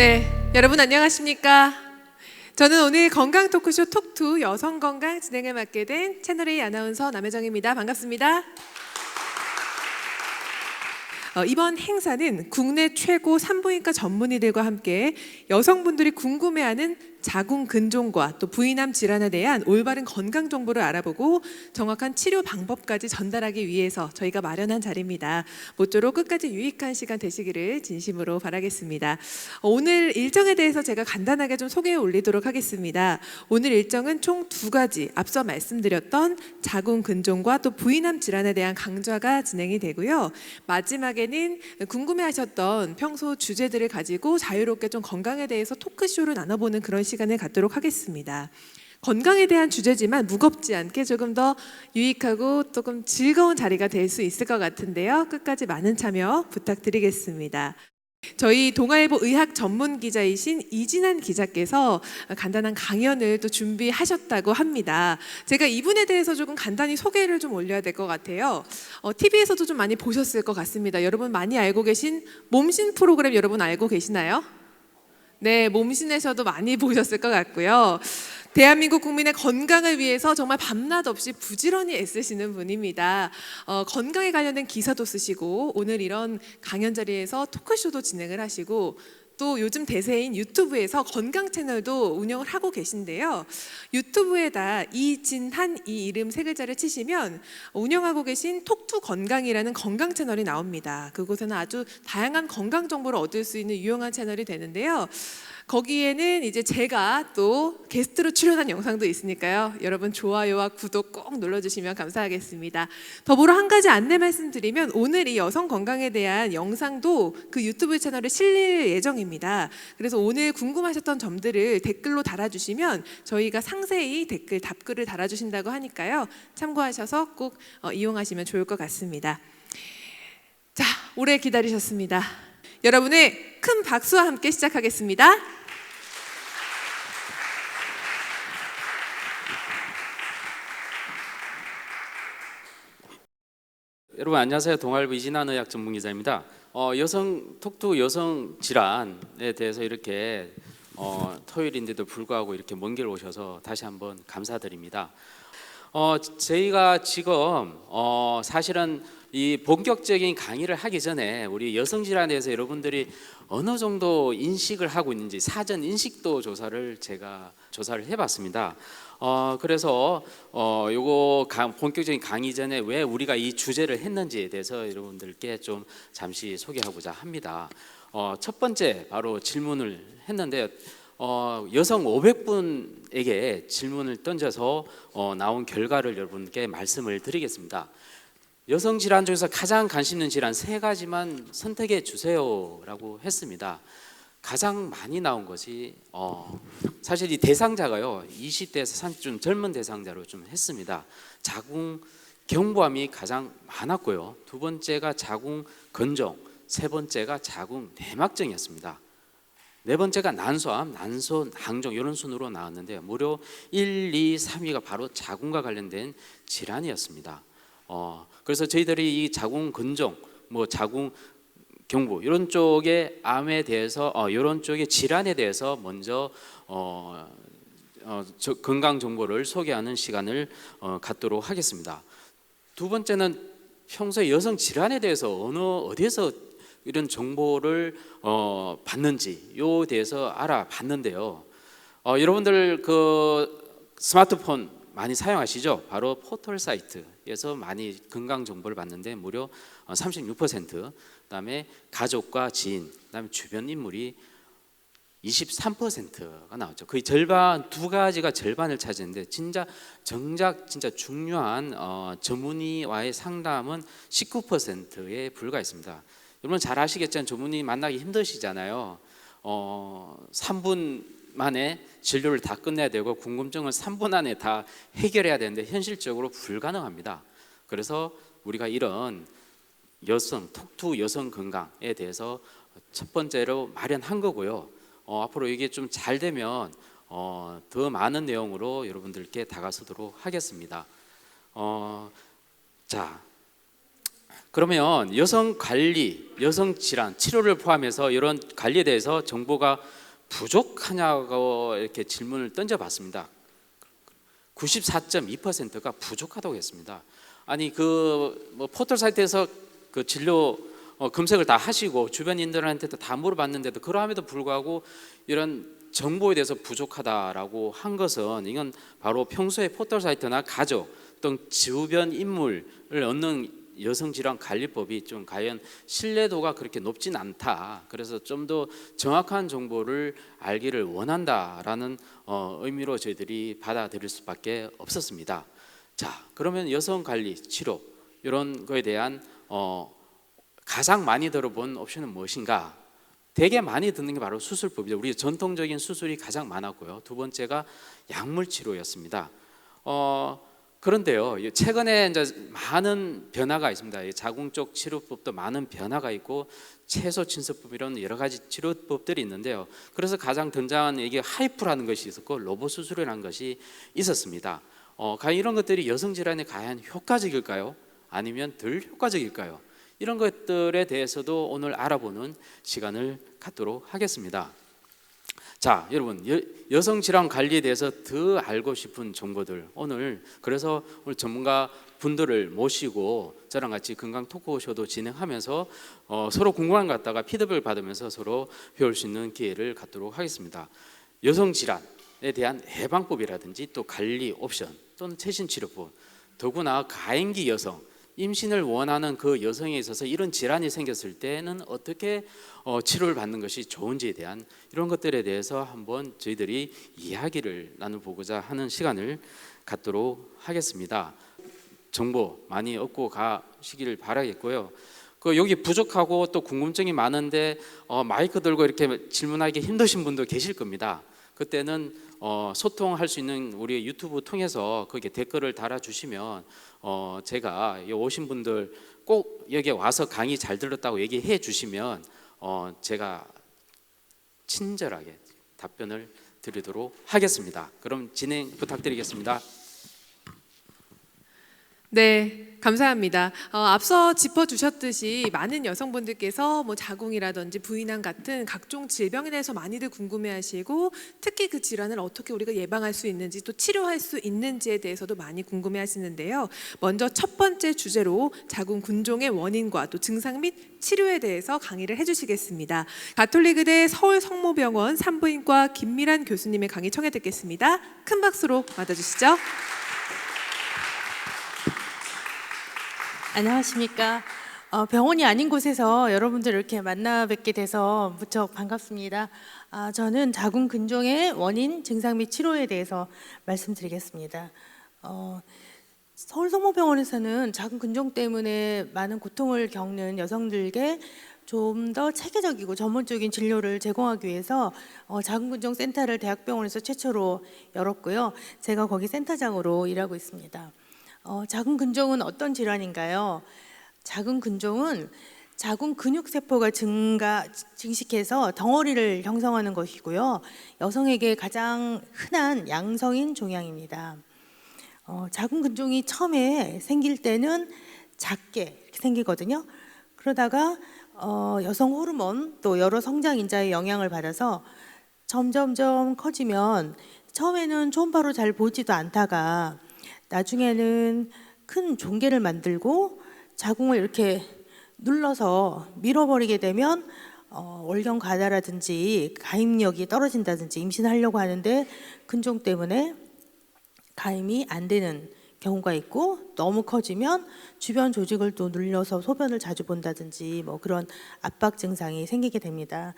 네, 여러분 안녕하십니까? 저는 오늘 건강 토크쇼 톡투 여성 건강 진행을 맡게 된 채널A 아나운서 남혜정입니다. 반갑습니다. 이번 행사는 국내 최고 산부인과 전문의들과 함께 여성분들이 궁금해하는 자궁 근종과 또 부인암 질환에 대한 올바른 건강 정보를 알아보고 정확한 치료 방법까지 전달하기 위해서 저희가 마련한 자리입니다. 모쪼록 끝까지 유익한 시간 되시기를 진심으로 바라겠습니다. 오늘 일정에 대해서 제가 간단하게 좀 소개해 올리도록 하겠습니다. 오늘 일정은 총 2가지, 앞서 말씀드렸던 자궁 근종과 또 부인암 질환에 대한 강좌가 진행이 되고요. 마지막에는 궁금해하셨던 평소 주제들을 가지고 자유롭게 좀 건강에 대해서 토크쇼를 나눠보는 그런 시간을 갖도록 하겠습니다. 건강에 대한 주제지만 무겁지 않게 조금 더 유익하고 조금 즐거운 자리가 될 수 있을 것 같은데요. 끝까지 많은 참여 부탁드리겠습니다. 저희 동아일보 의학 전문 기자이신 이진한 기자께서 간단한 강연을 또 준비하셨다고 합니다. 제가 이분에 대해서 조금 간단히 소개를 좀 올려야 될 것 같아요. TV에서도 좀 많이 보셨을 것 같습니다. 여러분 많이 알고 계신 몸신 프로그램 여러분 알고 계시나요? 네, 몸신에서도 많이 보셨을 것 같고요. 대한민국 국민의 건강을 위해서 정말 밤낮 없이 부지런히 애쓰시는 분입니다. 건강에 관련된 기사도 쓰시고 오늘 이런 강연 자리에서 토크쇼도 진행을 하시고 또 요즘 대세인 유튜브에서 건강 채널도 운영을 하고 계신데요. 유튜브에다 이진한 이 이름 3글자를 치시면 운영하고 계신 톡투 건강이라는 건강 채널이 나옵니다. 그곳에는 아주 다양한 건강 정보를 얻을 수 있는 유용한 채널이 되는데요. 거기에는 이제 제가 또 게스트로 출연한 영상도 있으니까요. 여러분 좋아요와 구독 꼭 눌러주시면 감사하겠습니다. 더불어 한 가지 안내 말씀드리면 오늘 이 여성 건강에 대한 영상도 그 유튜브 채널에 실릴 예정입니다. 그래서 오늘 궁금하셨던 점들을 댓글로 달아주시면 저희가 상세히 댓글 답글을 달아주신다고 하니까요. 참고하셔서 꼭 이용하시면 좋을 것 같습니다. 자, 오래 기다리셨습니다. 여러분의 큰 박수와 함께 시작하겠습니다. 여러분 안녕하세요. 동아일보 이진한 의학 전문기자입니다. 여성 톡투 여성 질환에 대해서 이렇게 토요일인데도 불구하고 이렇게 먼 길 오셔서 다시 한번 감사드립니다. 저희가 지금 사실은 이 본격적인 강의를 하기 전에 우리 여성 질환에 대해서 여러분들이 어느 정도 인식을 하고 있는지 사전 인식도 제가 조사를 해봤습니다. 그래서 요거 본격적인 강의 전에 왜 우리가 이 주제를 했는지에 대해서 여러분들께 좀 잠시 소개하고자 합니다. 첫 번째 바로 질문을 했는데 여성 500분에게 질문을 던져서 나온 결과를 여러분께 말씀을 드리겠습니다. 여성 질환 중에서 가장 관심 있는 질환 3가지만 선택해 주세요라고 했습니다. 가장 많이 나온 것이 사실 이 대상자가요 20대에서 30좀 젊은 대상자로 좀 했습니다. 자궁 경부암이 가장 많았고요. 2번째가 자궁 건종, 3번째가 자궁 내막증이었습니다. 4번째가 난소암, 난소 항종 이런 순으로 나왔는데 무려 1, 2, 3위가 바로 자궁과 관련된 질환이었습니다. 그래서 저희들이 이 자궁 건종, 자궁 경부 이런 쪽의 암에 대해서 이런 쪽의 질환에 대해서 먼저 건강 정보를 소개하는 시간을 갖도록 하겠습니다. 2번째는 평소에 여성 질환에 대해서 어디에서 이런 정보를 받는지 요 대해서 알아봤는데요. 여러분들 그 스마트폰 많이 사용하시죠? 바로 포털 사이트에서 많이 건강 정보를 받는데 무려 36%, 그다음에 가족과 지인, 그다음에 주변 인물이 23%가 나왔죠. 거의 절반, 2가지가 절반을 차지했는데 정작 중요한 전문의와의 상담은 19%에 불과했습니다. 여러분 잘 아시겠지만 전문의 만나기 힘드시잖아요. 3분 만에 진료를 다 끝내야 되고 궁금증을 3분 안에 다 해결해야 되는데 현실적으로 불가능합니다. 그래서 우리가 이런 톡투 여성 건강에 대해서 첫 번째로 마련한 거고요. 앞으로 이게 좀 잘 되면 더 많은 내용으로 여러분들께 다가서도록 하겠습니다. 자, 그러면 여성 관리, 여성 질환, 치료를 포함해서 이런 관리에 대해서 정보가 부족하냐고 이렇게 질문을 던져봤습니다. 94.2%가 부족하다고 했습니다. 아니 뭐 포털 사이트에서 그 진료 검색을 다 하시고 주변인들한테도 다 물어봤는데도 그러함에도 불구하고 이런 정보에 대해서 부족하다라고 한 것은 이건 바로 평소에 포털 사이트나 가족 또는 주변 인물을 얻는 여성질환관리법이 좀 과연 신뢰도가 그렇게 높진 않다. 그래서 좀 더 정확한 정보를 알기를 원한다라는 의미로 저희들이 받아들일 수밖에 없었습니다. 자, 그러면 여성관리, 치료 이런 거에 대한 가장 많이 들어본 옵션은 무엇인가? 되게 많이 듣는 게 바로 수술법이죠. 우리 전통적인 수술이 가장 많았고요. 두 번째가 약물 치료였습니다. 그런데요, 최근에 이제 많은 변화가 있습니다. 자궁 쪽 치료법도 많은 변화가 있고 채소 침수법 이런 여러 가지 치료법들이 있는데요. 그래서 가장 등장한 이게 하이프라는 것이 있었고 로봇 수술이라는 것이 있었습니다. 과연 이런 것들이 여성 질환에 과연 효과적일까요? 아니면 덜 효과적일까요? 이런 것들에 대해서도 오늘 알아보는 시간을 갖도록 하겠습니다. 자, 여러분, 여성 질환 관리에 대해서 더 알고 싶은 정보들 그래서 오늘 전문가 분들을 모시고 저랑 같이 건강 토크쇼도 진행하면서 서로 궁금한 것 갖다가 피드백을 받으면서 서로 배울 수 있는 기회를 갖도록 하겠습니다. 여성 질환에 대한 예방법이라든지 또 관리 옵션 또는 최신 치료법, 더구나 가임기 여성 임신을 원하는 그 여성에 있어서 이런 질환이 생겼을 때는 어떻게 치료를 받는 것이 좋은지에 대한 이런 것들에 대해서 한번 저희들이 이야기를 나눠보고자 하는 시간을 갖도록 하겠습니다. 정보 많이 얻고 가시기를 바라겠고요. 여기 부족하고 또 궁금증이 많은데 마이크 들고 이렇게 질문하기 힘드신 분도 계실 겁니다. 그때는 소통할 수 있는 우리 유튜브 통해서 거기에 댓글을 달아주시면 제가 오신 분들 꼭 여기 와서 강의 잘 들었다고 얘기해 주시면 제가 친절하게 답변을 드리도록 하겠습니다. 그럼 진행 부탁드리겠습니다. 네, 감사합니다. 앞서 짚어주셨듯이 많은 여성분들께서 뭐 자궁이라든지 부인환 같은 각종 질병에 대해서 많이들 궁금해하시고 특히 그 질환을 어떻게 우리가 예방할 수 있는지 또 치료할 수 있는지에 대해서도 많이 궁금해하시는데요. 먼저 첫 번째 주제로 자궁 근종의 원인과 또 증상 및 치료에 대해서 강의를 해주시겠습니다. 가톨릭의대 서울성모병원 산부인과 김미란 교수님의 강의 청해 듣겠습니다. 큰 박수로 맞아주시죠. 안녕하십니까. 병원이 아닌 곳에서 여러분들 이렇게 만나 뵙게 돼서 무척 반갑습니다. 저는 자궁 근종의 원인, 증상 및 치료에 대해서 말씀드리겠습니다. 서울성모병원에서는 자궁 근종 때문에 많은 고통을 겪는 여성들에게 좀 더 체계적이고 전문적인 진료를 제공하기 위해서 자궁 근종 센터를 대학병원에서 최초로 열었고요. 제가 거기 센터장으로 일하고 있습니다. 자궁 근종은 어떤 질환인가요? 자궁 근종은 자궁 근육 세포가 증식해서 덩어리를 형성하는 것이고요. 여성에게 가장 흔한 양성인 종양입니다. 자궁 근종이 처음에 생길 때는 작게 이렇게 생기거든요. 그러다가 여성 호르몬 또 여러 성장 인자의 영향을 받아서 점점점 커지면 처음에는 초음파로 잘 보이지도 않다가 나중에는 큰 종괴를 만들고 자궁을 이렇게 눌러서 밀어버리게 되면 월경 과다라든지 가임력이 떨어진다든지 임신하려고 하는데 근종 때문에 가임이 안 되는 경우가 있고 너무 커지면 주변 조직을 또 눌려서 소변을 자주 본다든지 뭐 그런 압박 증상이 생기게 됩니다.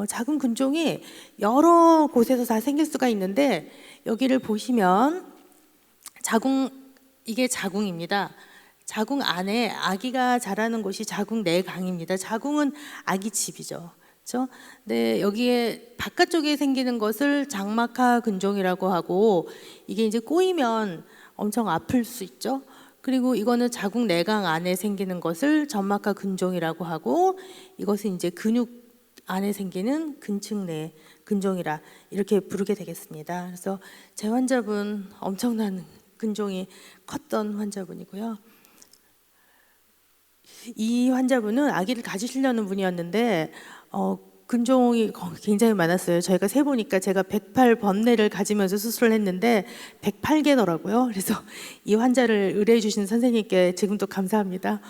자궁 근종이 여러 곳에서 다 생길 수가 있는데 여기를 보시면 이게 자궁입니다. 자궁 안에 아기가 자라는 곳이 자궁 내강입니다. 자궁은 아기 집이죠. 그렇죠? 네, 여기에 바깥쪽에 생기는 것을 장막하 근종이라고 하고 이게 이제 꼬이면 엄청 아플 수 있죠. 그리고 이거는 자궁 내강 안에 생기는 것을 전막하 근종이라고 하고 이것은 이제 근육 안에 생기는 근층 내 근종이라 이렇게 부르게 되겠습니다. 그래서 제 환자분 엄청난 근종이 컸던 환자분이고요. 이 환자분은 아기를 가지시려는 분이었는데 근종이 굉장히 많았어요. 저희가 세보니까 제가 108번뇌를 가지면서 수술을 했는데 108개더라고요. 그래서 이 환자를 의뢰해 주신 선생님께 지금도 감사합니다.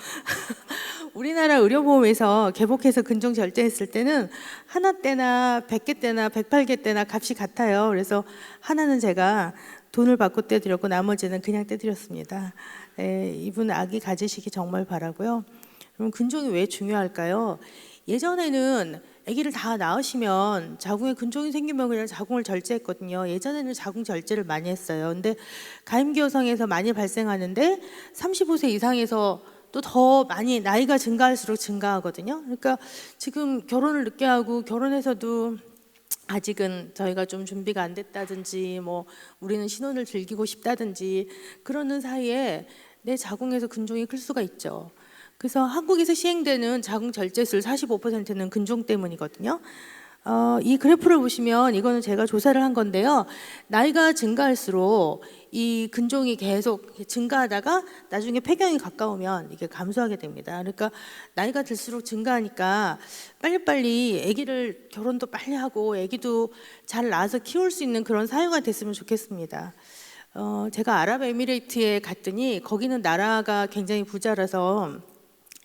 우리나라 의료보험에서 개복해서 근종 절제했을 때는 하나 때나 100개 때나 108개 때나 값이 같아요. 그래서 하나는 제가 돈을 받고 떼드렸고 나머지는 그냥 떼드렸습니다. 이분 아기 가지시기 정말 바라고요. 그럼 근종이 왜 중요할까요? 예전에는 아기를 다 낳으시면 자궁에 근종이 생기면 그냥 자궁을 절제했거든요. 예전에는 자궁 절제를 많이 했어요. 근데 가임기 여성에서 많이 발생하는데 35세 이상에서 또 더 많이 나이가 증가할수록 증가하거든요. 그러니까 지금 결혼을 늦게 하고 결혼해서도 아직은 저희가 좀 준비가 안 됐다든지 뭐 우리는 신혼을 즐기고 싶다든지 그러는 사이에 내 자궁에서 근종이 클 수가 있죠. 그래서 한국에서 시행되는 자궁 절제술 45%는 근종 때문이거든요. 이 그래프를 보시면 이거는 제가 조사를 한 건데요. 나이가 증가할수록 이 근종이 계속 증가하다가 나중에 폐경이 가까우면 이게 감소하게 됩니다. 그러니까 나이가 들수록 증가하니까 빨리빨리 아기를 결혼도 빨리 하고 아기도 잘 낳아서 키울 수 있는 그런 사회가 됐으면 좋겠습니다. 제가 아랍에미레이트에 갔더니 거기는 나라가 굉장히 부자라서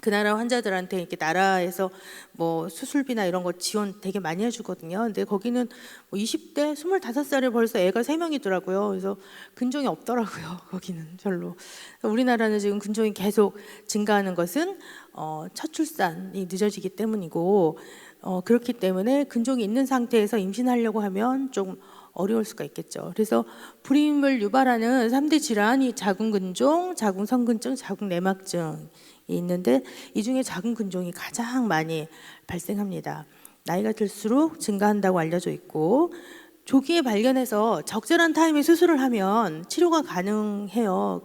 그 나라 환자들한테 이렇게 나라에서 뭐 수술비나 이런 거 지원 되게 많이 해주거든요. 근데 거기는 뭐 20대, 25살에 벌써 애가 3명이더라고요. 그래서 근종이 없더라고요. 거기는 별로. 우리나라는 지금 근종이 계속 증가하는 것은 첫 출산이 늦어지기 때문이고 그렇기 때문에 근종이 있는 상태에서 임신하려고 하면 좀 어려울 수가 있겠죠. 그래서 불임을 유발하는 3대 질환이 자궁근종, 자궁성근증, 자궁내막증 있는데 이 중에 자궁근종이 가장 많이 발생합니다. 나이가 들수록 증가한다고 알려져 있고 조기에 발견해서 적절한 타임에 수술을 하면 치료가 가능해요.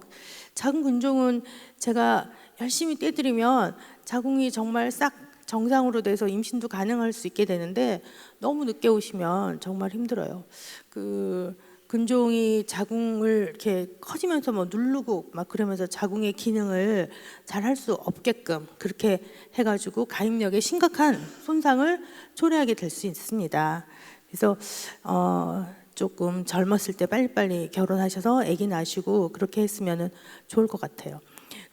자궁근종은 제가 열심히 떼드리면 자궁이 정말 싹 정상으로 돼서 임신도 가능할 수 있게 되는데 너무 늦게 오시면 정말 힘들어요. 근종이 자궁을 이렇게 커지면서 뭐 누르고 막 그러면서 자궁의 기능을 잘 할 수 없게끔 그렇게 해가지고 가임력에 심각한 손상을 초래하게 될 수 있습니다. 그래서 조금 젊었을 때 빨리빨리 결혼하셔서 아기 낳으시고 그렇게 했으면 좋을 것 같아요.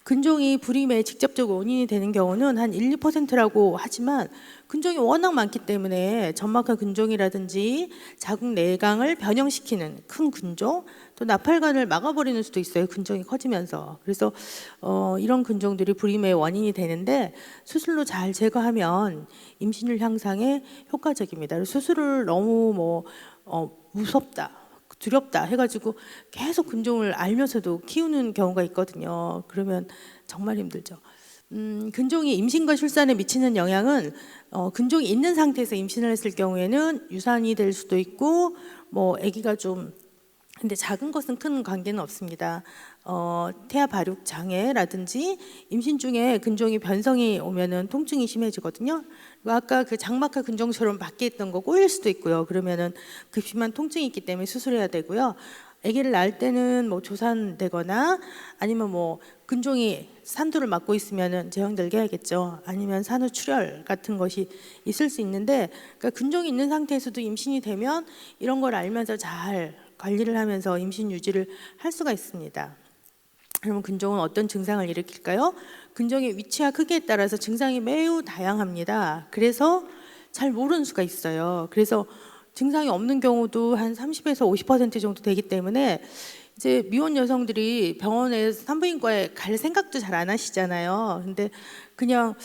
근종이 불임의 직접적 원인이 되는 경우는 한 1, 2%라고 하지만 근종이 워낙 많기 때문에 점막하 근종이라든지 자궁 내강을 변형시키는 큰 근종, 또 나팔관을 막아버리는 수도 있어요. 근종이 커지면서. 그래서 이런 근종들이 불임의 원인이 되는데 수술로 잘 제거하면 임신율 향상에 효과적입니다. 수술을 너무 무섭다, 두렵다 해가지고 계속 근종을 알면서도 키우는 경우가 있거든요. 그러면 정말 힘들죠. 근종이 임신과 출산에 미치는 영향은 근종이 있는 상태에서 임신을 했을 경우에는 유산이 될 수도 있고 뭐 아기가 좀 근데 작은 것은 큰 관계는 없습니다. 태아 발육 장애라든지 임신 중에 근종이 변성이 오면은 통증이 심해지거든요. 아까 그 장막하 근종처럼 밖에 있던 거 꼬일 수도 있고요. 그러면은 급심한 통증이 있기 때문에 수술해야 되고요. 아기를 낳을 때는 뭐 조산되거나 아니면 뭐 근종이 산도를 막고 있으면은 제왕절개 해야겠죠. 아니면 산후출혈 같은 것이 있을 수 있는데 그러니까 근종이 있는 상태에서도 임신이 되면 이런 걸 알면서 잘 관리를 하면서 임신 유지를 할 수가 있습니다. 그러면 근종은 어떤 증상을 일으킬까요? 근종의 위치와 크기에 따라서 증상이 매우 다양합니다. 그래서 잘 모르는 수가 있어요. 그래서 증상이 없는 경우도 한 30에서 50% 정도 되기 때문에 이제 미혼 여성들이 병원에 산부인과에 갈 생각도 잘 안 하시잖아요. 근데 그냥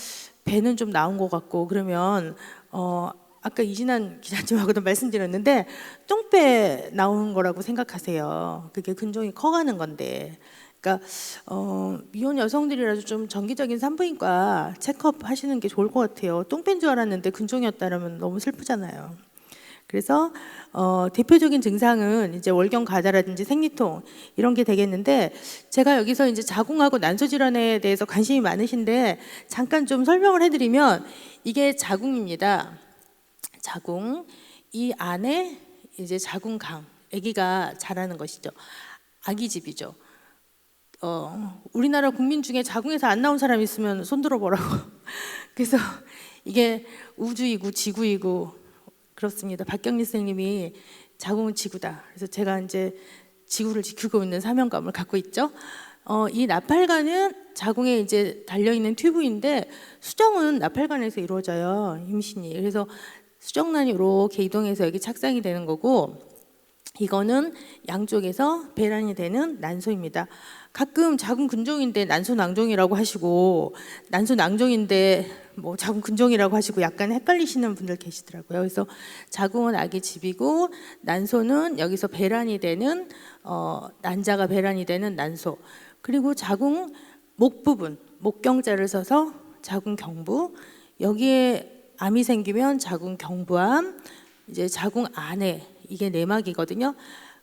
배는 좀 나온 것 같고 그러면 아까 이진한 기자님하고도 말씀드렸는데 똥배 나오는 거라고 생각하세요. 그게 근종이 커가는 건데. 그러니까 미혼 여성들이라도 좀 정기적인 산부인과 체크업 하시는 게 좋을 것 같아요. 똥배인 줄 알았는데 근종이었다면 너무 슬프잖아요. 그래서 대표적인 증상은 이제 월경 과다라든지 생리통 이런 게 되겠는데 제가 여기서 이제 자궁하고 난소 질환에 대해서 관심이 많으신데 잠깐 좀 설명을 해드리면 이게 자궁입니다. 자궁 이 안에 이제 자궁강 아기가 자라는 것이죠. 아기집이죠. 우리나라 국민 중에 자궁에서 안 나온 사람 있으면 손 들어보라고. 그래서 이게 우주이고 지구이고 그렇습니다. 박경리 선생님이 자궁은 지구다. 그래서 제가 이제 지구를 지키고 있는 사명감을 갖고 있죠. 이 나팔관은 자궁에 이제 달려 있는 튜브인데 수정은 나팔관에서 이루어져요. 임신이. 그래서 수정란이 이렇게 이동해서 여기 착상이 되는 거고, 이거는 양쪽에서 배란이 되는 난소입니다. 가끔 자궁 근종인데 난소 낭종이라고 하시고, 난소 낭종인데 뭐 자궁 근종이라고 하시고 약간 헷갈리시는 분들 계시더라고요. 그래서 자궁은 아기 집이고, 난소는 여기서 배란이 되는 난자가 배란이 되는 난소. 그리고 자궁 목 부분, 목경자를 써서 자궁 경부. 여기에 암이 생기면 자궁 경부암. 이제 자궁 안에 이게 내막이거든요.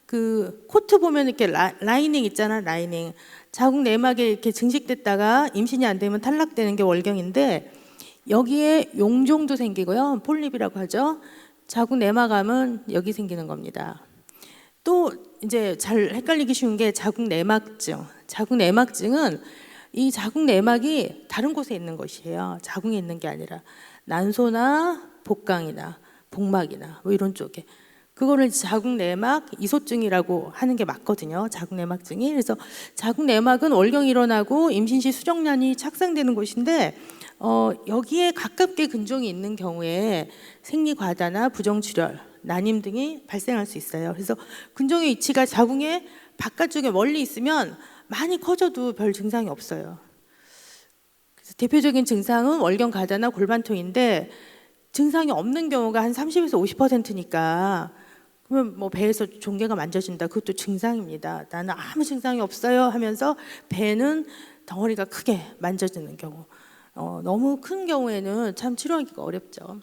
그 코트 보면 이렇게 라이닝 있잖아, 라이닝. 자궁 내막에 이렇게 증식됐다가 임신이 안 되면 탈락되는 게 월경인데, 여기에 용종도 생기고요. 폴립이라고 하죠. 자궁 내막암은 여기 생기는 겁니다. 또 이제 잘 헷갈리기 쉬운 게 자궁 내막증. 자궁 내막증은 이 자궁 내막이 다른 곳에 있는 것이에요. 자궁에 있는 게 아니라 난소나 복강이나 복막이나 뭐 이런 쪽에. 그거를 자궁 내막 이소증이라고 하는 게 맞거든요. 자궁 내막증이. 그래서 자궁 내막은 월경이 일어나고 임신 시 수정란이 착상되는 곳인데, 여기에 가깝게 근종이 있는 경우에 생리과다나 부정출혈, 난임 등이 발생할 수 있어요. 그래서 근종의 위치가 자궁의 바깥쪽에 멀리 있으면 많이 커져도 별 증상이 없어요. 그래서 대표적인 증상은 월경 과다나 골반통인데, 증상이 없는 경우가 한 30에서 50%니까 그러면 뭐 배에서 종괴가 만져진다, 그것도 증상입니다. 나는 아무 증상이 없어요 하면서 배는 덩어리가 크게 만져지는 경우, 너무 큰 경우에는 참 치료하기가 어렵죠.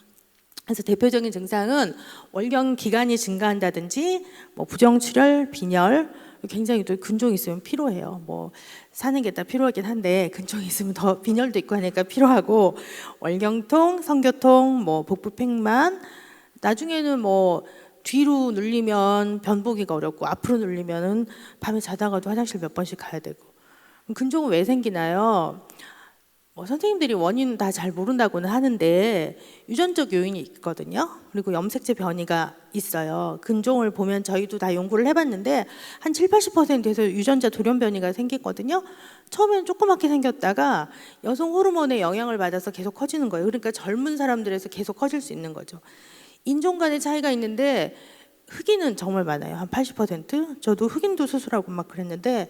그래서 대표적인 증상은 월경 기간이 증가한다든지, 뭐 부정출혈, 빈혈, 굉장히 또 근종이 있으면 피로해요. 뭐 사는 게 다 피로하긴 한데 근종이 있으면 더 빈혈도 있고 하니까 피로하고, 월경통, 성교통, 뭐 복부 팽만, 나중에는 뭐 뒤로 눌리면 변보기가 어렵고 앞으로 눌리면은 밤에 자다가도 화장실 몇 번씩 가야 되고. 근종은 왜 생기나요? 뭐 선생님들이 원인 다 잘 모른다고는 하는데 유전적 요인이 있거든요. 그리고 염색체 변이가 있어요. 근종을 보면 저희도 다 연구를 해봤는데 한 7, 80%에서 유전자 돌연 변이가 생기거든요. 처음엔 조그맣게 생겼다가 여성 호르몬의 영향을 받아서 계속 커지는 거예요. 그러니까 젊은 사람들에서 계속 커질 수 있는 거죠. 인종 간의 차이가 있는데 흑인은 정말 많아요. 한 80%. 저도 흑인도 수술하고 막 그랬는데,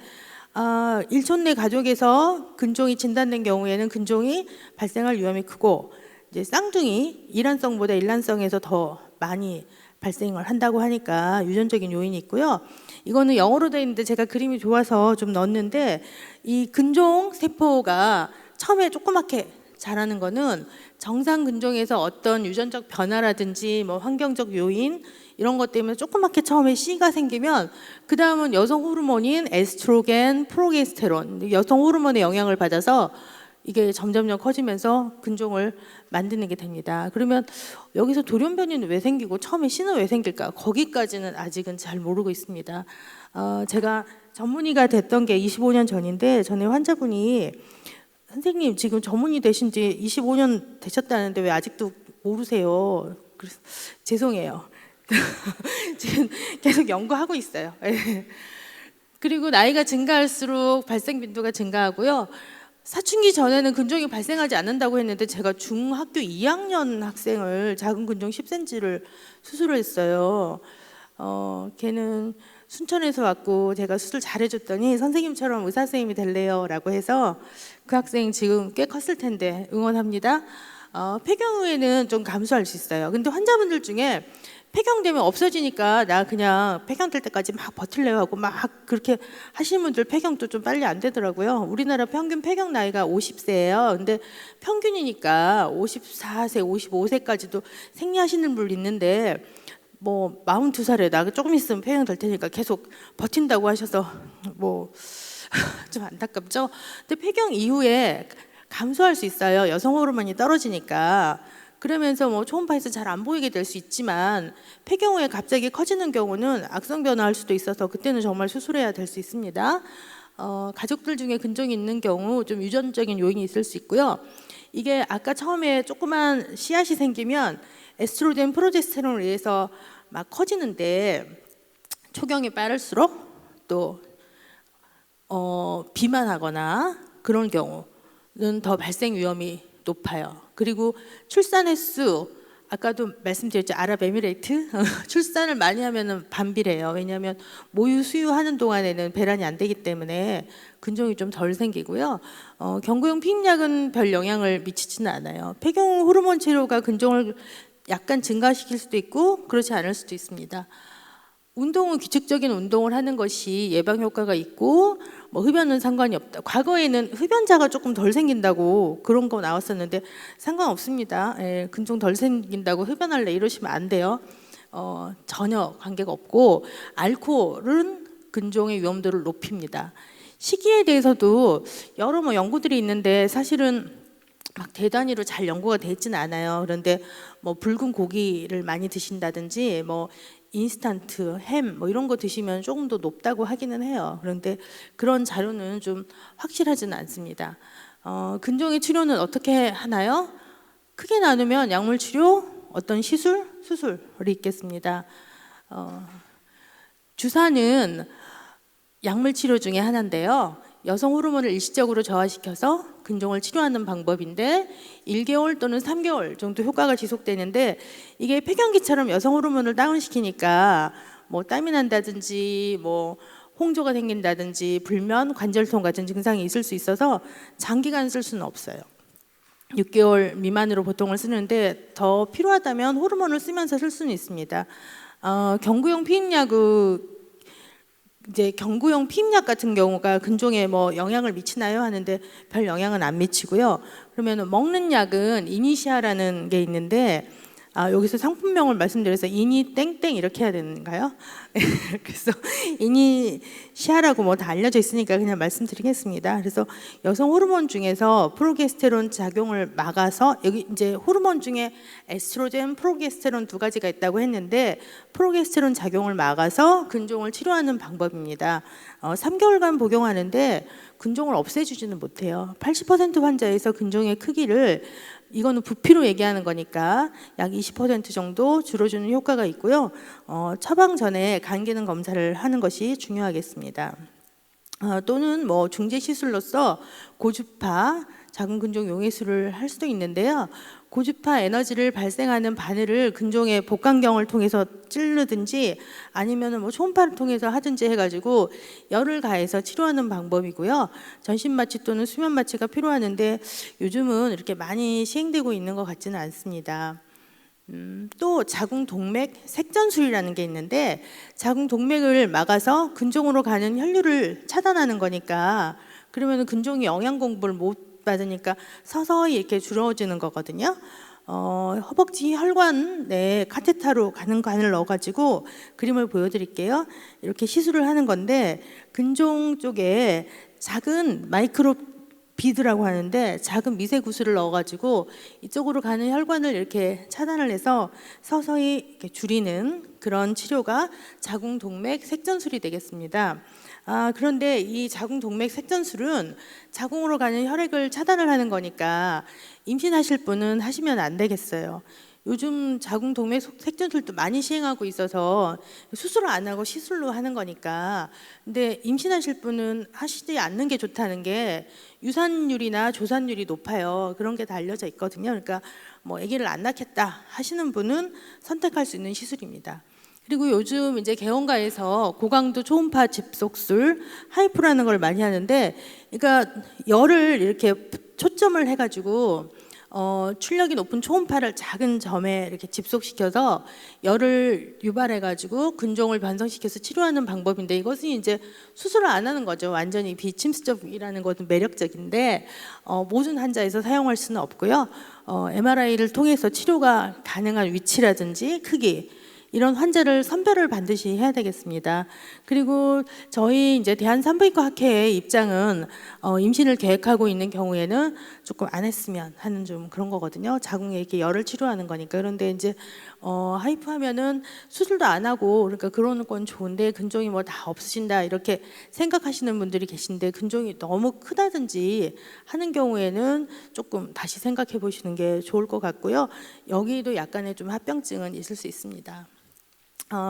일촌 내 가족에서 근종이 진단된 경우에는 근종이 발생할 위험이 크고, 이제 쌍둥이 이란성보다 일란성에서 더 많이 발생을 한다고 하니까 유전적인 요인이 있고요. 이거는 영어로 되어 있는데 제가 그림이 좋아서 좀 넣었는데, 이 근종 세포가 처음에 조그맣게 자라는 거는 정상 근종에서 어떤 유전적 변화라든지 뭐 환경적 요인 이런 것 때문에 조그맣게 처음에 C가 생기면, 그 다음은 여성 호르몬인 에스트로겐, 프로게스테론, 여성 호르몬의 영향을 받아서 이게 점점점 커지면서 근종을 만드는 게 됩니다. 그러면 여기서 돌연변이는 왜 생기고 처음에 C는 왜 생길까? 거기까지는 아직은 잘 모르고 있습니다. 제가 전문의가 됐던 게 25년 전인데, 전에 환자분이 선생님 지금 전문의 되신 지 25년 되셨다는데 왜 아직도 모르세요? 그래서 죄송해요. 지금 계속 연구하고 있어요. 그리고 나이가 증가할수록 발생 빈도가 증가하고요. 사춘기 전에는 근종이 발생하지 않는다고 했는데, 제가 중학교 2학년 학생을 자궁 근종 10cm를 수술을 했어요. 걔는 순천에서 왔고 제가 수술 잘해줬더니 선생님처럼 의사 선생님이 될래요 라고 해서, 그 학생 지금 꽤 컸을 텐데 응원합니다. 폐경 후에는 좀 감소할 수 있어요. 근데 환자분들 중에 폐경되면 없어지니까 나 그냥 폐경 될 때까지 막 버틸래요 하고 막 그렇게 하시는 분들 폐경도 좀 빨리 안 되더라고요. 우리나라 평균 폐경 나이가 50세예요. 근데 평균이니까 54세, 55세까지도 생리하시는 분 있는데, 뭐 42살에 나 조금 있으면 폐경 될 테니까 계속 버틴다고 하셔서 뭐 좀 안타깝죠. 근데 폐경 이후에 감소할 수 있어요. 여성 호르몬이 떨어지니까. 그러면서 뭐 초음파에서 잘 안 보이게 될 수 있지만, 폐경 후에 갑자기 커지는 경우는 악성 변화할 수도 있어서 그때는 정말 수술해야 될 수 있습니다. 가족들 중에 근종이 있는 경우 좀 유전적인 요인이 있을 수 있고요. 이게 아까 처음에 조그만 씨앗이 생기면 에스트로겐, 프로제스테론에 의해서 막 커지는데 초경이 빠를수록 또 비만하거나 그런 경우는 더 발생 위험이 높아요. 그리고 출산 횟수 아까도 말씀드렸죠. 아랍에미레이트 출산을 많이 하면은 반비례해요. 왜냐하면 모유 수유하는 동안에는 배란이 안 되기 때문에 근종이 좀 덜 생기고요. 경구용 피임약은 별 영향을 미치지는 않아요. 폐경 호르몬 치료가 근종을 약간 증가시킬 수도 있고 그렇지 않을 수도 있습니다. 운동은 규칙적인 운동을 하는 것이 예방 효과가 있고 뭐 흡연은 상관이 없다. 과거에는 흡연자가 조금 덜 생긴다고 그런 거 나왔었는데 상관없습니다. 예, 근종 덜 생긴다고 흡연할래 이러시면 안 돼요. 전혀 관계가 없고 알코올은 근종의 위험도를 높입니다. 식이에 대해서도 여러 연구들이 있는데 사실은 막 대단위로 잘 연구가 되어 있지는 않아요. 그런데 뭐 붉은 고기를 많이 드신다든지 뭐 인스턴트, 햄 뭐 이런 거 드시면 조금 더 높다고 하기는 해요. 그런데 그런 자료는 좀 확실하지는 않습니다. 근종의 치료는 어떻게 하나요? 크게 나누면 약물 치료, 어떤 시술, 수술이 있겠습니다. 주사는 약물 치료 중에 하나인데요. 여성 호르몬을 일시적으로 저하시켜서 근종을 치료하는 방법인데 1개월 또는 3개월 정도 효과가 지속되는데 이게 폐경기처럼 여성 호르몬을 다운시키니까 뭐 땀이 난다든지 뭐 홍조가 생긴다든지 불면, 관절통 같은 증상이 있을 수 있어서 장기간 쓸 수는 없어요. 6개월 미만으로 보통을 쓰는데 더 필요하다면 호르몬을 쓰면서 쓸 수는 있습니다. 경구용 피임약은 이제 경구용 피임약 같은 경우가 근종에 뭐 영향을 미치나요? 하는데 별 영향은 안 미치고요. 그러면 먹는 약은 이니시아라는 게 있는데 여기서 상품명을 말씀드려서 이니 땡땡 이렇게 해야 되는가요? 그래서 이니시아라고 뭐 다 알려져 있으니까 그냥 말씀드리겠습니다. 그래서 여성 호르몬 중에서 프로게스테론 작용을 막아서 여기 이제 호르몬 중에 에스트로겐, 프로게스테론 두 가지가 있다고 했는데 프로게스테론 작용을 막아서 근종을 치료하는 방법입니다. 3개월간 복용하는데 근종을 없애주지는 못해요. 80% 환자에서 근종의 크기를 이거는 부피로 얘기하는 거니까 약 20% 정도 줄여주는 효과가 있고요. 처방 전에 간 기능 검사를 하는 것이 중요하겠습니다. 또는 뭐 중재 시술로서 고주파 작은 근종 용해술을 할 수도 있는데요. 고주파 에너지를 발생하는 바늘을 근종의 복강경을 통해서 찌르든지 아니면은 뭐 초음파를 통해서 하든지 해가지고 열을 가해서 치료하는 방법이고요. 전신 마취 또는 수면 마취가 필요하는데 요즘은 이렇게 많이 시행되고 있는 것 같지는 않습니다. 또 자궁동맥 색전술이라는 게 있는데 자궁동맥을 막아서 근종으로 가는 혈류를 차단하는 거니까 그러면 근종이 영양 공급을 못 받으니까 서서히 이렇게 줄어지는 거거든요. 허벅지 혈관 내 카테타로 가는 관을 넣어가지고 그림을 보여드릴게요. 이렇게 시술을 하는 건데 근종 쪽에 작은 마이크로 비드라고 하는데 작은 미세 구슬을 넣어가지고 이쪽으로 가는 혈관을 이렇게 차단을 해서 서서히 이렇게 줄이는 그런 치료가 자궁동맥 색전술이 되겠습니다. 그런데 이 자궁동맥 색전술은 자궁으로 가는 혈액을 차단을 하는 거니까 임신하실 분은 하시면 안 되겠어요. 요즘 자궁동맥 색전술도 많이 시행하고 있어서 수술을 안 하고 시술로 하는 거니까. 근데 임신하실 분은 하시지 않는 게 좋다는 게 유산율이나 조산율이 높아요. 그런 게 다 알려져 있거든요. 그러니까 뭐 아기를 안 낳겠다 하시는 분은 선택할 수 있는 시술입니다. 그리고 요즘 이제 개원가에서 고강도 초음파 집속술 하이프라는 걸 많이 하는데, 그러니까 열을 이렇게 초점을 해가지고 출력이 높은 초음파를 작은 점에 이렇게 집속시켜서 열을 유발해가지고 근종을 변성시켜서 치료하는 방법인데 이것은 이제 수술을 안 하는 거죠. 완전히 비침습적이라는 것은 매력적인데 모든 환자에서 사용할 수는 없고요. MRI를 통해서 치료가 가능한 위치라든지 크기 이런 환자를 선별을 반드시 해야 되겠습니다. 그리고 저희 이제 대한산부인과학회의 입장은 임신을 계획하고 있는 경우에는 조금 안 했으면 하는 좀 그런 거거든요. 자궁에 이렇게 열을 치료하는 거니까. 그런데 이제 하이프하면은 수술도 안 하고 그러니까 그러는 건 좋은데 근종이 뭐 다 없으신다 이렇게 생각하시는 분들이 계신데 근종이 너무 크다든지 하는 경우에는 조금 다시 생각해 보시는 게 좋을 것 같고요. 여기도 약간의 좀 합병증은 있을 수 있습니다.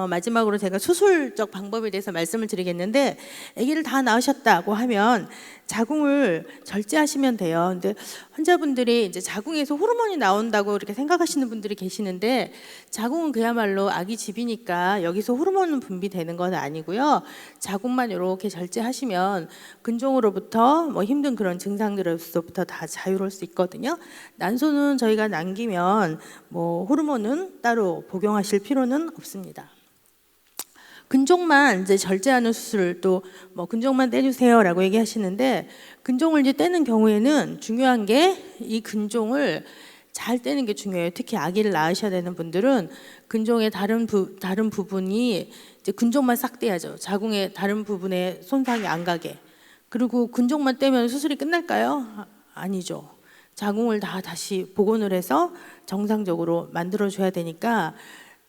마지막으로 제가 수술적 방법에 대해서 말씀을 드리겠는데 아기를 다 낳으셨다고 하면 자궁을 절제하시면 돼요. 근데 환자분들이 이제 자궁에서 호르몬이 나온다고 이렇게 생각하시는 분들이 계시는데 자궁은 그야말로 아기 집이니까 여기서 호르몬은 분비되는 건 아니고요. 자궁만 이렇게 절제하시면 근종으로부터 뭐 힘든 그런 증상들로부터 다 자유로울 수 있거든요. 난소는 저희가 남기면 뭐 호르몬은 따로 복용하실 필요는 없습니다. 근종만 이제 절제하는 수술 또 뭐 근종만 떼주세요라고 얘기하시는데 근종을 이제 떼는 경우에는 중요한 게 이 근종을 잘 떼는 게 중요해요. 특히 아기를 낳으셔야 되는 분들은 근종의 다른 부분이 이제 근종만 싹 떼야죠. 자궁의 다른 부분에 손상이 안 가게. 그리고 근종만 떼면 수술이 끝날까요? 아니죠. 자궁을 다 다시 복원을 해서 정상적으로 만들어 줘야 되니까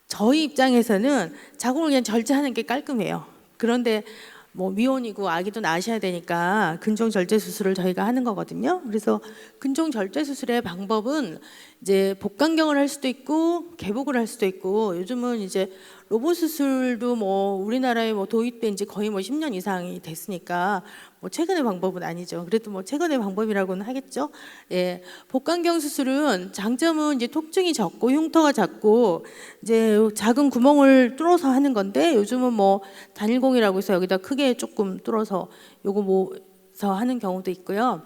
저희 입장에서는 자궁을 그냥 절제하는 게 깔끔해요. 그런데 뭐 미혼이고 아기도 낳으셔야 되니까 근종 절제 수술을 저희가 하는 거거든요. 그래서 근종 절제 수술의 방법은 이제 복강경을 할 수도 있고 개복을 할 수도 있고 요즘은 이제 로봇 수술도 뭐 우리나라에 뭐 도입된 지 거의 뭐 10년 이상이 됐으니까 뭐 최근의 방법은 아니죠. 그래도 뭐 최근의 방법이라고는 하겠죠. 예, 복강경 수술은 장점은 이제 통증이 적고 흉터가 작고 이제 작은 구멍을 뚫어서 하는 건데 요즘은 뭐 단일공이라고 해서 여기다 크게 조금 뚫어서 요거 뭐서 하는 경우도 있고요.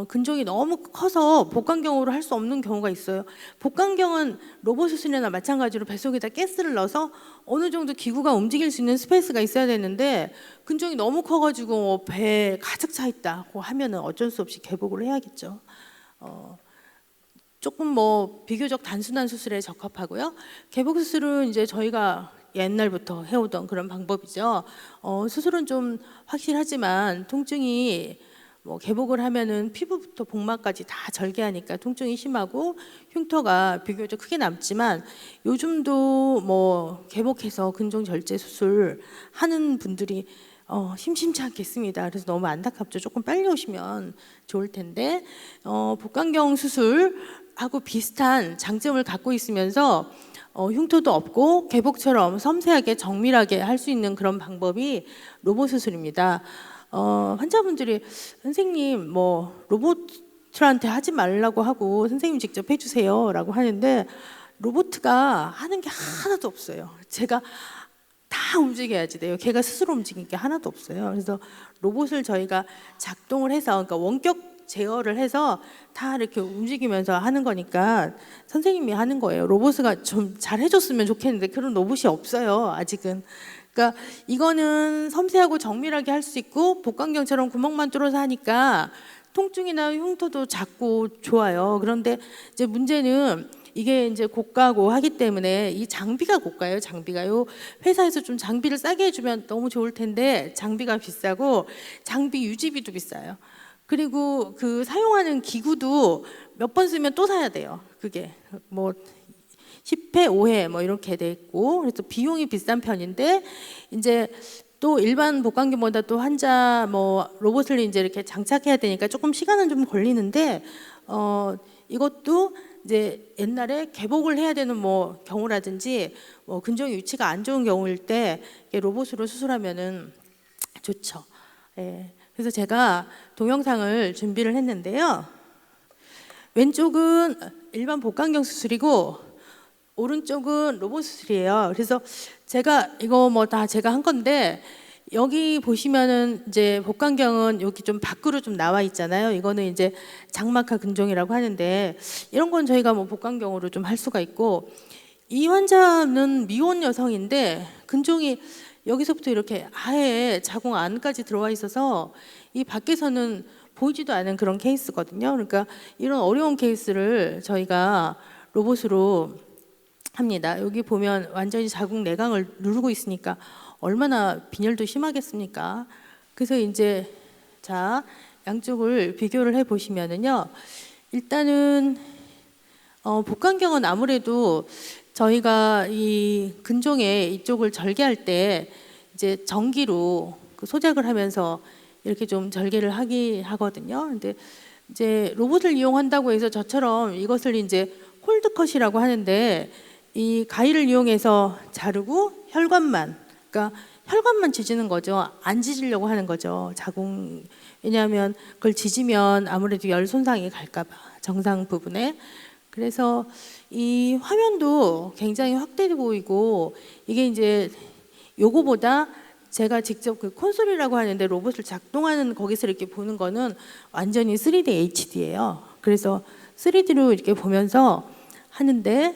근종이 너무 커서 복강경으로 할 수 없는 경우가 있어요. 복강경은 로봇 수술이나 마찬가지로 뱃속에다 가스를 넣어서 어느 정도 기구가 움직일 수 있는 스페이스가 있어야 되는데 근종이 너무 커가지고 배에 가득 차 있다고 하면은 어쩔 수 없이 개복을 해야겠죠. 조금 뭐 비교적 단순한 수술에 적합하고요. 개복 수술은 이제 저희가 옛날부터 해오던 그런 방법이죠. 수술은 좀 확실하지만 통증이 뭐 개복을 하면은 피부부터 복막까지 다 절개하니까 통증이 심하고 흉터가 비교적 크게 남지만 요즘도 뭐 개복해서 근종 절제 수술 하는 분들이 심심치 않겠습니다. 그래서 너무 안타깝죠. 조금 빨리 오시면 좋을 텐데 복강경 수술하고 비슷한 장점을 갖고 있으면서 흉터도 없고 개복처럼 섬세하게 정밀하게 할 수 있는 그런 방법이 로봇 수술입니다. 환자분들이 선생님 뭐 로봇한테 하지 말라고 하고 선생님 직접 해주세요라고 하는데 로봇가 하는 게 하나도 없어요. 제가 다 움직여야지 돼요. 걔가 스스로 움직이는 게 하나도 없어요. 그래서 로봇을 저희가 작동을 해서 그러니까 원격 제어를 해서 다 이렇게 움직이면서 하는 거니까 선생님이 하는 거예요. 로봇가 좀 잘 해줬으면 좋겠는데 그런 로봇이 없어요. 아직은. 그러니까 이거는 섬세하고 정밀하게 할 수 있고 복강경처럼 구멍만 뚫어서 하니까 통증이나 흉터도 작고 좋아요. 그런데 이제 문제는 이게 이제 고가고 하기 때문에 이 장비가 고가예요. 장비가요. 회사에서 좀 장비를 싸게 해주면 너무 좋을 텐데 장비가 비싸고 장비 유지비도 비싸요. 그리고 그 사용하는 기구도 몇 번 쓰면 또 사야 돼요. 그게 뭐 10회, 5회 뭐 이렇게 돼 있고 그래서 비용이 비싼 편인데 이제 또 일반 복강경보다 또 환자 뭐 로봇을 이제 이렇게 장착해야 되니까 조금 시간은 좀 걸리는데 이것도 이제 옛날에 개복을 해야 되는 뭐 경우라든지 뭐 근종의 위치가 안 좋은 경우일 때 로봇으로 수술하면은 좋죠. 예. 그래서 제가 동영상을 준비를 했는데요. 왼쪽은 일반 복강경 수술이고 오른쪽은 로봇 수술이에요. 그래서 제가 이거 뭐 다 제가 한 건데 여기 보시면은 이제 복강경은 여기 좀 밖으로 좀 나와 있잖아요. 이거는 이제 장막하 근종이라고 하는데 이런 건 저희가 뭐 복강경으로 좀 할 수가 있고 이 환자는 미혼 여성인데 근종이 여기서부터 이렇게 아예 자궁 안까지 들어와 있어서 이 밖에서는 보이지도 않은 그런 케이스거든요. 그러니까 이런 어려운 케이스를 저희가 로봇으로 합니다. 여기 보면 완전히 자궁 내강을 누르고 있으니까 얼마나 빈혈도 심하겠습니까? 그래서 이제 자 양쪽을 비교를 해 보시면은요. 일단은 복강경은 아무래도 저희가 이 근종의 이쪽을 절개할 때 이제 전기로 그 소작을 하면서 이렇게 좀 절개를 하거든요. 근데 이제 로봇을 이용한다고 해서 저처럼 이것을 이제 콜드컷이라고 하는데 이 가위를 이용해서 자르고 혈관만, 그러니까 혈관만 지지는 거죠. 안 지지려고 하는 거죠. 자궁. 왜냐하면 그걸 지지면 아무래도 열 손상이 갈까봐 정상 부분에. 그래서 이 화면도 굉장히 확대돼 보이고 이게 이제 요거보다 제가 직접 그 콘솔이라고 하는데 로봇을 작동하는 거기서 이렇게 보는 거는 완전히 3D HD예요. 그래서 3D로 이렇게 보면서 하는데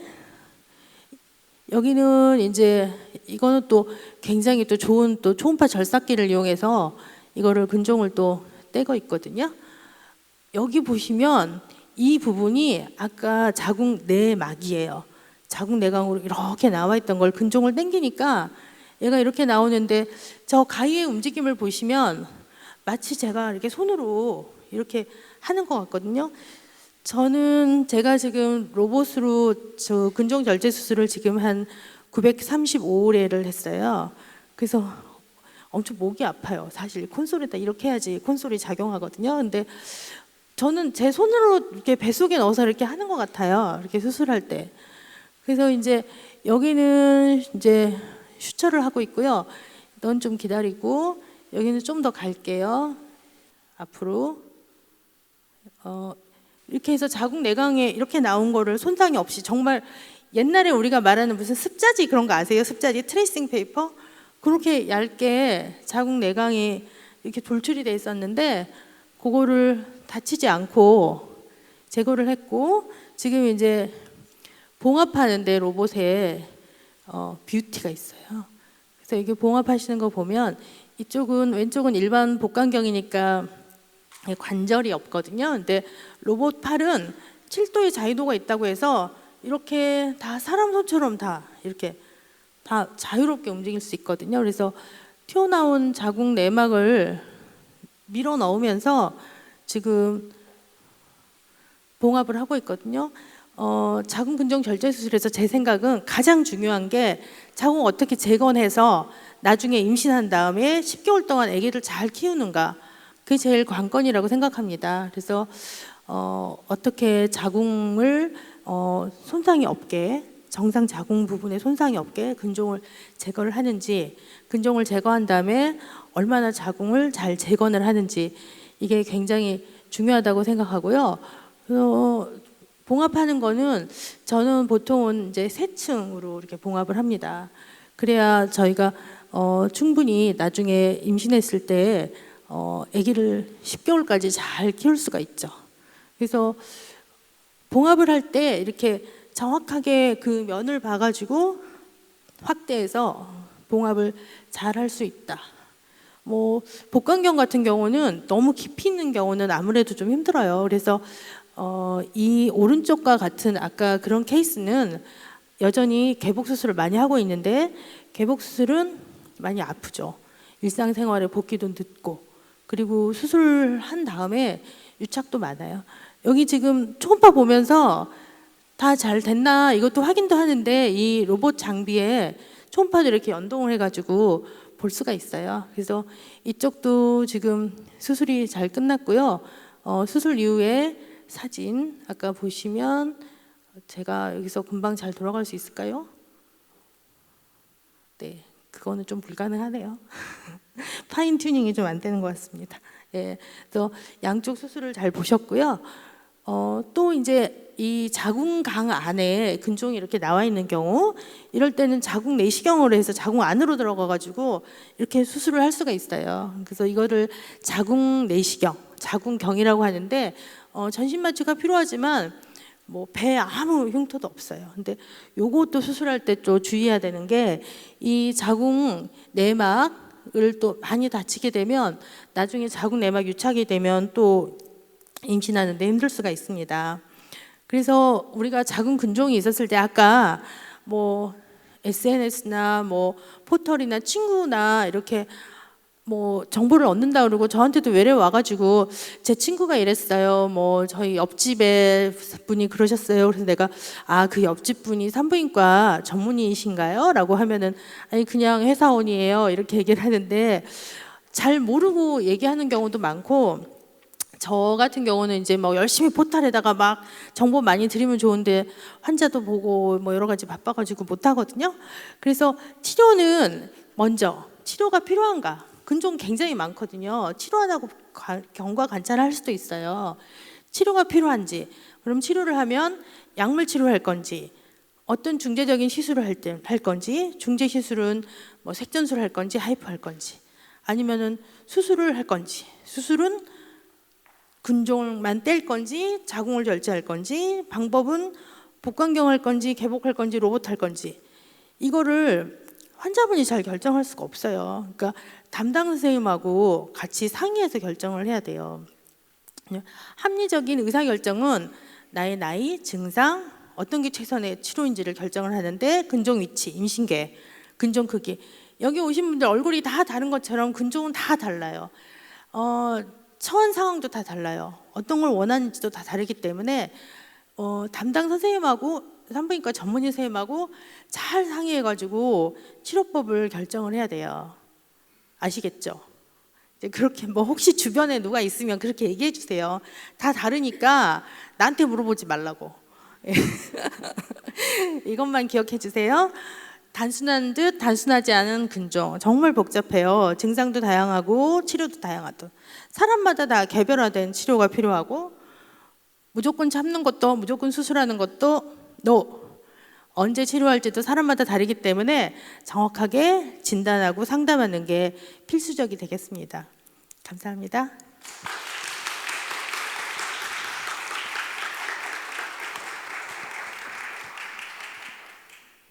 여기는 이제 이거는 또 굉장히 또 좋은 또 초음파 절삭기를 이용해서 이거를 근종을 또 떼고 있거든요. 여기 보시면 이 부분이 아까 자궁 내막이에요. 자궁 내강으로 이렇게 나와 있던 걸 근종을 당기니까 얘가 이렇게 나오는데 저 가위의 움직임을 보시면 마치 제가 이렇게 손으로 이렇게 하는 것 같거든요. 제가 지금 로봇으로 저 근종 절제 수술을 지금 한 935회를 했어요. 그래서 엄청 목이 아파요. 사실 콘솔에다 이렇게 해야지 콘솔이 작용하거든요. 근데 저는 제 손으로 이렇게 뱃속에 넣어서 이렇게 하는 것 같아요. 이렇게 수술할 때. 그래서 이제 여기는 이제 슈처를 하고 있고요. 넌 좀 기다리고 여기는 좀 더 갈게요. 앞으로. 이렇게 해서 자궁 내강에 이렇게 나온 거를 손상이 없이 정말 옛날에 우리가 말하는 무슨 습자지 그런 거 아세요? 습자지 트레이싱 페이퍼? 그렇게 얇게 자궁 내강이 이렇게 돌출이 돼 있었는데 그거를 다치지 않고 제거를 했고 지금 이제 봉합하는데 로봇에 뷰티가 있어요. 그래서 이게 봉합하시는 거 보면 이쪽은 왼쪽은 일반 복강경이니까 관절이 없거든요. 근데 로봇 팔은 7도의 자유도가 있다고 해서 이렇게 다 사람 손처럼 다 이렇게 다 자유롭게 움직일 수 있거든요. 그래서 튀어나온 자궁 내막을 밀어 넣으면서 지금 봉합을 하고 있거든요. 자궁 근종 절제 수술에서 제 생각은 가장 중요한 게 자궁 어떻게 재건해서 나중에 임신한 다음에 10개월 동안 아기를 잘 키우는가. 그게 제일 관건이라고 생각합니다. 그래서 어떻게 자궁을 손상이 없게 정상 자궁 부분에 손상이 없게 근종을 제거를 하는지 근종을 제거한 다음에 얼마나 자궁을 잘 재건을 하는지 이게 굉장히 중요하다고 생각하고요. 봉합하는 거는 저는 보통은 이제 세 층으로 이렇게 봉합을 합니다. 그래야 저희가 충분히 나중에 임신했을 때 아기를 10개월까지 잘 키울 수가 있죠. 그래서 봉합을 할 때 이렇게 정확하게 그 면을 봐가지고 확대해서 봉합을 잘 할 수 있다. 뭐 복강경 같은 경우는 너무 깊이 있는 경우는 아무래도 좀 힘들어요. 그래서 이 오른쪽과 같은 아까 그런 케이스는 여전히 개복 수술을 많이 하고 있는데 개복 수술은 많이 아프죠. 일상생활에 복귀도 늦고 그리고 수술한 다음에 유착도 많아요. 여기 지금 초음파 보면서 다 잘 됐나 이것도 확인도 하는데 이 로봇 장비에 초음파도 이렇게 연동을 해가지고 볼 수가 있어요. 그래서 이쪽도 지금 수술이 잘 끝났고요. 수술 이후에 사진 아까 보시면 제가 여기서 금방 잘 돌아갈 수 있을까요? 네, 그거는 좀 불가능하네요. 파인 튜닝이 좀 안 되는 것 같습니다. 예, 그래서 양쪽 수술을 잘 보셨고요. 또 이제 이 자궁강 안에 근종이 이렇게 나와 있는 경우 이럴 때는 자궁 내시경으로 해서 자궁 안으로 들어가가지고 이렇게 수술을 할 수가 있어요. 그래서 이거를 자궁 내시경, 자궁경이라고 하는데 전신 마취가 필요하지만 뭐 배에 아무 흉터도 없어요. 근데 요것도 수술할 때 또 주의해야 되는 게 이 자궁 내막을 또 많이 다치게 되면 나중에 자궁 내막 유착이 되면 또 임신하는데 힘들 수가 있습니다. 그래서 우리가 자궁 근종이 있었을 때 아까 뭐 SNS나 뭐 포털이나 친구나 이렇게 뭐 정보를 얻는다 그러고 저한테도 외래 와가지고 제 친구가 이랬어요. 뭐 저희 옆집에 분이 그러셨어요. 그래서 내가 그 옆집 분이 산부인과 전문의이신가요? 라고 하면은 아니 그냥 회사원이에요. 이렇게 얘기를 하는데 잘 모르고 얘기하는 경우도 많고 저 같은 경우는 이제 뭐 열심히 포털에다가 막 정보 많이 드리면 좋은데 환자도 보고 뭐 여러 가지 바빠가지고 못 하거든요. 그래서 치료는 먼저 치료가 필요한가? 근종 굉장히 많거든요. 치료하다고 경과 관찰할 수도 있어요. 치료가 필요한지, 그럼 치료를 하면 약물 치료할 건지, 어떤 중재적인 시술을 할 건지, 중재 시술은 뭐 색전술을 할 건지, 하이프 할 건지, 아니면은 수술을 할 건지, 수술은 근종만 뗄 건지, 자궁을 절제할 건지, 방법은 복강경 할 건지, 개복할 건지, 로봇 할 건지, 이거를 환자분이 잘 결정할 수가 없어요. 그러니까 담당 선생님하고 같이 상의해서 결정을 해야 돼요. 합리적인 의사결정은 나의 나이, 증상, 어떤 게 최선의 치료인지를 결정을 하는데 근종 위치, 임신계, 근종 크기, 여기 오신 분들 얼굴이 다 다른 것처럼 근종은 다 달라요. 처한 상황도 다 달라요. 어떤 걸 원하는지도 다 다르기 때문에 담당 선생님하고 산부인과 전문의 선생님하고 잘 상의해가지고 치료법을 결정을 해야 돼요. 아시겠죠? 이제 그렇게 뭐 혹시 주변에 누가 있으면 그렇게 얘기해 주세요. 다 다르니까 나한테 물어보지 말라고. 이것만 기억해 주세요. 단순한 듯 단순하지 않은 근종 정말 복잡해요. 증상도 다양하고 치료도 다양하고 사람마다 다 개별화된 치료가 필요하고 무조건 참는 것도 무조건 수술하는 것도 언제 치료할지도 사람마다 다르기 때문에 정확하게 진단하고 상담하는 게 필수적이 되겠습니다. 감사합니다.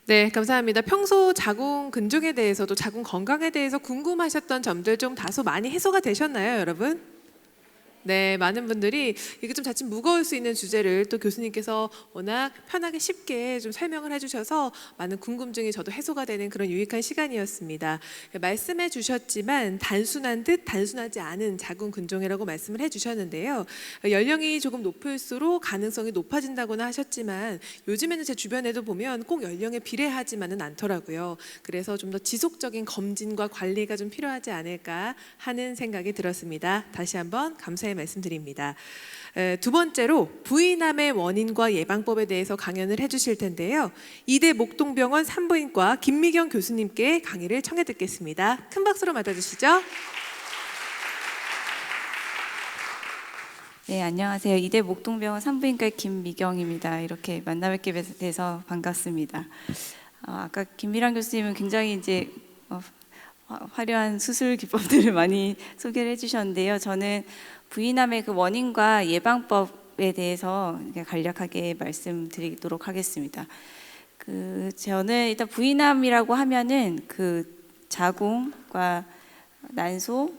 네, 감사합니다. 평소 자궁 근종에 대해서도 자궁 건강에 대해서 궁금하셨던 점들 좀 다소 많이 해소가 되셨나요, 여러분? 네, 많은 분들이 이게 좀 자칫 무거울 수 있는 주제를 또 교수님께서 워낙 편하게 쉽게 좀 설명을 해주셔서 많은 궁금증이 저도 해소가 되는 그런 유익한 시간이었습니다. 말씀해 주셨지만 단순한 듯 단순하지 않은 자궁 근종이라고 말씀을 해주셨는데요. 연령이 조금 높을수록 가능성이 높아진다고는 하셨지만 요즘에는 제 주변에도 보면 꼭 연령에 비례하지만은 않더라고요. 그래서 좀 더 지속적인 검진과 관리가 좀 필요하지 않을까 하는 생각이 들었습니다. 다시 한번 감사의 말씀드립니다. 두 번째로 부인암의 원인과 예방법에 대해서 강연을 해주실 텐데요. 이대 목동병원 산부인과 김미경 교수님께 강의를 청해 듣겠습니다. 큰 박수로 맞아주시죠. 네, 안녕하세요. 이대 목동병원 산부인과 김미경입니다. 이렇게 만나뵙게 돼서 반갑습니다. 아까 김미랑 교수님은 굉장히 이제 화려한 수술 기법들을 많이 소개를 해주셨는데요. 저는 부인암의 그 원인과 예방법에 대해서 간략하게 말씀드리도록 하겠습니다. 저는 일단 부인암이라고 하면은 그 자궁과 난소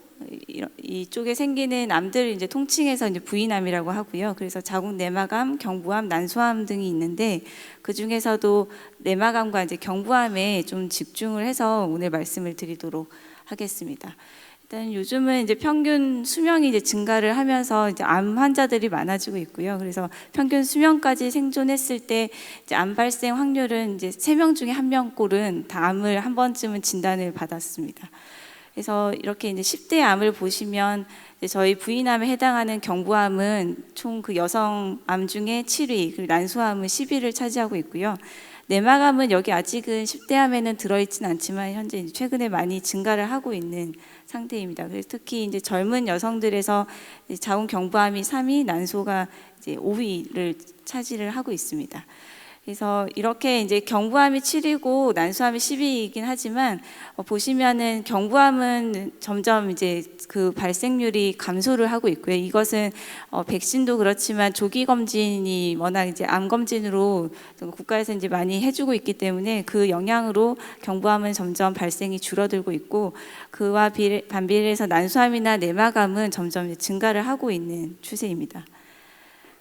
이쪽에 생기는 암들을 이제 통칭해서 이제 부인암이라고 하고요. 그래서 자궁 내막암, 경부암, 난소암 등이 있는데 그 중에서도 내막암과 이제 경부암에 좀 집중을 해서 오늘 말씀을 드리도록 하겠습니다. 일단 요즘은 이제 평균 수명이 이제 증가를 하면서 이제 암 환자들이 많아지고 있고요. 그래서 평균 수명까지 생존했을 때 이제 암 발생 확률은 이제 3명 중에 1명꼴은 다 암을 한 번쯤은 진단을 받았습니다. 그래서 이렇게 이제 10대 암을 보시면 이제 저희 부인암에 해당하는 경부암은 총 그 여성 암 중에 7위, 그리고 난소암은 10위를 차지하고 있고요. 내막암은 여기 아직은 10대 암에는 들어있진 않지만 현재 최근에 많이 증가를 하고 있는 상태입니다. 그래서 특히 이제 젊은 여성들에서 자궁 경부암이 3위, 난소가 이제 5위를 차지를 하고 있습니다. 그래서 이렇게 이제 경부암이 7위고 난소암이 10위이긴 하지만 보시면은 경부암은 점점 이제 그 발생률이 감소를 하고 있고요. 이것은 백신도 그렇지만 조기 검진이 워낙 이제 암 검진으로 국가에서 이제 많이 해주고 있기 때문에 그 영향으로 경부암은 점점 발생이 줄어들고 있고 그와 반비례해서 난소암이나 내막암은 점점 증가를 하고 있는 추세입니다.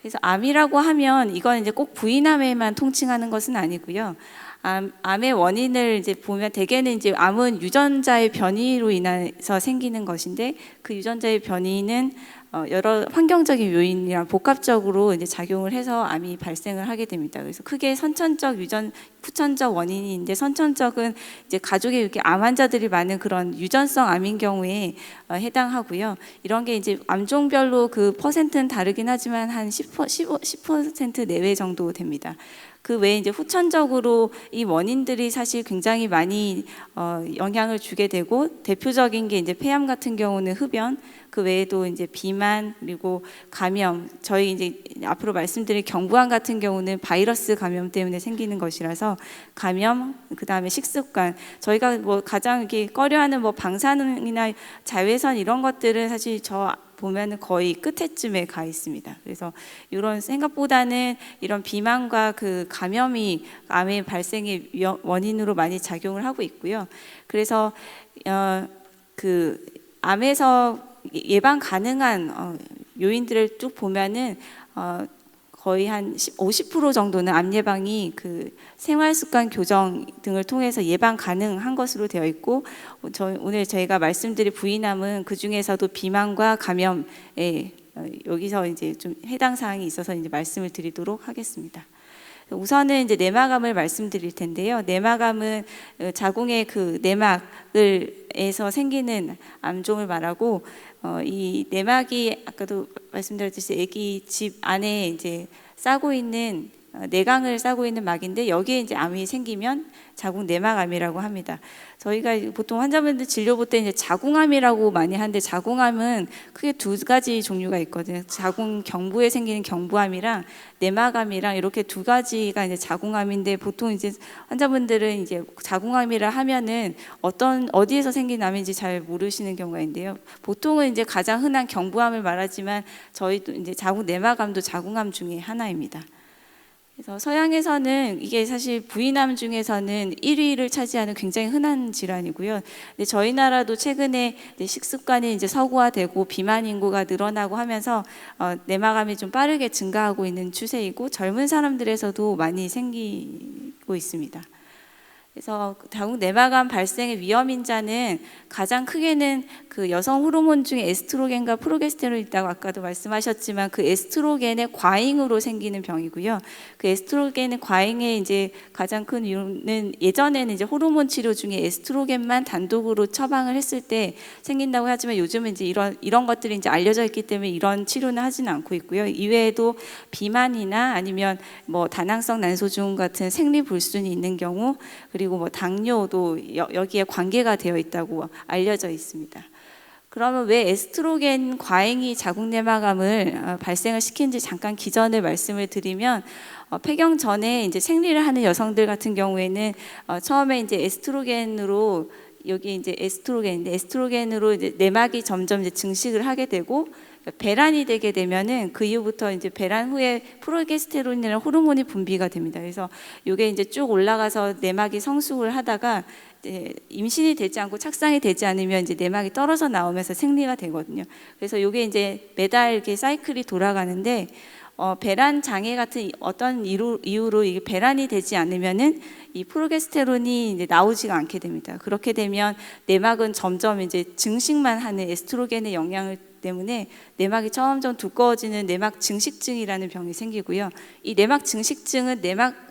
그래서 암이라고 하면 이건 이제 꼭 부인암에만 통칭하는 것은 아니고요. 암의 원인을 이제 보면 대개는 이제 암은 유전자의 변이로 인해서 생기는 것인데 그 유전자의 변이는 여러 환경적인 요인이랑 복합적으로 이제 작용을 해서 암이 발생을 하게 됩니다. 그래서 크게 선천적, 후천적 원인이 있는데 선천적은 이제 가족에 이렇게 암 환자들이 많은 그런 유전성 암인 경우에 해당하고요. 이런 게 이제 암종별로 그 퍼센트는 다르긴 하지만 한 10% 내외 정도 됩니다. 그 외에 이제 후천적으로 이 원인들이 사실 굉장히 많이 영향을 주게 되고 대표적인 게 이제 폐암 같은 경우는 흡연, 그 외에도 이제 비만 그리고 감염, 저희 이제 앞으로 말씀드릴 경부암 같은 경우는 바이러스 감염 때문에 생기는 것이라서 감염, 그 다음에 식습관, 저희가 뭐 가장 이렇게 꺼려하는 뭐 방사능이나 자외선 이런 것들은 사실 저 보면은 거의 끝에쯤에 가 있습니다. 그래서 이런 생각보다는 이런 비만과 그 감염이 암의 발생의 원인으로 많이 작용을 하고 있고요. 그래서 그 암에서 예방 가능한 요인들을 쭉 보면은 거의 한 50% 정도는 암 예방이 그 생활 습관 교정 등을 통해서 예방 가능한 것으로 되어 있고, 오늘 저희가 말씀드릴 부인암은 그 중에서도 비만과 감염에 여기서 이제 좀 해당 사항이 있어서 이제 말씀을 드리도록 하겠습니다. 우선은 이제 내막암을 말씀드릴 텐데요. 내막암은 자궁의 그 내막에서 생기는 암종을 말하고, 이 내막이 아까도 말씀드렸듯이 아기 집 안에 이제 싸고 있는 내강을 싸고 있는 막인데 여기에 이제 암이 생기면 자궁 내막암이라고 합니다. 저희가 보통 환자분들 진료 볼 때 이제 자궁암이라고 많이 하는데 자궁암은 크게 두 가지 종류가 있거든요. 자궁 경부에 생기는 경부암이랑 내막암이랑 이렇게 두 가지가 이제 자궁암인데 보통 이제 환자분들은 이제 자궁암이라 하면은 어디에서 생긴 암인지 잘 모르시는 경우가 있는데요. 보통은 이제 가장 흔한 경부암을 말하지만 저희도 이제 자궁 내막암도 자궁암 중에 하나입니다. 그래서 서양에서는 이게 사실 부인암 중에서는 1위를 차지하는 굉장히 흔한 질환이고요. 근데 저희 나라도 최근에 식습관이 이제 서구화되고 비만 인구가 늘어나고 하면서 내막암이 좀 빠르게 증가하고 있는 추세이고 젊은 사람들에서도 많이 생기고 있습니다. 그래서 자궁 내막암 발생의 위험 인자는 가장 크게는 그 여성 호르몬 중에 에스트로겐과 프로게스테론이 있다고 아까도 말씀하셨지만 그 에스트로겐의 과잉으로 생기는 병이고요. 그 에스트로겐의 과잉의 이제 가장 큰 이유는 예전에는 이제 호르몬 치료 중에 에스트로겐만 단독으로 처방을 했을 때 생긴다고 하지만 요즘은 이제 이런 것들이 이제 알려져 있기 때문에 이런 치료는 하지는 않고 있고요. 이외에도 비만이나 아니면 뭐 다낭성 난소증 같은 생리 불순이 있는 경우, 그리고 뭐 당뇨도 여기에 관계가 되어 있다고 알려져 있습니다. 그러면 왜 에스트로겐 과잉이 자궁 내막암을 발생을 시키는지 잠깐 기전을 말씀을 드리면, 폐경 전에 이제 생리를 하는 여성들 같은 경우에는 처음에 이제 에스트로겐으로 여기 이제 에스트로겐인데 에스트로겐으로 이제 내막이 점점 이제 증식을 하게 되고 배란이 되게 되면은 그 이후부터 이제 배란 후에 프로게스테론이라는 호르몬이 분비가 됩니다. 그래서 이게 이제 쭉 올라가서 내막이 성숙을 하다가 이제 임신이 되지 않고 착상이 되지 않으면 이제 내막이 떨어져 나오면서 생리가 되거든요. 그래서 이게 이제 매달 이렇게 사이클이 돌아가는데 배란 장애 같은 어떤 이유로 이게 배란이 되지 않으면은 이 프로게스테론이 이제 나오지가 않게 됩니다. 그렇게 되면 내막은 점점 이제 증식만 하는 에스트로겐의 영향을 때문에 내막이 점점 두꺼워지는 내막 증식증이라는 병이 생기고요. 이 내막 증식증은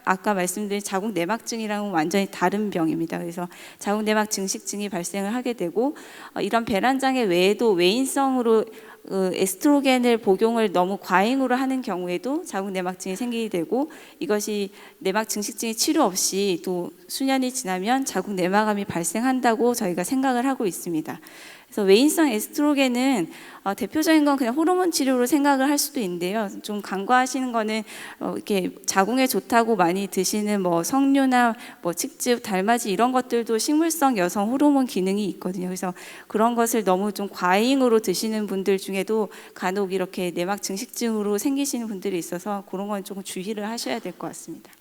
아까 말씀드린 자궁 내막증이랑은 완전히 다른 병입니다. 그래서 자궁 내막 증식증이 발생을 하게 되고, 이런 배란 장애 외에도 외인성으로 에스트로겐을 복용을 너무 과잉으로 하는 경우에도 자궁 내막증이 생기게 되고, 이것이 내막 증식증이 치료 없이 또 수년이 지나면 자궁 내막암이 발생한다고 저희가 생각을 하고 있습니다. 그래서 외인성 에스트로겐은 대표적인 건 그냥 호르몬 치료로 생각을 할 수도 있는데요. 좀 간과하시는 거는 이렇게 자궁에 좋다고 많이 드시는 뭐 석류나 뭐 칡즙, 달맞이 이런 것들도 식물성 여성 호르몬 기능이 있거든요. 그래서 그런 것을 너무 좀 과잉으로 드시는 분들 중에도 간혹 이렇게 내막 증식증으로 생기시는 분들이 있어서 그런 건 조금 주의를 하셔야 될 것 같습니다.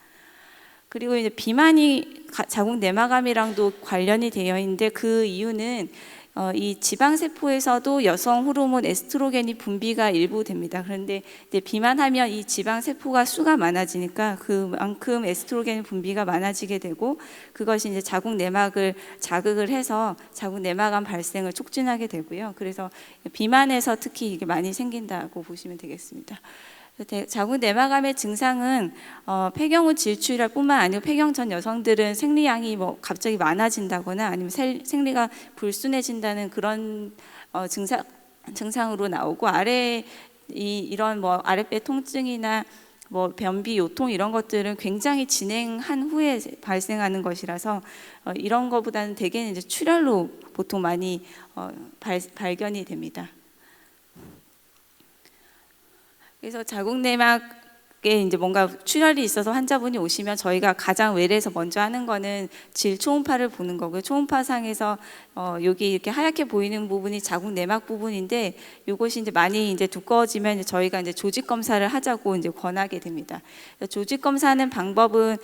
그리고 이제 비만이 자궁 내막암이랑도 관련이 되어 있는데 그 이유는 이 지방세포에서도 여성 호르몬 에스트로겐이 분비가 일부 됩니다. 그런데 이제 비만하면 이 지방세포가 수가 많아지니까 그만큼 에스트로겐 분비가 많아지게 되고 그것이 이제 자궁 내막을 자극을 해서 자궁 내막암 발생을 촉진하게 되고요. 그래서 비만에서 특히 이게 많이 생긴다고 보시면 되겠습니다. 자궁 내막암의 증상은 폐경 후 질출할 뿐만 아니고 폐경 전 여성들은 생리량이 뭐 갑자기 많아진다거나 아니면 생리가 불순해진다는 그런 증상으로 나오고 이런 뭐 아랫배 통증이나 뭐 변비, 요통 이런 것들은 굉장히 진행한 후에 발생하는 것이라서 이런 것보다는 대개는 이제 출혈로 보통 많이 발견이 됩니다. 그래서 자궁 내막에 이제 뭔가 출혈이 있어서 환자분이 오시면 저희가 가장 외래에서 먼저 하는 거는 질 초음파를 보는 거고요. 초음파상에서 여기 이렇게 하얗게 보이는 부분이 자궁 내막 부분인데 이것이 이제 많이 이제 두꺼워지면 저희가 이제 조직 검사를 하자고 이제 권하게 됩니다. 조직 검사하는 방법은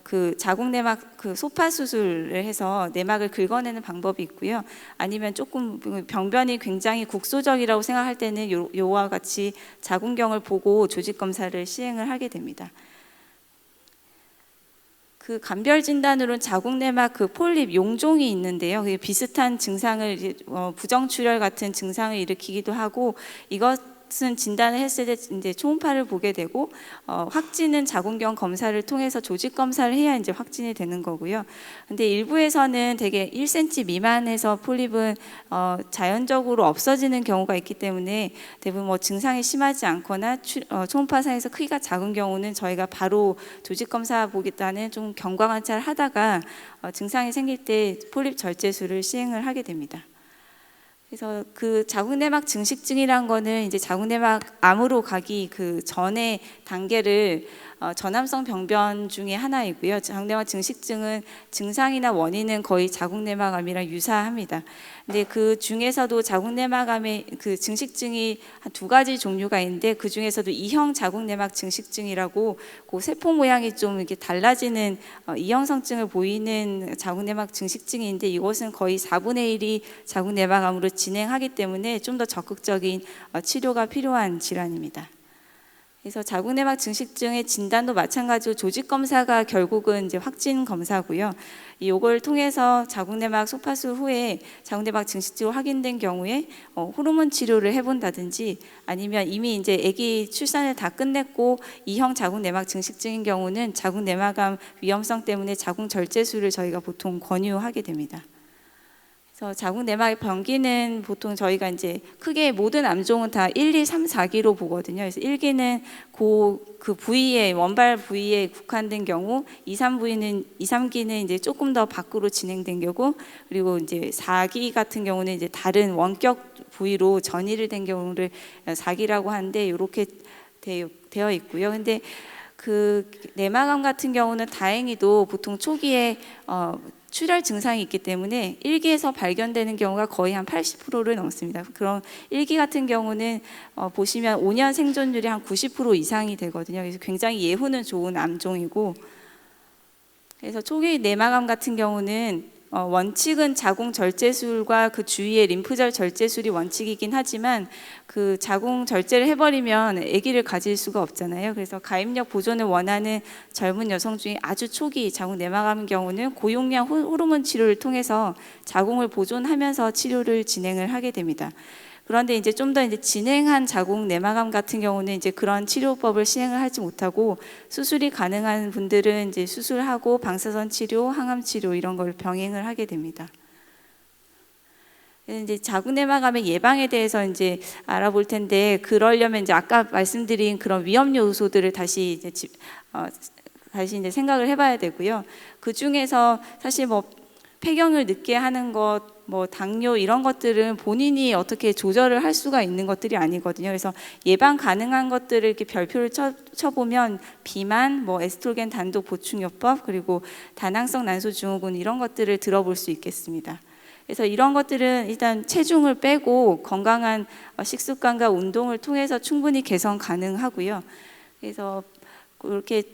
그 자궁 내막 그 소파 수술을 해서 내막을 긁어내는 방법이 있고요. 아니면 조금 병변이 굉장히 국소적이라고 생각할 때는 요와 같이 자궁경을 보고 조직 검사를 시행을 하게 됩니다. 그 감별 진단으로는 자궁 내막 그 폴립 용종이 있는데요. 그게 비슷한 증상을 부정출혈 같은 증상을 일으키기도 하고 이것은 진단을 했을 때 이제 초음파를 보게 되고 확진은 자궁경 검사를 통해서 조직 검사를 해야 이제 확진이 되는 거고요. 근데 일부에서는 되게 1cm 미만에서 폴립은 자연적으로 없어지는 경우가 있기 때문에 대부분 뭐 증상이 심하지 않거나 초음파상에서 크기가 작은 경우는 저희가 바로 조직 검사 보기보다는 좀 경과 관찰을 하다가 증상이 생길 때 폴립 절제술을 시행을 하게 됩니다. 그래서 그 자궁 내막 증식증이란 거는 이제 자궁 내막 암으로 가기 그 전의 단계를 전암성 병변 중에 하나이고요. 자궁 내막 증식증은 증상이나 원인은 거의 자궁 내막암이랑 유사합니다. 근데 그 중에서도 자궁 내막암의 그 증식증이 한 2가지 종류가 있는데 그 중에서도 E형 자궁 내막 증식증이라고 그 세포 모양이 좀 이렇게 달라지는 E형성증을 보이는 자궁 내막 증식증인데 이것은 거의 4분의 1이 자궁 내막암으로 진행하기 때문에 좀 더 적극적인 치료가 필요한 질환입니다. 그래서 자궁 내막 증식증의 진단도 마찬가지로 조직 검사가 결국은 이제 확진 검사고요. 이걸 통해서 자궁 내막 소파술 후에 자궁 내막 증식증으로 확인된 경우에 호르몬 치료를 해본다든지 아니면 이미 이제 아기 출산을 다 끝냈고 E형 자궁 내막 증식증인 경우는 자궁 내막암 위험성 때문에 자궁 절제술을 저희가 보통 권유하게 됩니다. 그래서 자궁 내막의 병기는 보통 저희가 이제 크게 모든 암종은 다 1, 2, 3, 4기로 보거든요. 그래서 1기는 그 부위에 원발 부위에 국한된 경우, 2, 3기는 이제 조금 더 밖으로 진행된 경우, 그리고 이제 4기 같은 경우는 이제 다른 원격 부위로 전이를 된 경우를 4기라고 하는데 이렇게 되어 있고요. 근데 그 내막암 같은 경우는 다행히도 보통 초기에 출혈 증상이 있기 때문에 1기에서 발견되는 경우가 거의 한 80%를 넘습니다. 그럼 1기 같은 경우는 보시면 5년 생존율이 한 90% 이상이 되거든요. 그래서 굉장히 예후는 좋은 암종이고, 그래서 초기 내막암 같은 경우는 원칙은 자궁 절제술과 그 주위에 림프절 절제술이 원칙이긴 하지만 그 자궁 절제를 해버리면 아기를 가질 수가 없잖아요. 그래서 가입력 보존을 원하는 젊은 여성 중에 아주 초기 자궁 내막암 경우는 고용량 호르몬 치료를 통해서 자궁을 보존하면서 치료를 진행을 하게 됩니다. 그런데 이제 좀 더 이제 진행한 자궁 내막암 같은 경우는 이제 그런 치료법을 시행을 하지 못하고 수술이 가능한 분들은 이제 수술하고 방사선 치료, 항암 치료 이런 걸 병행을 하게 됩니다. 이제 자궁 내막암의 예방에 대해서 이제 알아볼 텐데 그러려면 이제 아까 말씀드린 그런 위험 요소들을 다시 이제 생각을 해봐야 되고요. 그 중에서 사실 뭐 폐경을 늦게 하는 것, 뭐 당뇨 이런 것들은 본인이 어떻게 조절을 할 수가 있는 것들이 아니거든요. 그래서 예방 가능한 것들을 이렇게 별표를 쳐보면 비만, 뭐 에스트로겐 단독 보충요법, 그리고 다낭성 난소 증후군 이런 것들을 들어볼 수 있겠습니다. 그래서 이런 것들은 일단 체중을 빼고 건강한 식습관과 운동을 통해서 충분히 개선 가능하고요. 그래서 그렇게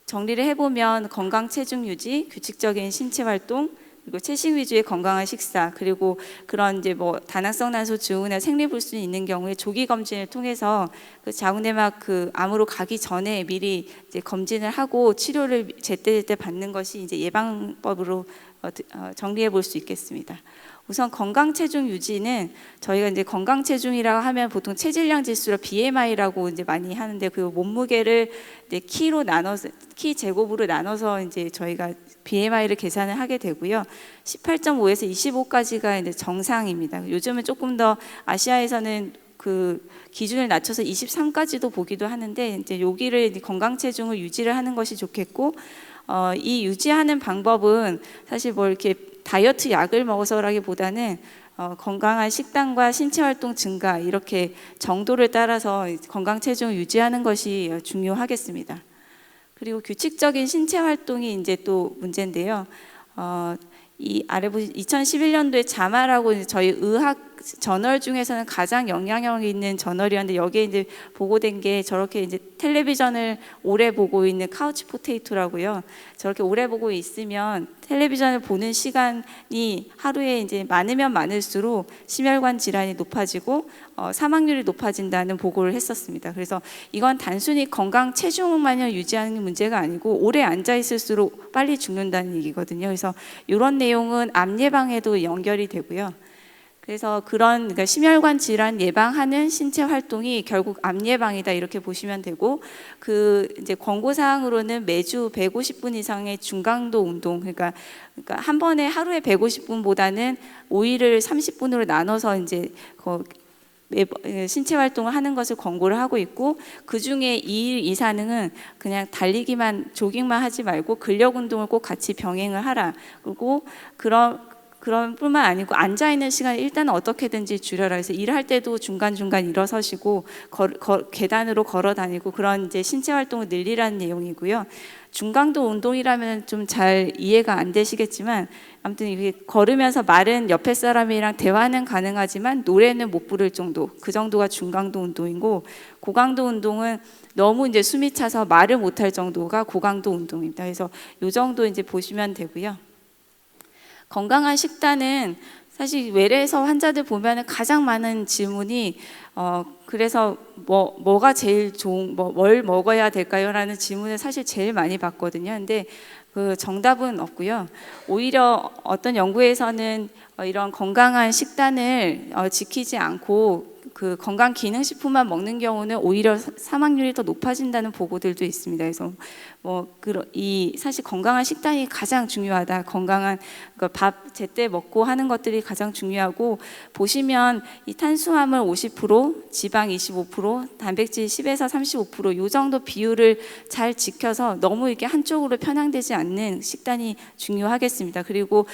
정리를 해보면 건강 체중 유지, 규칙적인 신체 활동, 그리고 채식 위주의 건강한 식사, 그리고 그런 이제 뭐 다낭성 난소 증후나 생리불순이 있는 경우에 조기 검진을 통해서 그 자궁내막 그 암으로 가기 전에 미리 이제 검진을 하고 치료를 제때제때 받는 것이 이제 예방법으로 정리해 볼 수 있겠습니다. 우선 건강 체중 유지는 저희가 이제 건강 체중이라고 하면 보통 체질량 지수로 BMI라고 이제 많이 하는데 그 몸무게를 이제 키 제곱으로 나눠서 이제 저희가 BMI를 계산을 하게 되고요. 18.5에서 25까지가 이제 정상입니다. 요즘은 조금 더 아시아에서는 그 기준을 낮춰서 23까지도 보기도 하는데 이제 여기를 건강 체중을 유지를 하는 것이 좋겠고 이 유지하는 방법은 사실 뭐 이렇게 다이어트 약을 먹어서라기보다는 건강한 식단과 신체 활동 증가 이렇게 정도를 따라서 건강 체중을 유지하는 것이 중요하겠습니다. 그리고 규칙적인 신체 활동이 이제 또 문제인데요. 이 아래 보신 2011년도에 자마라고 저희 의학 저널 중에서는 가장 영향력 있는 저널이었는데 여기에 이제 보고된 게 저렇게 이제 텔레비전을 오래 보고 있는 카우치 포테이토라고요. 저렇게 오래 보고 있으면 텔레비전을 보는 시간이 하루에 이제 많으면 많을수록 심혈관 질환이 높아지고 사망률이 높아진다는 보고를 했었습니다. 그래서 이건 단순히 건강 체중만을 유지하는 문제가 아니고 오래 앉아 있을수록 빨리 죽는다는 얘기거든요. 그래서 이런 내용은 암 예방에도 연결이 되고요. 그래서 그러니까 심혈관 질환 예방하는 신체 활동이 결국 암 예방이다 이렇게 보시면 되고 그 이제 권고 사항으로는 매주 150분 이상의 중강도 운동 그러니까 한 번에 하루에 150분보다는 5일을 30분으로 나눠서 이제 신체 활동을 하는 것을 권고를 하고 있고 그 중에 2일 이상은 그냥 달리기만 조깅만 하지 말고 근력 운동을 꼭 같이 병행을 하라. 그리고 그런 뿐만 아니고 앉아있는 시간을 일단 어떻게든지 줄여라. 그래서 일할 때도 중간중간 일어서시고 계단으로 걸어 다니고 그런 이제 신체 활동을 늘리라는 내용이고요. 중강도 운동이라면 좀 잘 이해가 안 되시겠지만 아무튼 이게 걸으면서 말은 옆에 사람이랑 대화는 가능하지만 노래는 못 부를 정도, 그 정도가 중강도 운동이고 고강도 운동은 너무 이제 숨이 차서 말을 못할 정도가 고강도 운동입니다. 그래서 이 정도 이제 보시면 되고요. 건강한 식단은 사실 외래에서 환자들 보면 가장 많은 질문이 그래서 뭐가 제일 좋은 뭘 먹어야 될까요? 라는 질문을 사실 제일 많이 받거든요. 근데 그 정답은 없고요. 오히려 어떤 연구에서는 이런 건강한 식단을 지키지 않고 그 건강 기능식품만 먹는 경우는 오히려 사망률이 더 높아진다는 보고들도 있습니다. 그래서 이 사실 건강한 식단이 가장 중요하다. 건강한 밥 제때 먹고 하는 것들이 가장 중요하고 보시면 이 탄수화물 50%, 지방 25%, 단백질 10에서 35% 이 정도 비율을 잘 지켜서 너무 이렇게 한쪽으로 편향되지 않는 식단이 중요하겠습니다. 그리고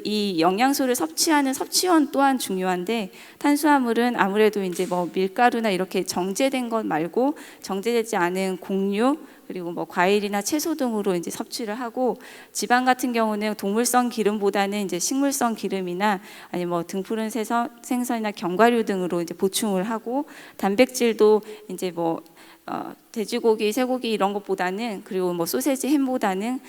이 영양소를 섭취하는 섭취원 또한 중요한데 탄수화물은 아무래도 이제 밀가루나 이렇게 정제된 것 말고 정제되지 않은 곡류 그리고 과일이나 채소 등으로 이제 섭취를 하고 지방 같은 경우는 동물성 기름보다는 이제 식물성 기름이나 아니 등푸른 생선이나 견과류 등으로 이제 보충을 하고 단백질도 이제 돼지고기, 쇠고기 이런 것보다는 그리고 소세지, 햄보다는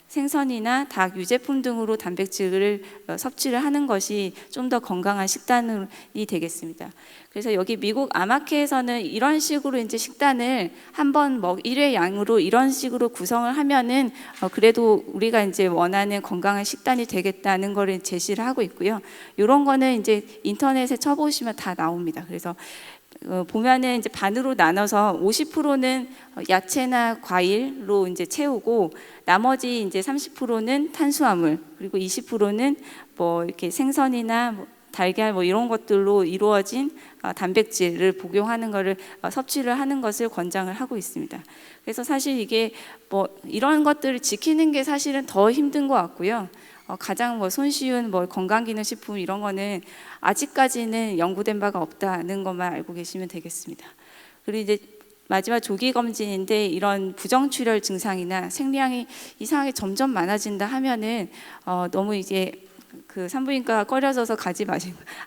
생선이나 닭, 유제품 등으로 단백질을 섭취를 하는 것이 좀 더 건강한 식단이 되겠습니다. 그래서 여기 미국 암학회에서는 이런 식으로 이제 식단을 한번 1회 양으로 이런 식으로 구성을 하면은 그래도 우리가 이제 원하는 건강한 식단이 되겠다는 거를 제시를 하고 있고요. 이런 거는 이제 인터넷에 쳐보시면 다 나옵니다. 그래서 보면은 이제 반으로 나눠서 50%는 야채나 과일로 이제 채우고 나머지 이제 30%는 탄수화물 그리고 20%는 이렇게 생선이나 달걀 이런 것들로 이루어진 단백질을 복용하는 것을 섭취를 하는 것을 권장을 하고 있습니다. 그래서 사실 이게 이런 것들을 지키는 게 사실은 더 힘든 것 같고요. 가장 손쉬운 건강기능식품 이런 거는 아직까지는 연구된 바가 없다는 것만 알고 계시면 되겠습니다. 그리고 이제 마지막 조기 검진인데 이런 부정출혈 증상이나 생리량이 이상하게 점점 많아진다 하면은 너무 이제 그 산부인과 꺼려져서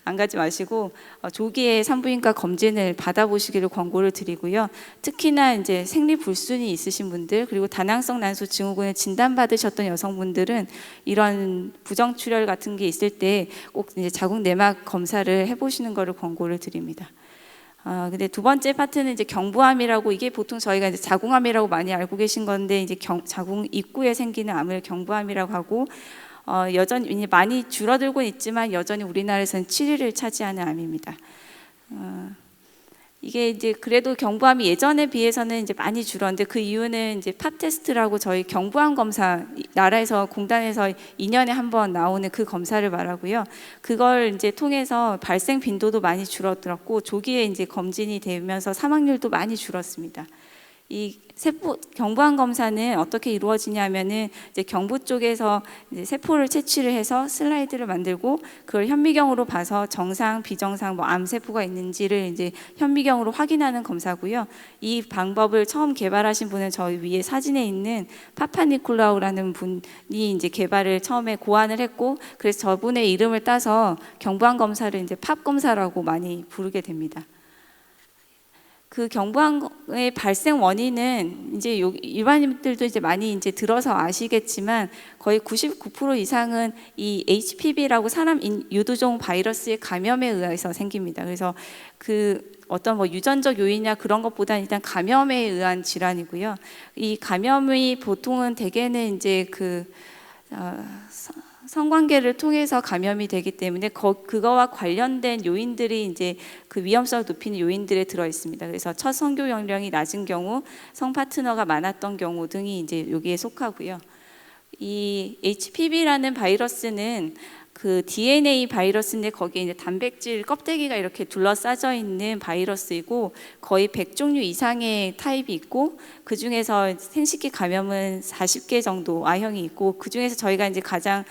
안 가지 마시고 조기에 산부인과 검진을 받아보시기를 권고를 드리고요. 특히나 이제 생리불순이 있으신 분들 그리고 다낭성 난소 증후군을 진단받으셨던 여성분들은 이런 부정출혈 같은 게 있을 때 꼭 이제 자궁 내막 검사를 해보시는 것을 권고를 드립니다. 근데 두 번째 파트는 이제 경부암이라고, 이게 보통 저희가 이제 자궁암이라고 많이 알고 계신 건데 이제 자궁 입구에 생기는 암을 경부암이라고 하고 여전히 많이 줄어들고 있지만 여전히 우리나라에서는 7위를 차지하는 암입니다. 이게 이제 그래도 경부암이 예전에 비해서는 이제 많이 줄었는데 그 이유는 이제 팝 테스트라고 저희 경부암 검사 나라에서 공단에서 2년에 한 번 나오는 그 검사를 말하고요. 그걸 이제 통해서 발생 빈도도 많이 줄어들었고 조기에 이제 검진이 되면서 사망률도 많이 줄었습니다. 이 경부암 검사는 어떻게 이루어지냐면은 이제 경부 쪽에서 이제 세포를 채취를 해서 슬라이드를 만들고 그걸 현미경으로 봐서 정상, 비정상, 뭐 암세포가 있는지를 이제 현미경으로 확인하는 검사고요. 이 방법을 처음 개발하신 분은 저희 위에 사진에 있는 파파니콜라우라는 분이 이제 개발을 처음에 고안을 했고, 그래서 저분의 이름을 따서 경부암 검사를 이제 팝 검사라고 많이 부르게 됩니다. 그 경부암의 발생 원인은 이제 일반인들도 이제 많이 이제 들어서 아시겠지만 거의 99% 이상은 이 HPV라고 사람 유두종 바이러스의 감염에 의해서 생깁니다. 그래서 그 어떤 뭐 유전적 요인이나 그런 것보다는 일단 감염에 의한 질환이고요. 이 감염이 보통은 대개는 이제 성관계를 통해서 감염이 되기 때문에 그거와 관련된 요인들이 이제 그 위험성을 높이는 요인들에 들어 있습니다. 그래서 첫 성교 연령이 낮은 경우, 성 파트너가 많았던 경우 등이 이제 여기에 속하고요. 이 HPV라는 바이러스는 그 DNA 바이러스인데 거기에 이제 단백질 껍데기가 이렇게 둘러싸져 있는 바이러스이고 거의 100종류 이상의 타입이 있고 그 중에서 생식기 감염은 40개 정도 A형이 있고 그 중에서 저희가 이제 가장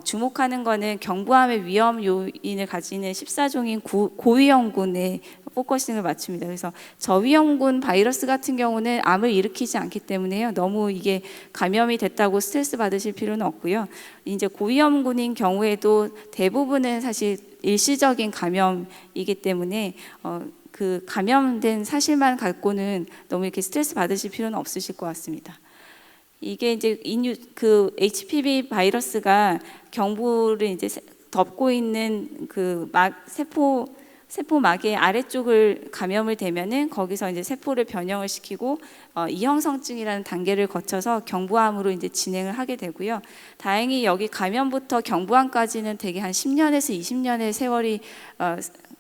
주목하는 거는 경부암의 위험 요인을 가지는 14종인 고위험군의 포커싱을 맞춥니다. 그래서 저위험군 바이러스 같은 경우는 암을 일으키지 않기 때문에요. 너무 이게 감염이 됐다고 스트레스 받으실 필요는 없고요. 이제 고위험군인 경우에도 대부분은 사실 일시적인 감염이기 때문에 그 감염된 사실만 갖고는 너무 이렇게 스트레스 받으실 필요는 없으실 것 같습니다. 이게 이제 그 HPV 바이러스가 경부를 이제 덮고 있는 그 세포막의 아래쪽을 감염을 되면은 거기서 이제 세포를 변형을 시키고 이형성증이라는 단계를 거쳐서 경부암으로 이제 진행을 하게 되고요. 다행히 여기 감염부터 경부암까지는 대개 한 10년에서 20년의 세월이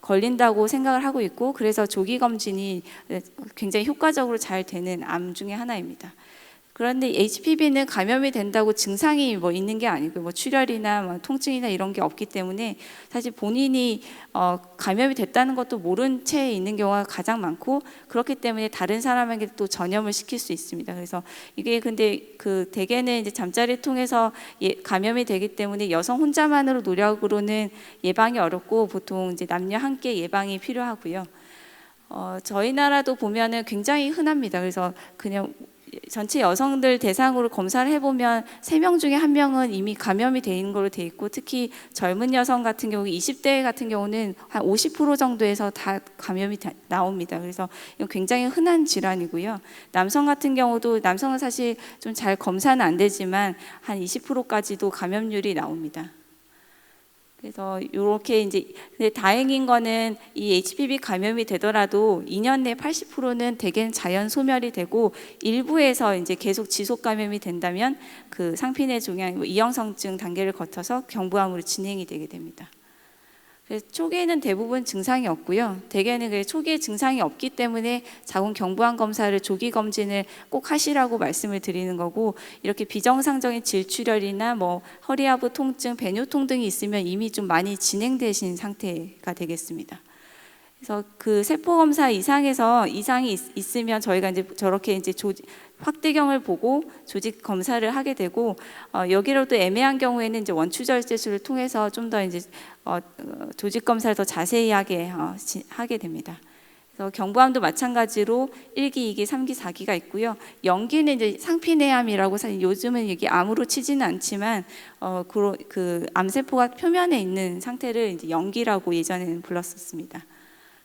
걸린다고 생각을 하고 있고 그래서 조기 검진이 굉장히 효과적으로 잘 되는 암 중에 하나입니다. 그런데 HPV는 감염이 된다고 증상이 뭐 있는 게 아니고 뭐 출혈이나 뭐 통증이나 이런 게 없기 때문에 사실 본인이 감염이 됐다는 것도 모른 채 있는 경우가 가장 많고 그렇기 때문에 다른 사람에게 또 전염을 시킬 수 있습니다. 그래서 이게 근데 그 대개는 이제 잠자리를 통해서 감염이 되기 때문에 여성 혼자만으로 노력으로는 예방이 어렵고 보통 이제 남녀 함께 예방이 필요하고요. 저희 나라도 보면은 굉장히 흔합니다. 그래서 그냥 전체 여성들 대상으로 검사를 해보면 3명 중에 1명은 이미 감염이 돼 있는 걸로 돼 있고 특히 젊은 여성 같은 경우 20대 같은 경우는 한 50% 정도에서 다 감염이 나옵니다. 그래서 이건 굉장히 흔한 질환이고요. 남성 같은 경우도 남성은 사실 좀 잘 검사는 안 되지만 한 20%까지도 감염률이 나옵니다. 그래서 이렇게 이제 근데 다행인 거는 이 HPV 감염이 되더라도 2년 내 80%는 대개는 자연 소멸이 되고 일부에서 이제 계속 지속 감염이 된다면 그 상피내 종양 이형성증 단계를 거쳐서 경부암으로 진행이 되게 됩니다. 그래서 초기에는 대부분 증상이 없고요. 대개는 초기에 증상이 없기 때문에 자궁 경부암 검사를 조기 검진을 꼭 하시라고 말씀을 드리는 거고 이렇게 비정상적인 질출혈이나 뭐 허리하부 통증, 배뇨통 등이 있으면 이미 좀 많이 진행되신 상태가 되겠습니다. 그래서 그 세포 검사 이상이 있으면 저희가 이제 저렇게 이제 확대경을 보고 조직 검사를 하게 되고 여기로도 애매한 경우에는 이제 원추절제술을 통해서 좀 더 이제 조직 검사를 더 자세히 하게 됩니다. 그래서 경부암도 마찬가지로 1기, 2기, 3기, 4기가 있고요. 연기는 이제 상피내암이라고 사실 요즘은 이게 암으로 치지는 않지만 그 암세포가 표면에 있는 상태를 이제 연기라고 예전에는 불렀었습니다.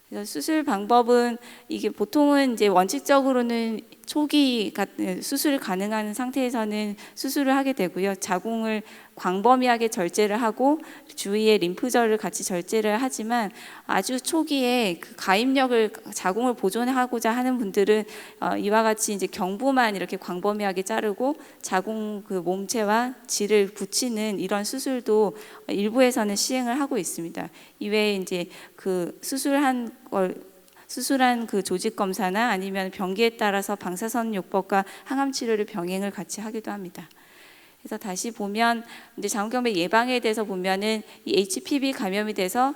그래서 수술 방법은 이게 보통은 이제 원칙적으로는 초기 수술이 가능한 상태에서는 수술을 하게 되고요. 자궁을 광범위하게 절제를 하고 주위에 림프절을 같이 절제를 하지만 아주 초기에 그 가입력을 자궁을 보존하고자 하는 분들은 이와 같이 이제 경부만 이렇게 광범위하게 자르고 자궁 그 몸체와 질을 붙이는 이런 수술도 일부에서는 시행을 하고 있습니다. 이외에 이제 그 수술한 그 조직 검사나 아니면 병기에 따라서 방사선요법과 항암 치료를 병행을 같이 하기도 합니다. 그래서 다시 보면 이제 자궁경부의 예방에 대해서 보면은 이 HPV 감염이 돼서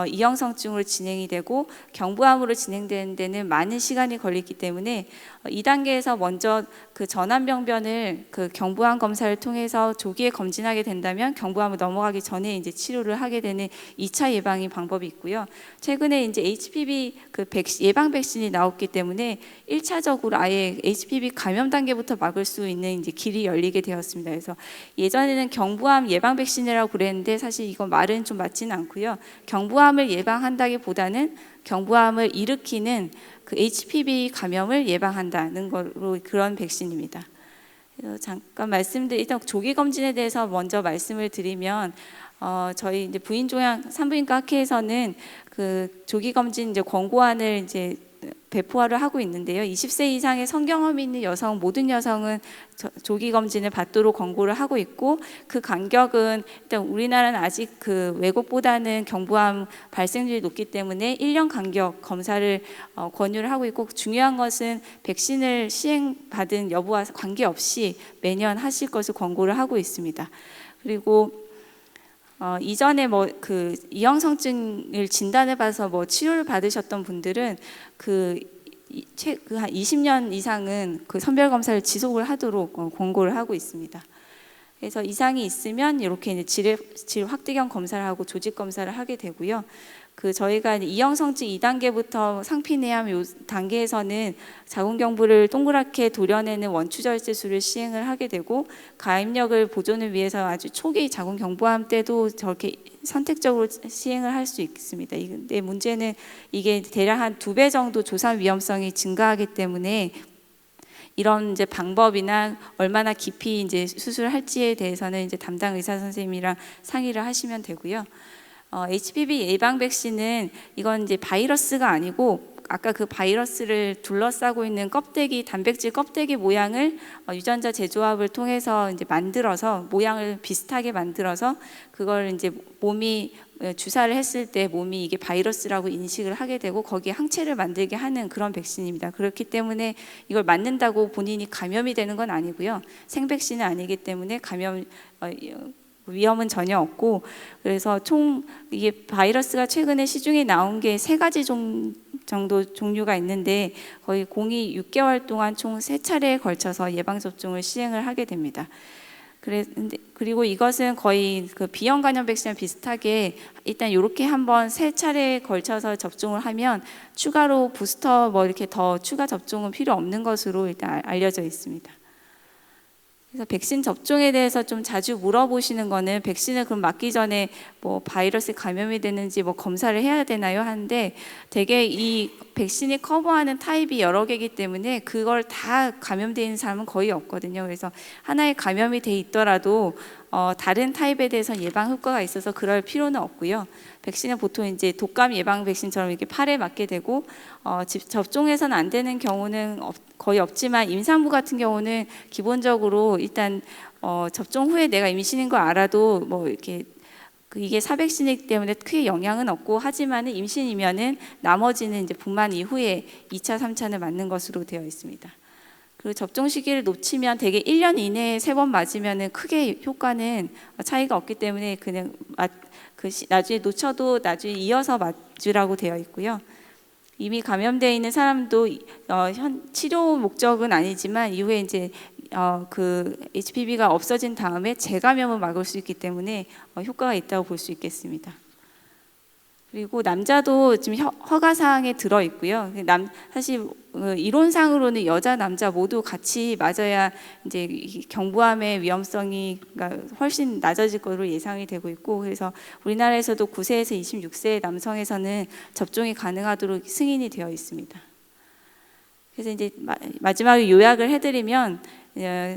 이형성증으로 진행이 되고 경부암으로 진행되는 데는 많은 시간이 걸리기 때문에 2단계에서 먼저 그 전암병변을 그 경부암 검사를 통해서 조기에 검진하게 된다면 경부암을 넘어가기 전에 이제 치료를 하게 되는 2차 예방의 방법이 있고요. 최근에 이제 HPV 그 예방 백신이 나왔기 때문에 1차적으로 아예 HPV 감염 단계부터 막을 수 있는 이제 길이 열리게 되었습니다. 그래서 예전에는 경부암 예방 백신이라고 그랬는데 사실 이거 말은 좀 맞지는 않고요. 경부암을 예방한다기보다는 경부암을 일으키는 그 HPV 감염을 예방한다는 걸로 그런 백신입니다. 그래서 잠깐 일단 조기 검진에 대해서 먼저 말씀을 드리면 저희 이제 부인종양 산부인과 학회에서는 그 조기 검진 이제 권고안을 이제 배포를 하고 있는데요. 20세 이상의 성경험이 있는 여성 모든 여성은 조기 검진을 받도록 권고를 하고 있고 그 간격은 일단 우리나라는 아직 그 외국보다는 경부암 발생률이 높기 때문에 1년 간격 검사를 권유를 하고 있고 중요한 것은 백신을 시행받은 여부와 관계없이 매년 하실 것을 권고를 하고 있습니다. 그리고 이전에 뭐 그 이형성증을 진단해 봐서 뭐 치료를 받으셨던 분들은 그 한 20년 이상은 그 선별 검사를 지속을 하도록 권고를 하고 있습니다. 그래서 이상이 있으면 이렇게 이제 질 확대경 검사를 하고 조직 검사를 하게 되고요. 그 저희가 이형성증 2단계부터 상피내암 요 단계에서는 자궁경부를 동그랗게 도려내는 원추절제술을 시행을 하게 되고 가입력을 보존을 위해서 아주 초기 자궁경부암 때도 저렇게 선택적으로 시행을 할 수 있습니다. 근데 문제는 이게 대략 한 2배 정도 조산 위험성이 증가하기 때문에 이런 이제 방법이나 얼마나 깊이 이제 수술을 할지에 대해서는 이제 담당 의사 선생님이랑 상의를 하시면 되고요. HPV 예방 백신은 이건 이제 바이러스가 아니고 아까 그 바이러스를 둘러싸고 있는 껍데기, 단백질 껍데기 모양을 유전자 재조합을 통해서 이제 만들어서 모양을 비슷하게 만들어서 그걸 이제 몸이 주사를 했을 때 몸이 이게 바이러스라고 인식을 하게 되고 거기에 항체를 만들게 하는 그런 백신입니다. 그렇기 때문에 이걸 맞는다고 본인이 감염이 되는 건 아니고요. 생백신은 아니기 때문에 감염 위험은 전혀 없고 그래서 총 이게 바이러스가 최근에 시중에 나온 게 3가지 정도 종류가 있는데 거의 공이 6개월 동안 총 3차례에 걸쳐서 예방접종을 시행을 하게 됩니다. 그리고 이것은 거의 그 비형 간염 백신이랑 비슷하게 일단 이렇게 한번 3차례에 걸쳐서 접종을 하면 추가로 부스터 뭐 이렇게 더 추가 접종은 필요 없는 것으로 일단 알려져 있습니다. 그래서 백신 접종에 대해서 좀 자주 물어보시는 거는 백신을 그럼 맞기 전에 뭐 바이러스 감염이 되는지 뭐 검사를 해야 되나요? 하는데 되게 이 백신이 커버하는 타입이 여러 개이기 때문에 그걸 다 감염되어 있는 사람은 거의 없거든요. 그래서 하나에 감염이 돼 있더라도 다른 타입에 대해서 예방 효과가 있어서 그럴 필요는 없고요. 백신은 보통 이제 독감 예방 백신처럼 이렇게 팔에 맞게 되고 접종해서는 안 되는 경우는 거의 없지만 임산부 같은 경우는 기본적으로 일단 접종 후에 내가 임신인 걸 알아도 뭐 이렇게 이게 사백신이기 때문에 크게 영향은 없고 하지만은 임신이면은 나머지는 이제 분만 이후에 2차, 3차는 맞는 것으로 되어 있습니다. 그리고 접종 시기를 놓치면 대개 1년 이내에 3번 맞으면은 크게 효과는 차이가 없기 때문에 그냥 나중에 놓쳐도 나중에 이어서 맞으라고 되어 있고요. 이미 감염되어 있는 사람도 치료 목적은 아니지만 이후에 이제 그 HPV가 없어진 다음에 재감염을 막을 수 있기 때문에 효과가 있다고 볼 수 있겠습니다. 그리고 남자도 지금 허가 사항에 들어 있고요. 사실 이론상으로는 여자 남자 모두 같이 맞아야 이제 이 경부암의 위험성이 그러니까 훨씬 낮아질 것으로 예상이 되고 있고, 그래서 우리나라에서도 9세에서 26세 남성에서는 접종이 가능하도록 승인이 되어 있습니다. 그래서 이제 마지막으로 요약을 해드리면,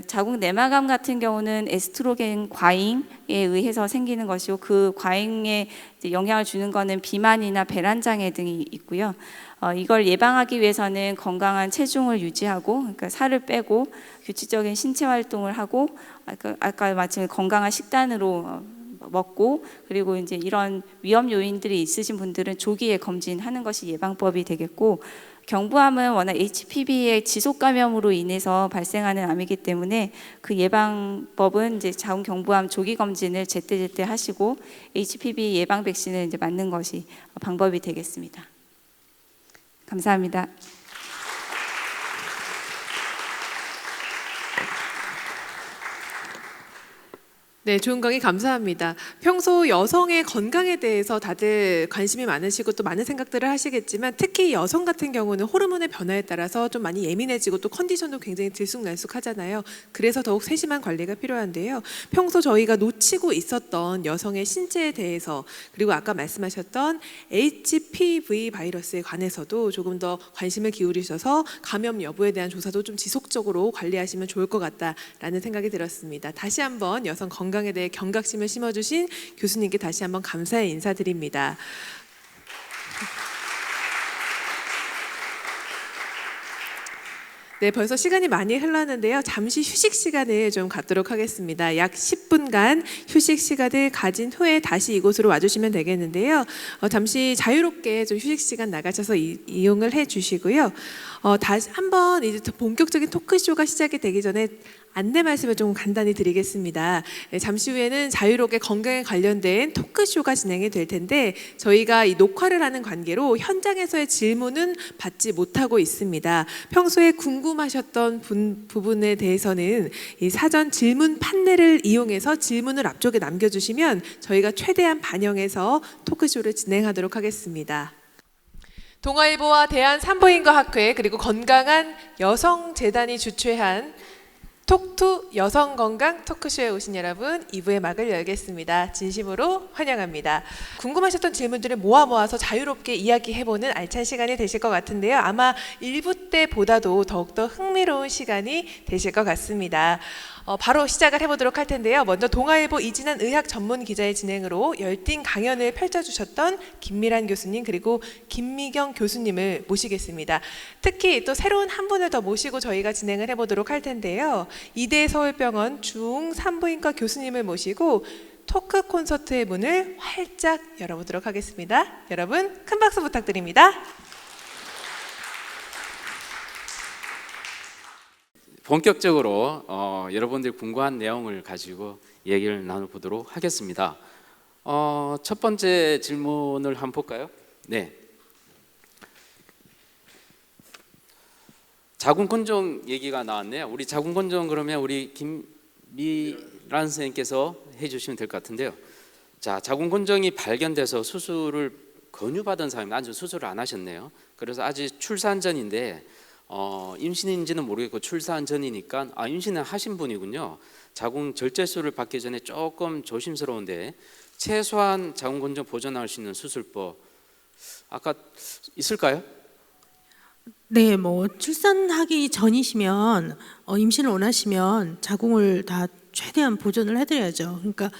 자궁 내막암 같은 경우는 에스트로겐 과잉에 의해서 생기는 것이고, 그 과잉에 이제 영향을 주는 것은 비만이나 배란 장애 등이 있고요. 이걸 예방하기 위해서는 건강한 체중을 유지하고, 그러니까 살을 빼고 규칙적인 신체 활동을 하고, 아까 마침 건강한 식단으로 먹고, 그리고 이제 이런 위험 요인들이 있으신 분들은 조기에 검진하는 것이 예방법이 되겠고, 경부암은 워낙 HPV의 지속 감염으로 인해서 발생하는 암이기 때문에 그 예방법은 이제 자궁 경부암 조기 검진을 제때제때 하시고 HPV 예방 백신을 이제 맞는 것이 방법이 되겠습니다. 감사합니다. 네, 좋은 강의 감사합니다. 평소 여성의 건강에 대해서 다들 관심이 많으시고 또 많은 생각들을 하시겠지만, 특히 여성 같은 경우는 호르몬의 변화에 따라서 좀 많이 예민해지고 또 컨디션도 굉장히 들쑥날쑥하잖아요. 그래서 더욱 세심한 관리가 필요한데요. 평소 저희가 놓치고 있었던 여성의 신체에 대해서, 그리고 아까 말씀하셨던 HPV 바이러스에 관해서도 조금 더 관심을 기울이셔서 감염 여부에 대한 조사도 좀 지속적으로 관리하시면 좋을 것 같다라는 생각이 들었습니다. 다시 한번 여성 건강에 대해 경각심을 심어주신 교수님께 다시 한번 감사의 인사드립니다. 네, 벌써 시간이 많이 흘렀는데요. 잠시 휴식 시간을 좀 갖도록 하겠습니다. 약 10분간 휴식 시간을 가진 후에 다시 이곳으로 와주시면 되겠는데요. 잠시 자유롭게 좀 휴식 시간 나가셔서 이용을 해주시고요. 다시 한번 이제 본격적인 토크쇼가 시작이 되기 전에 안내 말씀을 좀 간단히 드리겠습니다. 잠시 후에는 자유롭게 건강에 관련된 토크쇼가 진행이 될 텐데, 저희가 이 녹화를 하는 관계로 현장에서의 질문은 받지 못하고 있습니다. 평소에 궁금하셨던 부분에 대해서는 이 사전 질문 판넬을 이용해서 질문을 앞쪽에 남겨주시면 저희가 최대한 반영해서 토크쇼를 진행하도록 하겠습니다. 동아일보와 대한산부인과학회 그리고 건강한 여성재단이 주최한 톡투 여성건강 토크쇼에 오신 여러분, 2부의 막을 열겠습니다. 진심으로 환영합니다. 궁금하셨던 질문들을 모아서 자유롭게 이야기해보는 알찬 시간이 되실 것 같은데요. 아마 1부 때보다도 더욱더 흥미로운 시간이 되실 것 같습니다. 바로 시작을 해보도록 할 텐데요. 먼저 동아일보 이진한 의학 전문 기자의 진행으로 열띤 강연을 펼쳐주셨던 김미란 교수님 그리고 김미경 교수님을 모시겠습니다. 특히 또 새로운 한 분을 더 모시고 저희가 진행을 해보도록 할 텐데요. 이대 서울병원 중산부인과 교수님을 모시고 토크 콘서트의 문을 활짝 열어보도록 하겠습니다. 여러분 큰 박수 부탁드립니다. 본격적으로 여러분들이 궁금한 내용을 가지고 얘기를 나눠보도록 하겠습니다. 첫 번째 질문을 한번 볼까요? 네. 자궁근종 얘기가 나왔네요. 우리 자궁근종 그러면 우리 김미란 선생님께서 해주시면 될 것 같은데요. 자, 자궁근종이 발견돼서 수술을 권유받은 사람이 아직 수술을 안 하셨네요. 그래서 아직 출산 전인데 임신인지는 모르겠고 출산 전이니까 임신을 하신 분이군요. 자궁 절제술을 받기 전에 조금 조심스러운데 최소한 자궁근종 보존할 수 있는 수술법 아까 있을까요? 네, 뭐 출산하기 전이시면 임신을 원하시면 자궁을 다 최대한 보존을 해드려야죠. 그러니까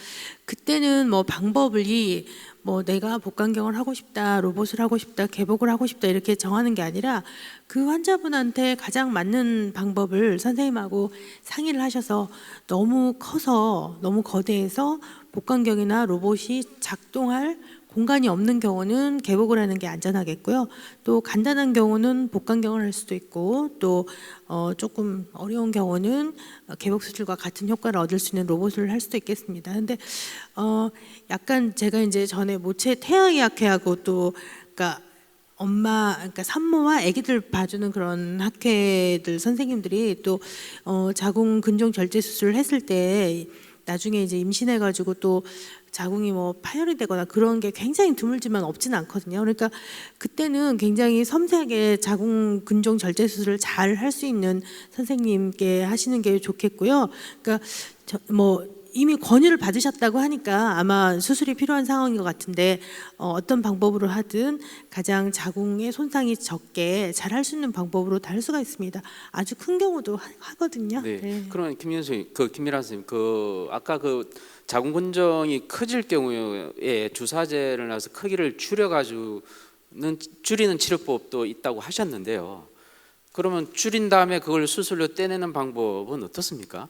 그때는 뭐 방법이 뭐 내가 복강경을 하고 싶다, 로봇을 하고 싶다, 개복을 하고 싶다 이렇게 정하는 게 아니라 그 환자분한테 가장 맞는 방법을 선생님하고 상의를 하셔서 너무 커서 너무 거대해서 복강경이나 로봇이 작동할 공간이 없는 경우는 개복을 하는 게 안전하겠고요. 또 간단한 경우는 복강경을 할 수도 있고 또 조금 어려운 경우는 개복 수술과 같은 효과를 얻을 수 있는 로봇을 할 수도 있겠습니다. 근데 약간 제가 이제 전에 모체 태아의학회하고 또 그러니까 그러니까 산모와 아기들 봐주는 그런 학회들 선생님들이 또 자궁 근종 절제 수술을 했을 때 나중에 이제 임신해가지고 또 자궁이 뭐 파열이 되거나 그런 게 굉장히 드물지만 없지는 않거든요. 그러니까 그때는 굉장히 섬세하게 자궁 근종 절제 수술을 잘 할 수 있는 선생님께 하시는 게 좋겠고요. 그러니까 뭐 이미 권유를 받으셨다고 하니까 아마 수술이 필요한 상황인 것 같은데 어떤 방법으로 하든 가장 자궁의 손상이 적게 잘 할 수 있는 방법으로 다 할 수가 있습니다. 아주 큰 경우도 하거든요. 네. 네. 그러면 김민수 김미란 선생님, 아까 자궁 근종이 커질 경우에 주사제를 놔서 크기를 줄이는 치료법도 있다고 하셨는데요. 그러면 줄인 다음에 그걸 수술로 떼내는 방법은 어떻습니까?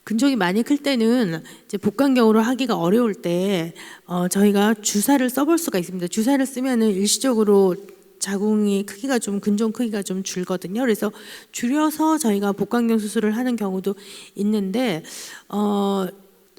근종이 많이 클 때는 이제 복강경으로 하기가 어려울 때 저희가 주사를 써볼 수가 있습니다. 주사를 쓰면은 일시적으로 자궁이 크기가 좀 근종 크기가 좀 줄거든요. 그래서 줄여서 저희가 복강경 수술을 하는 경우도 있는데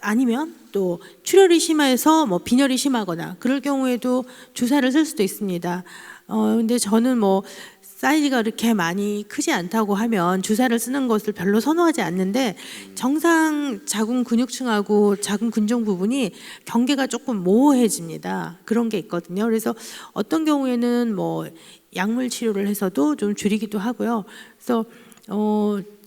아니면 또 출혈이 심해서 뭐 빈혈이 심하거나 그럴 경우에도 주사를 쓸 수도 있습니다. 근데 저는 뭐 사이즈가 그렇게 많이 크지 않다고 하면 주사를 쓰는 것을 별로 선호하지 않는데 정상 자궁 근육층하고 자궁 근종 부분이 경계가 조금 모호해집니다. 그런 게 있거든요. 그래서 어떤 경우에는 뭐 약물 치료를 해서도 좀 줄이기도 하고요. 그래서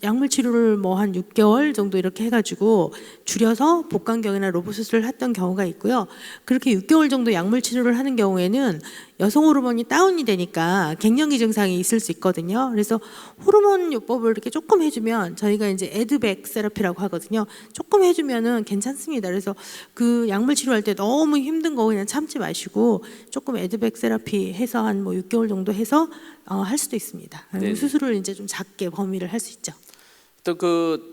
약물 치료를 뭐 한 6개월 정도 이렇게 해가지고 줄여서 복강경이나 로봇 수술을 했던 경우가 있고요. 그렇게 6개월 정도 약물 치료를 하는 경우에는 여성 호르몬이 다운이 되니까 갱년기 증상이 있을 수 있거든요. 그래서 호르몬 요법을 이렇게 조금 해주면 저희가 이제 에드백 세라피라고 하거든요. 조금 해주면은 괜찮습니다. 그래서 그 약물 치료할 때 너무 힘든 거 그냥 참지 마시고 조금 에드백 세라피 해서 한 뭐 6개월 정도 해서 할 수도 있습니다. 네네. 수술을 이제 좀 작게 범위를 할 수 있죠. 또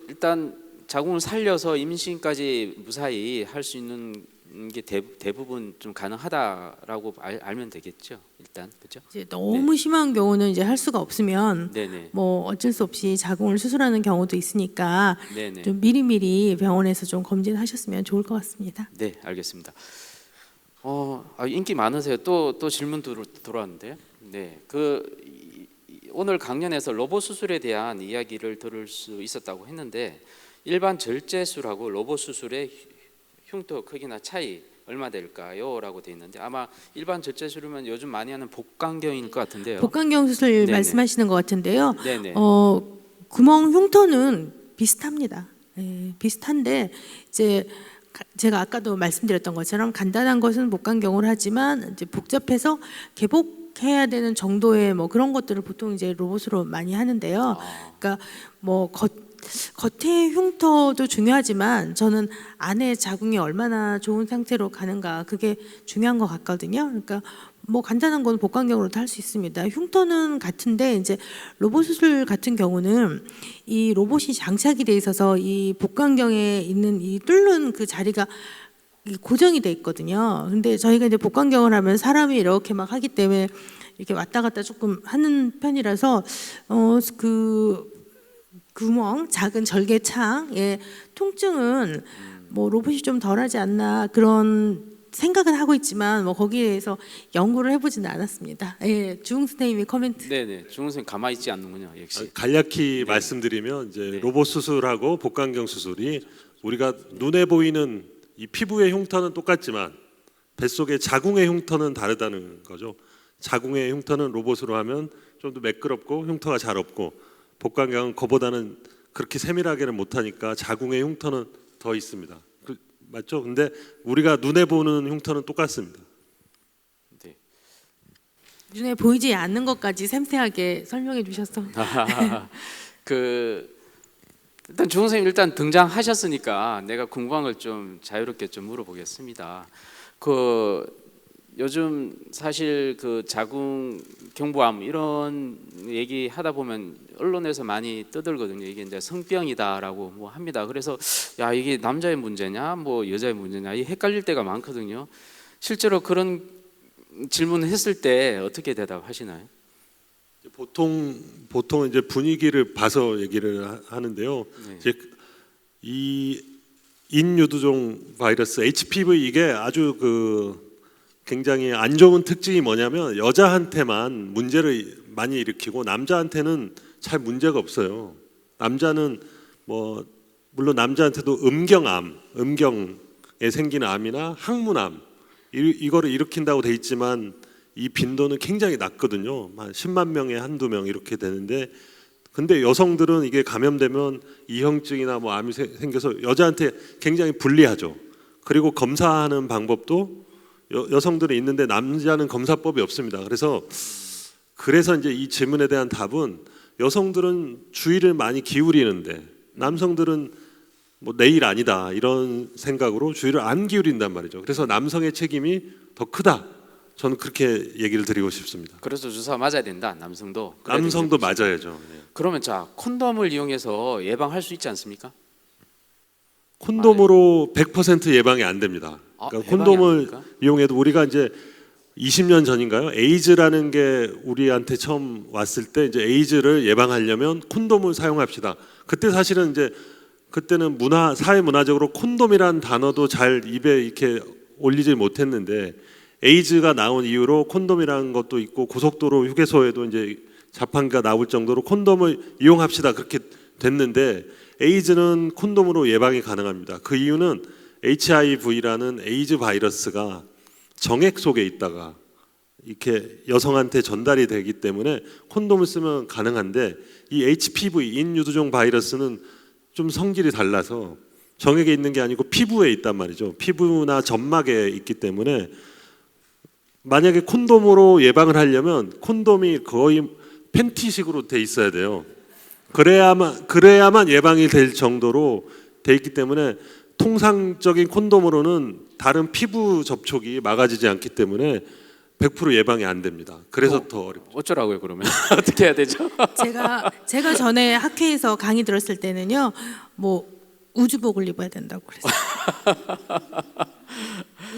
일단 자궁을 살려서 임신까지 무사히 할 수 있는 게 대부분 좀 가능하다라고 알면 되겠죠. 일단 그렇죠. 이제 너무 심한 경우는 이제 할 수가 없으면 네네. 뭐 어쩔 수 없이 자궁을 수술하는 경우도 있으니까 네네. 좀 미리미리 병원에서 좀 검진하셨으면 좋을 것 같습니다. 네, 알겠습니다. 인기 많으세요. 또 질문 들어왔는데요. 네, 오늘 강연에서 로봇 수술에 대한 이야기를 들을 수 있었다고 했는데 일반 절제술하고 로봇 수술의 흉터 크기나 차이 얼마 될까요? 라고 돼 있는데 아마 일반 절제술이면 요즘 많이 하는 복강경일 것 같은데요. 복강경 수술 네네. 말씀하시는 것 같은데요. 네네. 구멍 흉터는 비슷합니다. 비슷한데 이제 제가 아까도 말씀드렸던 것처럼 간단한 것은 복강경으로 하지만 이제 복잡해서 개복해야 되는 정도의 뭐 그런 것들을 보통 이제 로봇으로 많이 하는데요. 그러니까 뭐 겉의 흉터도 중요하지만 저는 안에 자궁이 얼마나 좋은 상태로 가는가 그게 중요한 것 같거든요. 그러니까 뭐 간단한 건 복강경으로도 할 수 있습니다. 흉터는 같은데 이제 로봇 수술 같은 경우는 이 로봇이 장착이 돼 있어서 이 복강경에 있는 이 뚫는 그 자리가 고정이 돼 있거든요. 근데 저희가 이제 복강경을 하면 사람이 이렇게 막 하기 때문에 이렇게 왔다 갔다 조금 하는 편이라서 구멍, 작은 절개창의 통증은 뭐 로봇이 좀 덜하지 않나 그런 생각은 하고 있지만 뭐 거기에 대해서 연구를 해보지는 않았습니다. 예, 주웅 선생님이 코멘트. 네네. 주웅 선생 가만히 있지 않는군요. 역시. 간략히 말씀드리면 이제 로봇 수술하고 복강경 수술이 우리가 눈에 보이는 이 피부의 흉터는 똑같지만 뱃속의 자궁의 흉터는 다르다는 거죠. 자궁의 흉터는 로봇으로 하면 좀 더 매끄럽고 흉터가 잘 없고 복강경은 그보다는 그렇게 세밀하게는 못하니까 자궁의 흉터는 더 있습니다. 맞죠? 근데 우리가 눈에 보는 흉터는 똑같습니다. 네. 눈에 보이지 않는 것까지 섬세하게 설명해 주셔서 일단 주홍 선생님 일단 등장하셨으니까 내가 궁금한 걸 좀 자유롭게 좀 물어보겠습니다. 요즘 사실 자궁 경부암 이런 얘기 하다 보면 언론에서 많이 떠들거든요. 이게 이제 성병이다라고 뭐 합니다. 그래서 야 이게 남자의 문제냐 뭐 여자의 문제냐 이 헷갈릴 때가 많거든요. 실제로 그런 질문을 했을 때 어떻게 대답하시나요? 보통 이제 분위기를 봐서 얘기를 하는데요. 네. 이제 이 인유두종 바이러스 HPV 이게 아주 굉장히 안 좋은 특징이 뭐냐면 여자한테만 문제를 많이 일으키고 남자한테는 잘 문제가 없어요. 남자는 뭐 물론 남자한테도 음경암, 생기는 암이나 항문암 이거를 일으킨다고 돼 있지만 이 빈도는 굉장히 낮거든요. 한 10만 명에 한두 명 이렇게 되는데 근데 여성들은 이게 감염되면 이형증이나 뭐 암이 생겨서 여자한테 굉장히 불리하죠. 그리고 검사하는 방법도 여성들이 있는데 남자는 검사법이 없습니다. 그래서 이제 이 질문에 대한 답은 여성들은 주의를 많이 기울이는데 남성들은 뭐 내일 아니다 이런 생각으로 주의를 안 기울인단 말이죠. 그래서 남성의 책임이 더 크다. 저는 그렇게 얘기를 드리고 싶습니다. 그래서 주사 맞아야 된다. 남성도. 남성도 맞아야죠. 네. 그러면 자 콘돔을 이용해서 예방할 수 있지 않습니까? 콘돔으로 100% 예방이 안 됩니다. 그러니까 예방이 안 콘돔을 됩니까? 이용해도 우리가 이제 20년 전인가요? 에이즈라는 게 우리한테 처음 왔을 때 이제 에이즈를 예방하려면 콘돔을 사용합시다. 그때 사실은 이제 그때는 사회 문화적으로 콘돔이란 단어도 잘 입에 이렇게 올리질 못했는데 에이즈가 나온 이후로 콘돔이라는 것도 있고 고속도로 휴게소에도 이제 자판기가 나올 정도로 콘돔을 이용합시다 그렇게 됐는데 에이즈는 콘돔으로 예방이 가능합니다. 그 이유는 HIV라는 에이즈 바이러스가 정액 속에 있다가 이렇게 여성한테 전달이 되기 때문에 콘돔을 쓰면 가능한데 이 HPV 인유두종 바이러스는 좀 성질이 달라서 정액에 있는 게 아니고 피부에 있단 말이죠. 피부나 점막에 있기 때문에 만약에 콘돔으로 예방을 하려면 콘돔이 거의 팬티식으로 돼 있어야 돼요. 그래야만 예방이 될 정도로 돼 있기 때문에 통상적인 콘돔으로는 다른 피부 접촉이 막아지지 않기 때문에 100% 예방이 안 됩니다. 그래서 더 어렵죠. 어쩌라고요 그러면? 어떻게 해야 되죠? 제가 전에 학회에서 강의 들었을 때는요, 뭐 우주복을 입어야 된다고 그랬어요.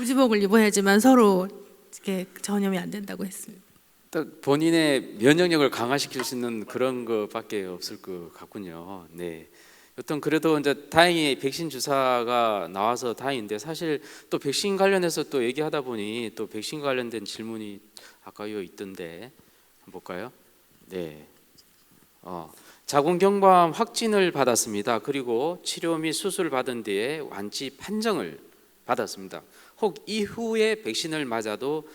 우주복을 입어야지만 서로 이렇게 전염이 안 된다고 했습니다. 딱 본인의 면역력을 강화시킬 수 있는 그런 것밖에 없을 것 같군요. 네. 여튼 그래도 이제 다행히 백신 주사가 나와서 다행인데 사실 또 백신 관련해서 또 얘기하다 보니 또 백신 관련된 질문이 아까 있던데 한번 볼까요? 네. 자궁경부암 확진을 받았습니다. 그리고 치료 및 수술을 받은 뒤에 완치 판정을 받았습니다. 혹 이후에 백신을 맞아도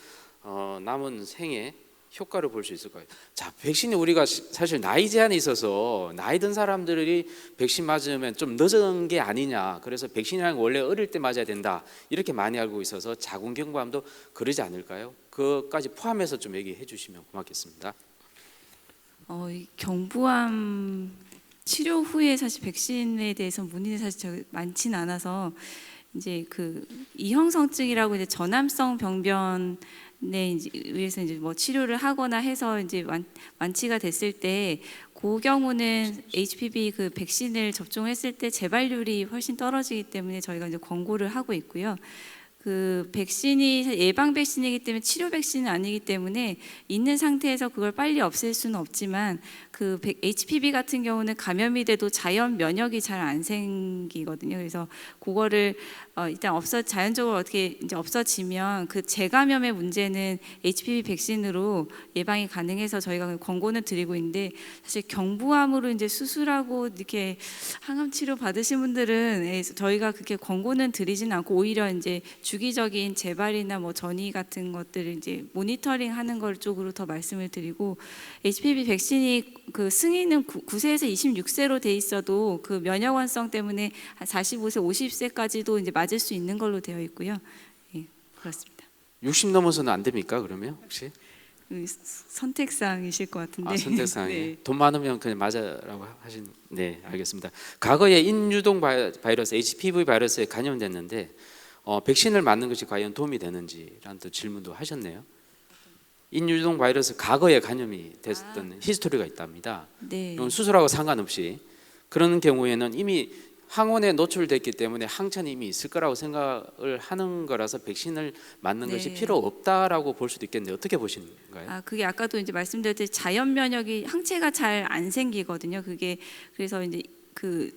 남은 생에 효과를 볼 수 있을까요? 자, 백신이 우리가 사실 나이 제한이 있어서 나이 든 사람들이 백신 맞으면 좀 늦은 게 아니냐. 그래서 백신이라는 건 원래 어릴 때 맞아야 된다. 이렇게 많이 알고 있어서 자궁경부암도 그러지 않을까요? 그것까지 포함해서 좀 얘기해 주시면 고맙겠습니다. 이 경부암 치료 후에 사실 백신에 대해서 문의는 사실 많지는 않아서 이제 그 이형성증이라고 이제 전암성 병변 이제 의해서 이제 뭐 치료를 하거나 해서 이제 완치가 됐을 때 그 경우는 HPV 그 백신을 접종했을 때 재발률이 훨씬 떨어지기 때문에 저희가 이제 권고를 하고 있고요. 그 백신이 예방 백신이기 때문에 치료 백신은 아니기 때문에 있는 상태에서 그걸 빨리 없앨 수는 없지만 그 HPV 같은 경우는 감염이 돼도 자연 면역이 잘 안 생기거든요. 그래서 그거를 일단 자연적으로 어떻게 이제 없어지면 그 재감염의 문제는 HPV 백신으로 예방이 가능해서 저희가 권고는 드리고 있는데 사실 경부암으로 이제 수술하고 이렇게 항암 치료 받으신 분들은 저희가 그렇게 권고는 드리진 않고 오히려 이제 주기적인 재발이나 뭐 전이 같은 것들을 이제 모니터링하는 걸 쪽으로 더 말씀을 드리고 HPV 백신이 그 승인은 9세에서 26세로 돼 있어도 그 면역 완성 때문에 한 45세, 50세까지도 이제 맞을 수 있는 걸로 되어 있고요. 예, 그렇습니다. 60 넘어서는 안 됩니까? 그러면 혹시? 선택사항이실 것 같은데. 선택사항이. 네. 돈 많으면 그냥 맞아라고 하신. 네, 알겠습니다. 과거에 인유동 바이러스, HPV 바이러스에 감염됐는데 백신을 맞는 것이 과연 도움이 되는지라는 또 질문도 하셨네요. 인유동 바이러스 과거에 감염이 됐던 히스토리가 있답니다. 네. 수술하고 상관없이 그런 경우에는 이미 항원에 노출됐기 때문에 항천이 이미 있을 거라고 생각을 하는 거라서 백신을 맞는 것이 필요 없다라고 볼 수도 있겠는데 어떻게 보시는가요? 그게 아까도 이제 말씀드렸듯이 자연 면역이 항체가 잘 안 생기거든요. 그게 그래서 이제 그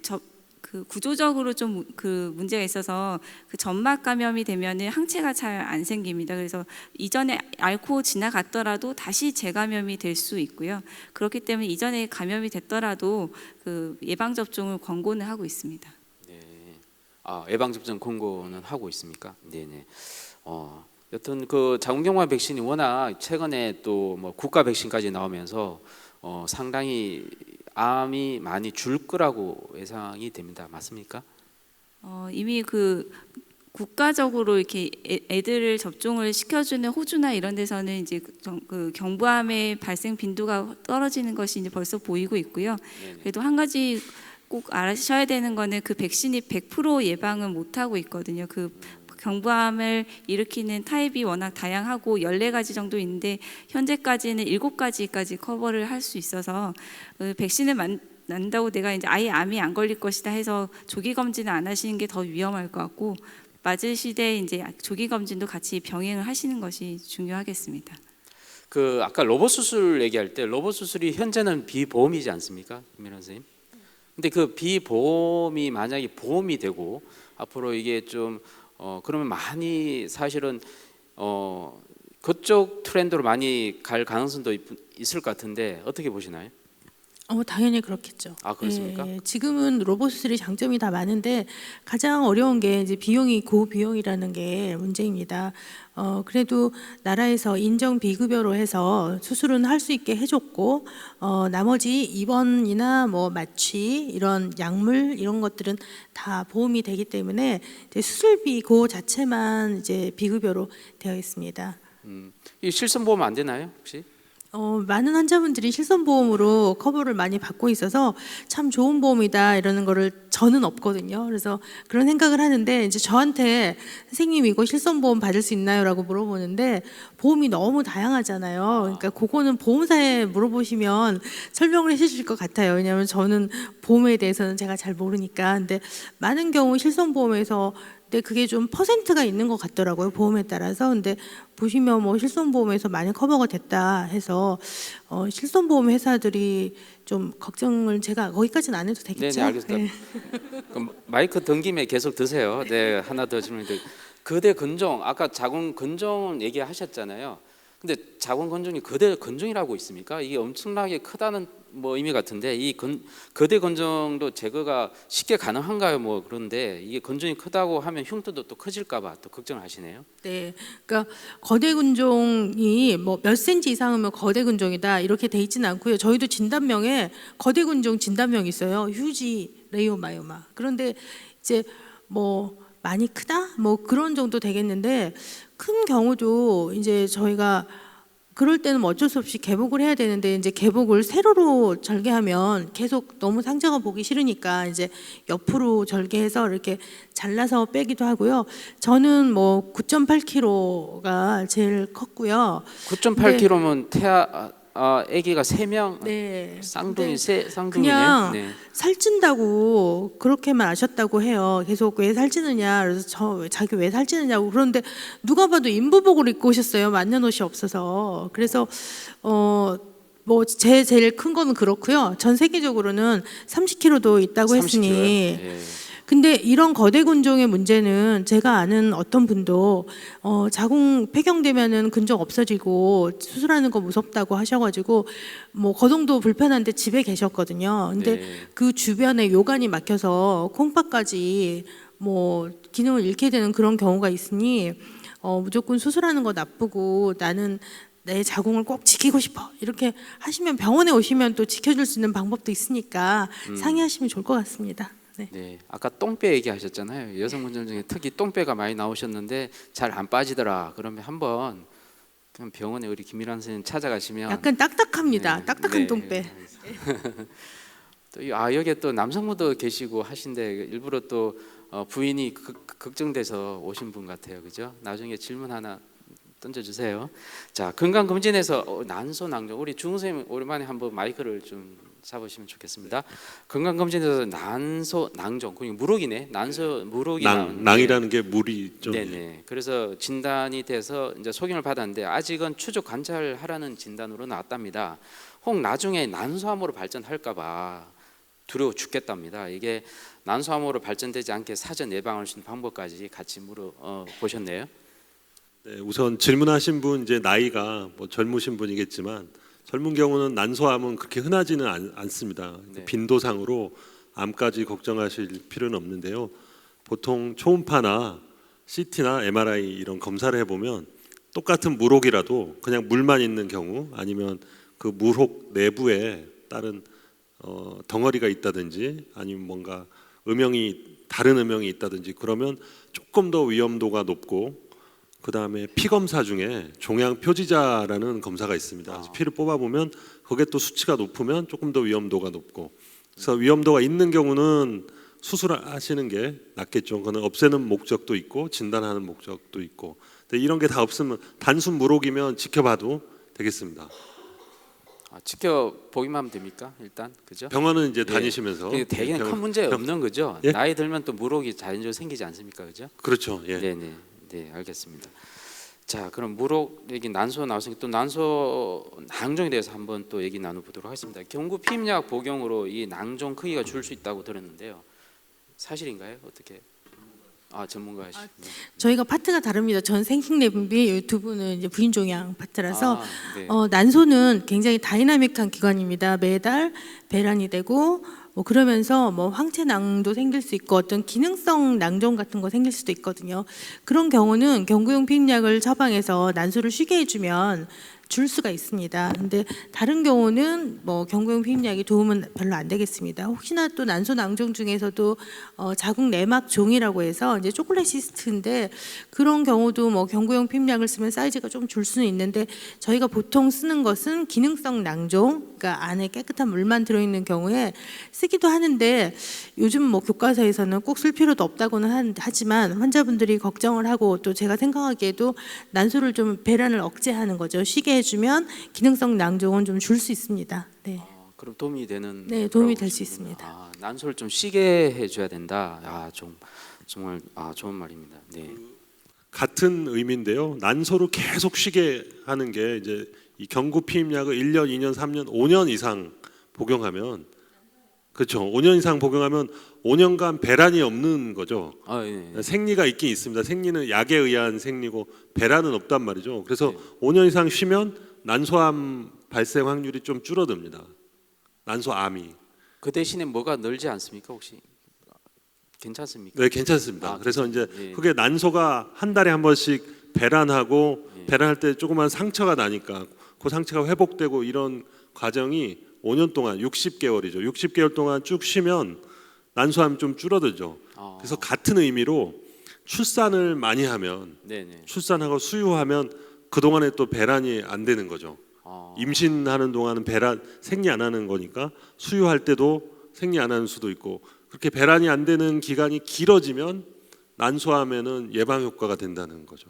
구조적으로 좀 그 문제가 있어서 그 점막 감염이 되면은 항체가 잘 안 생깁니다. 그래서 이전에 앓고 지나갔더라도 다시 재감염이 될 수 있고요. 그렇기 때문에 이전에 감염이 됐더라도 그 예방 접종을 권고는 하고 있습니다. 네. 예방 접종 권고는 하고 있습니까? 네네. 여튼 그 자궁경부암 백신이 워낙 최근에 또 뭐 국가 백신까지 나오면서 상당히 암이 많이 줄 거라고 예상이 됩니다. 맞습니까? 이미 그 국가적으로 이렇게 애들을 접종을 시켜주는 호주나 이런 데서는 이제 그 경부암의 발생 빈도가 떨어지는 것이 이제 벌써 보이고 있고요. 네네. 그래도 한 가지 꼭 아셔야 되는 거는 그 백신이 100% 예방은 못 하고 있거든요. 그 경부암을 일으키는 타입이 워낙 다양하고 14가지 정도 있는데 현재까지는 7가지까지 커버를 할 수 있어서 백신을 난다고 내가 이제 아예 암이 안 걸릴 것이다 해서 조기 검진을 안 하시는 게 더 위험할 것 같고 맞으시되 이제 조기 검진도 같이 병행을 하시는 것이 중요하겠습니다. 그 아까 로봇 수술 얘기할 때 로봇 수술이 현재는 비보험이지 않습니까, 김민아 선생님? 근데 그 비보험이 만약에 보험이 되고 앞으로 이게 좀 그러면 많이 사실은 그쪽 트렌드로 많이 갈 가능성도 있을 것 같은데 어떻게 보시나요? 당연히 그렇겠죠. 아, 그렇습니까? 예, 지금은 로봇 수술이 장점이 다 많은데 가장 어려운 게 이제 비용이 고비용이라는 게 문제입니다. 그래도 나라에서 인정 비급여로 해서 수술은 할 수 있게 해줬고 나머지 입원이나 뭐 마취 이런 약물 이런 것들은 다 보험이 되기 때문에 이제 수술비 그 자체만 이제 비급여로 되어 있습니다. 이 실손보험 안 되나요, 혹시? 많은 환자분들이 실손보험으로 커버를 많이 받고 있어서 참 좋은 보험이다 이러는 거를 저는 없거든요. 그래서 그런 생각을 하는데 이제 저한테 선생님 이거 실손보험 받을 수 있나요?라고 물어보는데 보험이 너무 다양하잖아요. 그러니까 그거는 보험사에 물어보시면 설명을 해주실 것 같아요. 왜냐하면 저는 보험에 대해서는 제가 잘 모르니까. 근데 많은 경우 실손보험에서 근데 그게 좀 퍼센트가 있는 것 같더라고요, 보험에 따라서. 근데 보시면 뭐 실손보험에서 많이 커버가 됐다 해서 실손보험 회사들이 좀 걱정을 제가 거기까지는 안 해도 되겠죠? 네, 알겠습니다. 그럼 마이크 든 김에 계속 드세요. 네, 하나 더 질문드릴게요. 거대 근종, 아까 자궁 근종 얘기하셨잖아요. 근데 자궁 근종이 거대 근종이라고 있습니까? 이게 엄청나게 크다는 뭐 의미 같은데 이 거대 근종도 제거가 쉽게 가능한가요? 뭐 그런데 이게 근종이 크다고 하면 흉터도 또 커질까봐 또 걱정하시네요. 네, 그러니까 거대 근종이 뭐 몇 센치 이상이면 거대 근종이다 이렇게 돼 있지는 않고요. 저희도 진단명에 거대 근종 진단명이 있어요. 휴지 레이오마이오마. 그런데 이제 뭐 많이 크다 뭐 그런 정도 되겠는데 큰 경우도 이제 저희가 그럴 때는 뭐 어쩔 수 없이 개복을 해야 되는데 이제 개복을 세로로 절개하면 계속 너무 상처가 보기 싫으니까 이제 옆으로 절개해서 이렇게 잘라서 빼기도 하고요. 저는 뭐 9.8kg가 제일 컸고요. 9.8kg면 아기가 3명, 네. 쌍둥이 쌍둥이네. 그냥 네. 살찐다고 그렇게만 아셨다고 해요. 계속 왜 살찌느냐. 그래서 자기 왜 살찌느냐고. 그런데 누가 봐도 인부복을 입고 오셨어요. 맞는 옷이 없어서. 그래서 뭐 제일 큰 거는 그렇고요. 전 세계적으로는 30kg도 있다고 30kg 요? 했으니. 예. 근데 이런 거대 근종의 문제는 제가 아는 어떤 분도 자궁 폐경되면은 근종 없어지고 수술하는 거 무섭다고 하셔가지고 뭐 거동도 불편한데 집에 계셨거든요. 근데 네. 그 주변에 요관이 막혀서 콩팥까지 뭐 기능을 잃게 되는 그런 경우가 있으니 무조건 수술하는 거 나쁘고 나는 내 자궁을 꼭 지키고 싶어 이렇게 하시면 병원에 오시면 또 지켜줄 수 있는 방법도 있으니까 상의하시면 좋을 것 같습니다. 네. 네, 아까 똥배 얘기하셨잖아요. 여성분들 중에 특히 똥배가 많이 나오셨는데 잘 안 빠지더라. 그러면 한번 그럼 병원에 우리 김일환 선생님 찾아가시면 약간 딱딱합니다. 네, 딱딱한 네, 똥배. 또 여기에 또 남성분도 계시고 하신데 일부러 또 부인이 걱정돼서 오신 분 같아요, 그죠? 나중에 질문 하나 던져주세요. 자, 건강검진에서 난소낭종 우리 중 선생님 오랜만에 한번 마이크를 좀 잡으시면 좋겠습니다. 건강검진에서 난소낭종, 그리고 무록이네. 난소 무록이 낭이라는 게 물이 좀. 네네. 그래서 진단이 돼서 이제 소견을 받았는데 아직은 추적 관찰하라는 진단으로 나왔답니다. 혹 나중에 난소암으로 발전할까봐 두려워 죽겠답니다. 이게 난소암으로 발전되지 않게 사전 예방할 수 있는 방법까지 같이 보셨네요. 네, 우선 질문하신 분 이제 나이가 뭐 젊으신 분이겠지만 젊은 경우는 난소암은 그렇게 흔하지는 않습니다. 네. 빈도상으로 암까지 걱정하실 필요는 없는데요. 보통 초음파나 CT나 MRI 이런 검사를 해보면 똑같은 물혹이라도 그냥 물만 있는 경우 아니면 그 물혹 내부에 다른 덩어리가 있다든지 아니면 뭔가 다른 음영이 있다든지 그러면 조금 더 위험도가 높고 그 다음에 피 검사 중에 종양 표지자라는 검사가 있습니다. 그래서 피를 뽑아보면 그게 또 수치가 높으면 조금 더 위험도가 높고 그래서 위험도가 있는 경우는 수술하시는 게 낫겠죠. 그거는 없애는 목적도 있고 진단하는 목적도 있고 근데 이런 게 다 없으면 단순 물혹이면 지켜봐도 되겠습니다. 지켜보기만 하면 됩니까? 일단 그죠? 병원은 이제 예. 다니시면서 대개는 큰 문제 없는 거죠. 예? 나이 들면 또 물혹이 자연적으로 생기지 않습니까? 그죠? 그렇죠. 예. 네네. 네, 알겠습니다. 자, 그럼 물혹 얘기 난소 나왔으니까 또 난소 낭종에 대해서 한번 또 얘기 나눠보도록 하겠습니다. 경구 피임약 복용으로 이 낭종 크기가 줄 수 있다고 들었는데요. 사실인가요? 어떻게? 전문가시죠. 저희가 파트가 다릅니다. 전 생식내분비, 두 분은 이제 부인종양 파트라서 네. 난소는 굉장히 다이나믹한 기관입니다. 매달 배란이 되고 그러면서 황체낭도 생길 수 있고 어떤 기능성 낭종 같은 거 생길 수도 있거든요. 그런 경우는 경구용 피임약을 처방해서 난소를 쉬게 해주면 줄 수가 있습니다. 근데 다른 경우는 경구용 피임약이 도움은 별로 안 되겠습니다. 혹시나 또 난소 낭종 중에서도 자궁 내막 종이라고 해서 이제 초콜릿 시스트인데 그런 경우도 경구용 피임약을 쓰면 사이즈가 좀 줄 수는 있는데 저희가 보통 쓰는 것은 기능성 낭종, 그러니까 안에 깨끗한 물만 들어있는 경우에 쓰기도 하는데 요즘 교과서에서는 꼭 쓸 필요도 없다고는 하지만 환자분들이 걱정을 하고 또 제가 생각하기에도 난소를 좀 배란을 억제하는 거죠. 쉬게 해주면 기능성 낭종은 좀 줄 수 있습니다. 네. 그럼 도움이 되는? 네, 도움이 될 수 있습니다. 난소를 좀 쉬게 해줘야 된다. 정말 좋은 말입니다. 네. 같은 의미인데요. 난소를 계속 쉬게 하는 게 이제 이 경구 피임약을 1년, 2년, 3년, 5년 이상 복용하면 그렇죠. 5년 이상 복용하면 5년간 배란이 없는 거죠. 예. 생리가 있긴 있습니다. 생리는 약에 의한 생리고 배란은 없단 말이죠. 그래서 네. 5년 이상 쉬면 난소암 발생 확률이 좀 줄어듭니다. 난소암이. 그 대신에 뭐가 늘지 않습니까? 혹시 괜찮습니까? 네, 괜찮습니다. 그래서 이제 예. 그게 난소가 한 달에 한 번씩 배란하고 배란할 때 조그만 상처가 나니까 그 상처가 회복되고 이런 과정이 5년 동안 60개월이죠. 60개월 동안 쭉 쉬면 난소암이 좀 줄어들죠. 그래서 같은 의미로 출산을 많이 하면 네네. 출산하고 수유하면 그동안에 또 배란이 안 되는 거죠. 임신하는 동안은 배란 생리 안 하는 거니까 수유할 때도 생리 안 하는 수도 있고 그렇게 배란이 안 되는 기간이 길어지면 난소암에는 예방 효과가 된다는 거죠.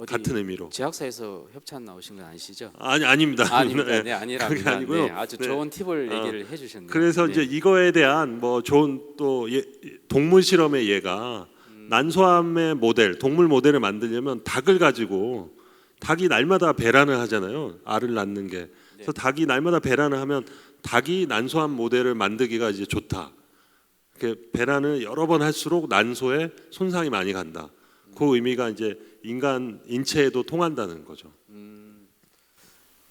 같은 의미로. 제약사에서 협찬 나오신 건 아니시죠? 아닙니다. 아닙니다. 네, 아니랍니다. 그게 아니고요. 네, 아주 좋은 팁을 얘기를 해주셨네요. 그래서 네. 이제 이거에 대한 좋은 또 동물 실험의 예가 난소암의 모델, 동물 모델을 만들려면 닭을 가지고 닭이 날마다 배란을 하잖아요. 알을 낳는 게. 그래서 닭이 날마다 배란을 하면 닭이 난소암 모델을 만들기가 이제 좋다. 이렇게 배란을 여러 번 할수록 난소에 손상이 많이 간다. 그 의미가 이제 인간 인체에도 통한다는 거죠.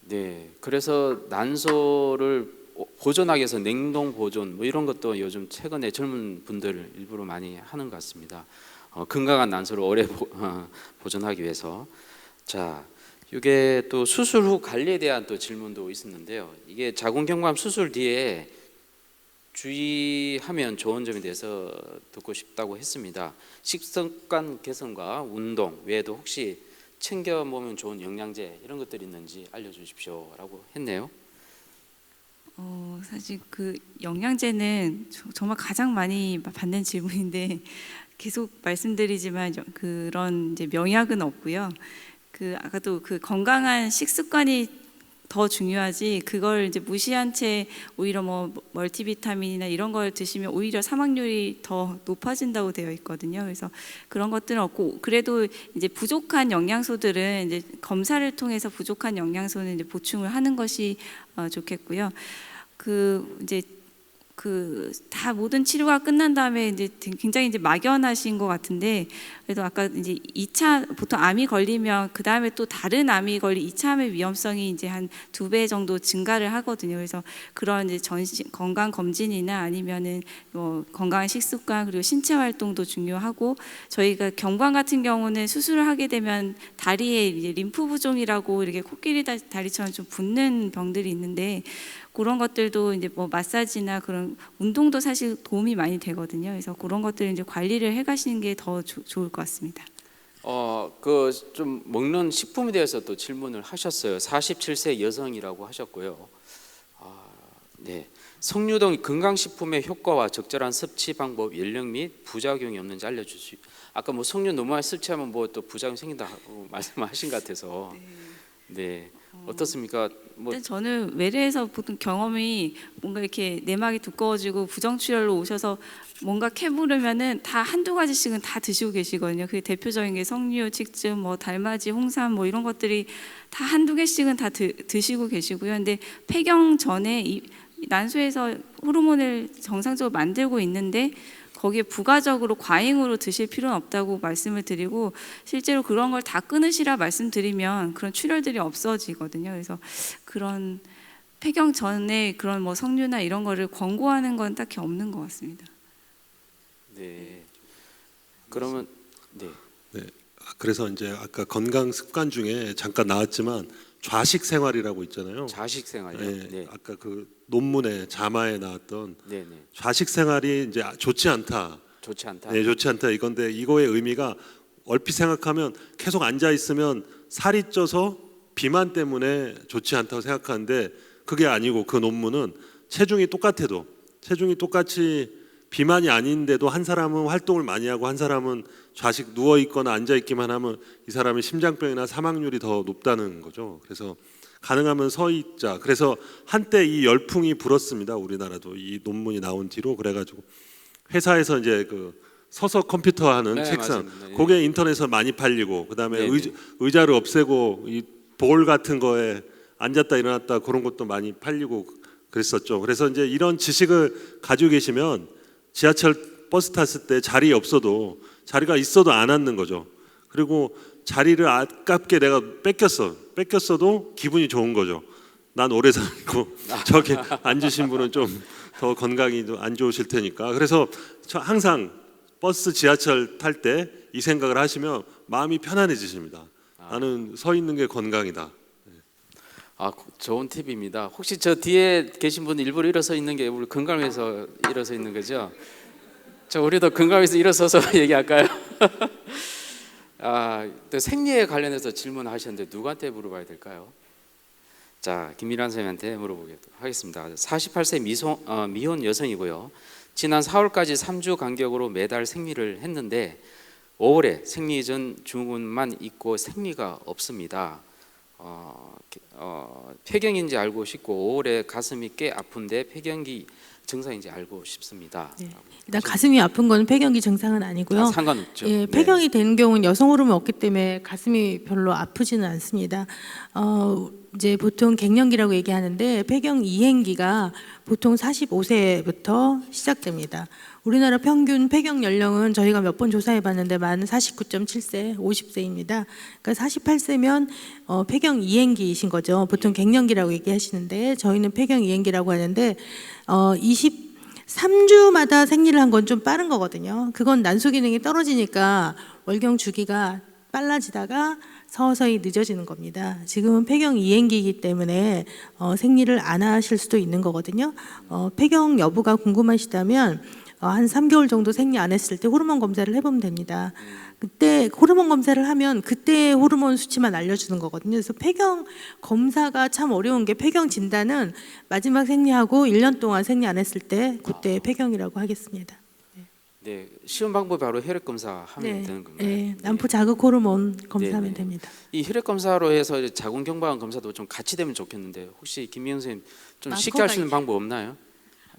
네, 그래서 난소를 보존하기 위해서 냉동 보존 이런 것도 요즘 최근에 젊은 분들 일부러 많이 하는 것 같습니다. 건강한 난소를 오래 보존하기 위해서. 자, 이게 또 수술 후 관리에 대한 또 질문도 있었는데요. 이게 자궁경부암 수술 뒤에 주의하면 좋은 점에 대해서 듣고 싶다고 했습니다. 식습관 개선과 운동 외에도 혹시 챙겨 먹으면 좋은 영양제 이런 것들이 있는지 알려주십시오라고 했네요. 사실 그 영양제는 정말 가장 많이 받는 질문인데 계속 말씀드리지만 그런 이제 명약은 없고요. 아까도 건강한 식습관이 더 중요하지 그걸 이제 무시한 채 오히려 멀티비타민이나 이런 걸 드시면 오히려 사망률이 더 높아진다고 되어 있거든요. 그래서 그런 것들은 없고 그래도 이제 부족한 영양소들은 이제 검사를 통해서 부족한 영양소는 이제 보충을 하는 것이 좋겠고요. 이제 그 다 모든 치료가 끝난 다음에 이제 굉장히 이제 막연하신 것 같은데, 그래도 아까 이제 2차 보통 암이 걸리면 그 다음에 또 다른 암이 걸린 2차 암의 위험성이 이제 한 2배 정도 증가를 하거든요. 그래서 그런 이제 건강 검진이나 아니면은 뭐 건강한 식습관 그리고 신체 활동도 중요하고, 저희가 경부암 같은 경우는 수술을 하게 되면 다리에 이제 림프 부종이라고 이렇게 코끼리 다리처럼 좀 붓는 병들이 있는데, 그런 것들도 이제 뭐 마사지나 그런 운동도 사실 도움이 많이 되거든요. 그래서 그런 것들 이제 관리를 해가시는 게 더 좋을 것 같습니다. 그 좀 먹는 식품에 대해서 또 질문을 하셨어요. 47세 여성이라고 하셨고요. 네. 석류 등 건강식품의 효과와 적절한 섭취 방법, 연령 및 부작용이 없는지 알려주시. 아까 뭐 석류 너무 많이 섭취하면 뭐 또 부작용 생긴다고 말씀하신 것 같아서. 네. 어떻습니까? 뭐 근데 저는 외래에서 보통 경험이 뭔가 이렇게 내막이 두꺼워지고 부정출혈로 오셔서 뭔가 캐물으면은 다 한두 가지씩은 다 드시고 계시거든요. 그게 대표적인 게 석류, 칡즙, 뭐 달맞이, 홍삼 뭐 이런 것들이 다 한두 개씩은 다 드시고 계시고요. 근데 폐경 전에 이 난소에서 호르몬을 정상적으로 만들고 있는데 거기에 부가적으로 과잉으로 드실 필요는 없다고 말씀을 드리고, 실제로 그런 걸 다 끊으시라 말씀드리면 그런 출혈들이 없어지거든요. 그래서 그런 폐경 전에 그런 뭐 석류나 이런 거를 권고하는 건 딱히 없는 것 같습니다. 네. 그러면 네. 네. 그래서 이제 아까 건강 습관 중에 잠깐 나왔지만 좌식 생활이라고 있잖아요. 자식 생활이요. 네. 네. 아까 그 논문에 자마에 나왔던 네, 네. 좌식 생활이 이제 좋지 않다. 좋지 않다. 네, 좋지 않다 이건데, 이거의 의미가 얼핏 생각하면 계속 앉아 있으면 살이 쪄서 비만 때문에 좋지 않다고 생각하는데, 그게 아니고 그 논문은 체중이 똑같이 비만이 아닌데도 한 사람은 활동을 많이 하고 한 사람은 좌식 누워 있거나 앉아 있기만 하면 이 사람의 심장병이나 사망률이 더 높다는 거죠. 그래서 가능하면 서 있자. 그래서 한때 이 열풍이 불었습니다. 우리나라도 이 논문이 나온 뒤로. 그래가지고 회사에서 이제 그 서서 컴퓨터 하는 네, 책상, 맞습니다. 예. 그게 인터넷에서 많이 팔리고, 그다음에 네, 네. 의자를 없애고 이 볼 같은 거에 앉았다 일어났다 그런 것도 많이 팔리고 그랬었죠. 그래서 이제 이런 지식을 가지고 계시면 지하철 버스 탔을 때 자리 없어도, 자리가 있어도 안 앉는 거죠. 그리고 자리를 아깝게 내가 뺏겼어도 기분이 좋은 거죠. 난 오래 살고 저기 앉으신 분은 좀 더 건강이 안 좋으실 테니까. 그래서 항상 버스 지하철 탈 때 이 생각을 하시면 마음이 편안해지십니다. 나는 서 있는 게 건강이다. 좋은 팁입니다. 혹시 저 뒤에 계신 분 일부러 일어서 있는 게 우리 건강을 위해서 일어서 있는 거죠? 우리도 건강을 위해서 일어서서 얘기할까요? 또 생리에 관련해서 질문하셨는데 누구한테 물어봐야 될까요? 자, 김미란 선생님한테 물어보도록 하겠습니다. 48세 미혼 여성이고요. 지난 4월까지 3주 간격으로 매달 생리를 했는데 5월에 생리 전 증후군만 있고 생리가 없습니다. 폐경인지 알고 싶고 5월에 가슴이 꽤 아픈데 폐경기 증상인지 알고 싶습니다. 네. 일단 가슴이 아픈 건 폐경기 증상은 아니고요. 상관없죠. 예, 네. 폐경이 되는 경우는 여성 호르몬이 없기 때문에 가슴이 별로 아프지는 않습니다. 이제 보통 갱년기라고 얘기하는데 폐경 이행기가 보통 45세부터 시작됩니다. 우리나라 평균 폐경 연령은 저희가 몇 번 조사해봤는데 만 49.7세, 50세입니다. 그러니까 48세면 폐경 이행기이신 거죠. 보통 갱년기라고 얘기하시는데 저희는 폐경 이행기라고 하는데 23주마다 생리를 한 건 좀 빠른 거거든요. 그건 난소 기능이 떨어지니까 월경 주기가 빨라지다가 서서히 늦어지는 겁니다. 지금은 폐경 이행기이기 때문에 생리를 안 하실 수도 있는 거거든요. 폐경 여부가 궁금하시다면 한 3개월 정도 생리 안 했을 때 호르몬 검사를 해보면 됩니다. 그때 호르몬 검사를 하면 그때 호르몬 수치만 알려주는 거거든요. 그래서 폐경 검사가 참 어려운 게, 폐경 진단은 마지막 생리하고 1년 동안 생리 안 했을 때 그때 폐경이라고 하겠습니다. 네, 쉬운 방법이 바로 혈액 검사 하면 되는 건가요? 네, 난포 자극 호르몬 검사하면 네. 됩니다. 이 혈액 검사로 해서 자궁 경부암 검사도 좀 같이 되면 좋겠는데, 혹시 김미영 선생님 좀 쉽게 할 수 있는 방법 없나요?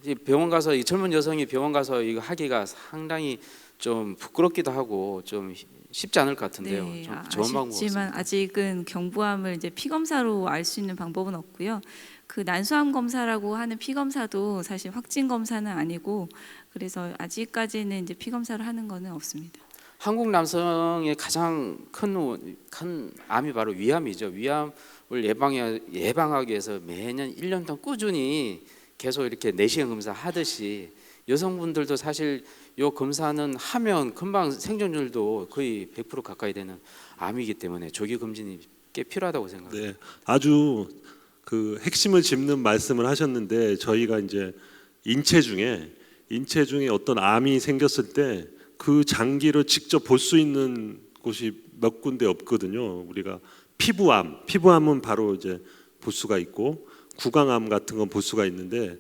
이 병원 가서, 이 젊은 여성이 병원 가서 이거 하기가 상당히 좀 부끄럽기도 하고 좀 쉽지 않을 것 같은데요. 네, 좀 좋은 방법 아쉽지만 없습니까? 아직은 경부암을 이제 피 검사로 알 수 있는 방법은 없고요. 그 난수암 검사라고 하는 피 검사도 사실 확진 검사는 아니고 그래서 아직까지는 이제 피 검사를 하는 거는 없습니다. 한국 남성의 가장 큰 암이 바로 위암이죠. 위암을 예방하기 위해서 매년 1년 동안 꾸준히 계속 이렇게 내시경 검사 하듯이 여성분들도 사실 요 검사는 하면 금방 생존율도 거의 100% 가까이 되는 암이기 때문에 조기 검진이 꽤 필요하다고 생각합니다. 네, 아주 그 핵심을 짚는 말씀을 하셨는데 저희가 이제 인체 중에 어떤 암이 생겼을 때 그 장기를 직접 볼 수 있는 곳이 몇 군데 없거든요. 우리가 피부암은 바로 이제 볼 수가 있고 구강암 같은 건 볼 수가 있는데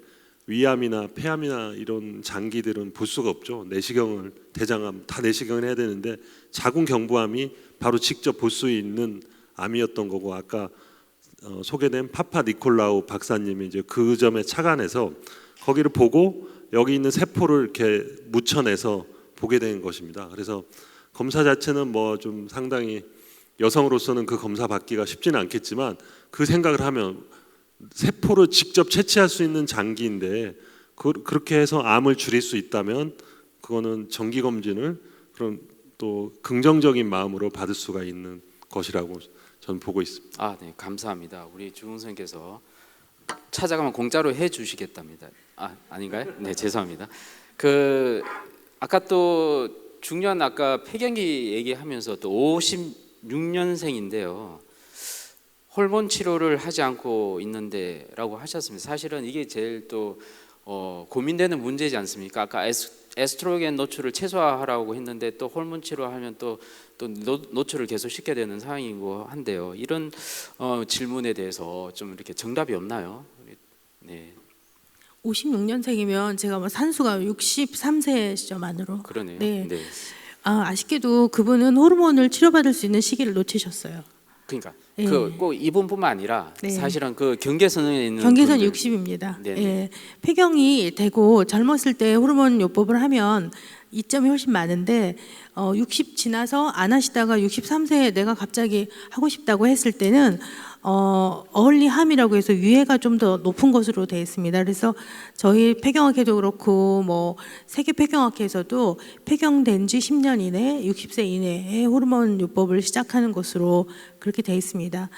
위암이나 폐암이나 이런 장기들은 볼 수가 없죠. 내시경을 대장암 다 내시경을 해야 되는데 자궁경부암이 바로 직접 볼 수 있는 암이었던 거고 아까 소개된 파파 니콜라우 박사님이 이제 그 점에 착안해서 거기를 보고 여기 있는 세포를 이렇게 묻혀내서 보게 된 것입니다. 그래서 검사 자체는 뭐 좀 상당히 여성으로서는 그 검사 받기가 쉽지는 않겠지만 그 생각을 하면 세포를 직접 채취할 수 있는 장기인데 그렇게 해서 암을 줄일 수 있다면 그거는 정기 검진을 그런 또 긍정적인 마음으로 받을 수가 있는 것이라고 저는 보고 있습니다. 아, 네, 감사합니다. 우리 주은선께서 찾아가면 공짜로 해주시겠답니다. 아, 아닌가요? 네, 죄송합니다. 그 아까 또 중요한 아까 폐경기 얘기하면서 또 56년생인데요. 호르몬 치료를 하지 않고 있는데라고 하셨습니다. 사실은 이게 제일 또 고민되는 문제지 않습니까? 아까 에스트로겐 노출을 최소화하라고 했는데 또 호르몬 치료하면 또 노출을 계속 시켜야 되는 상황이고 한데요. 이런 질문에 대해서 좀 이렇게 정답이 없나요? 네. 56년생이면 제가 뭐 산수가 63세시죠 만으로. 그러네요. 네. 네. 아쉽게도 그분은 호르몬을 치료받을 수 있는 시기를 놓치셨어요. 그러니까 네. 꼭 이분뿐만 아니라 네. 사실은 그 경계선에 있는 경계선 분들, 60입니다. 네네. 예, 폐경이 되고 젊었을 때 호르몬 요법을 하면 이점이 훨씬 많은데 60 지나서 안 하시다가 63세에 내가 갑자기 하고 싶다고 했을 때는 어울리함이라고 해서 유해가 좀 더 높은 것으로 되어 있습니다. 그래서 저희 폐경학회도 그렇고 뭐 세계 폐경학회에서도 폐경된 지 10년 이내, 60세 이내에 호르몬 요법을 시작하는 것으로 그렇게 되어 있습니다.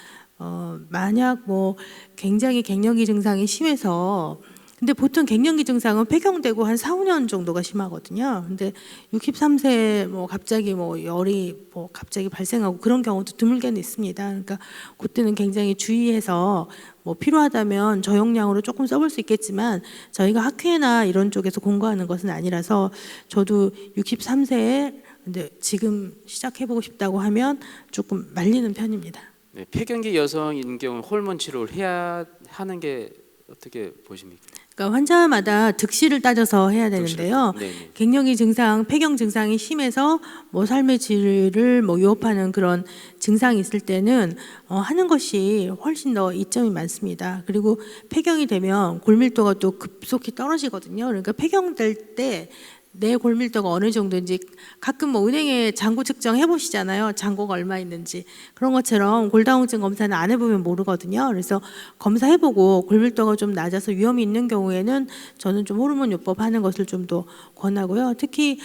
만약 뭐 굉장히 갱년기 증상이 심해서 근데 보통 갱년기 증상은 폐경되고 한 4, 5년 정도가 심하거든요. 근데 63세 뭐 갑자기 뭐 열이 뭐 갑자기 발생하고 그런 경우도 드물게는 있습니다. 그러니까 그때는 굉장히 주의해서 뭐 필요하다면 저용량으로 조금 써볼 수 있겠지만 저희가 학회나 이런 쪽에서 공부하는 것은 아니라서 저도 63세에 근데 지금 시작해보고 싶다고 하면 조금 말리는 편입니다. 네, 폐경기 여성인 경우 호르몬 치료를 해야 하는 게 어떻게 보십니까? 그러니까 환자마다 득실을 따져서 해야 되는데요. 네네. 갱년기 증상, 폐경 증상이 심해서 뭐 삶의 질을 뭐 위협하는 그런 증상이 있을 때는 하는 것이 훨씬 더 이점이 많습니다. 그리고 폐경이 되면 골밀도가 또 급속히 떨어지거든요. 그러니까 폐경될 때 내 골밀도가 어느 정도인지 가끔 뭐 은행에 잔고 측정해 보시잖아요. 잔고가 얼마 있는지. 그런 것처럼 골다공증 검사는 안 해보면 모르거든요. 그래서 검사해보고 골밀도가 좀 낮아서 위험이 있는 경우에는 저는 좀 호르몬 요법 하는 것을 좀 더 권하고요. 특히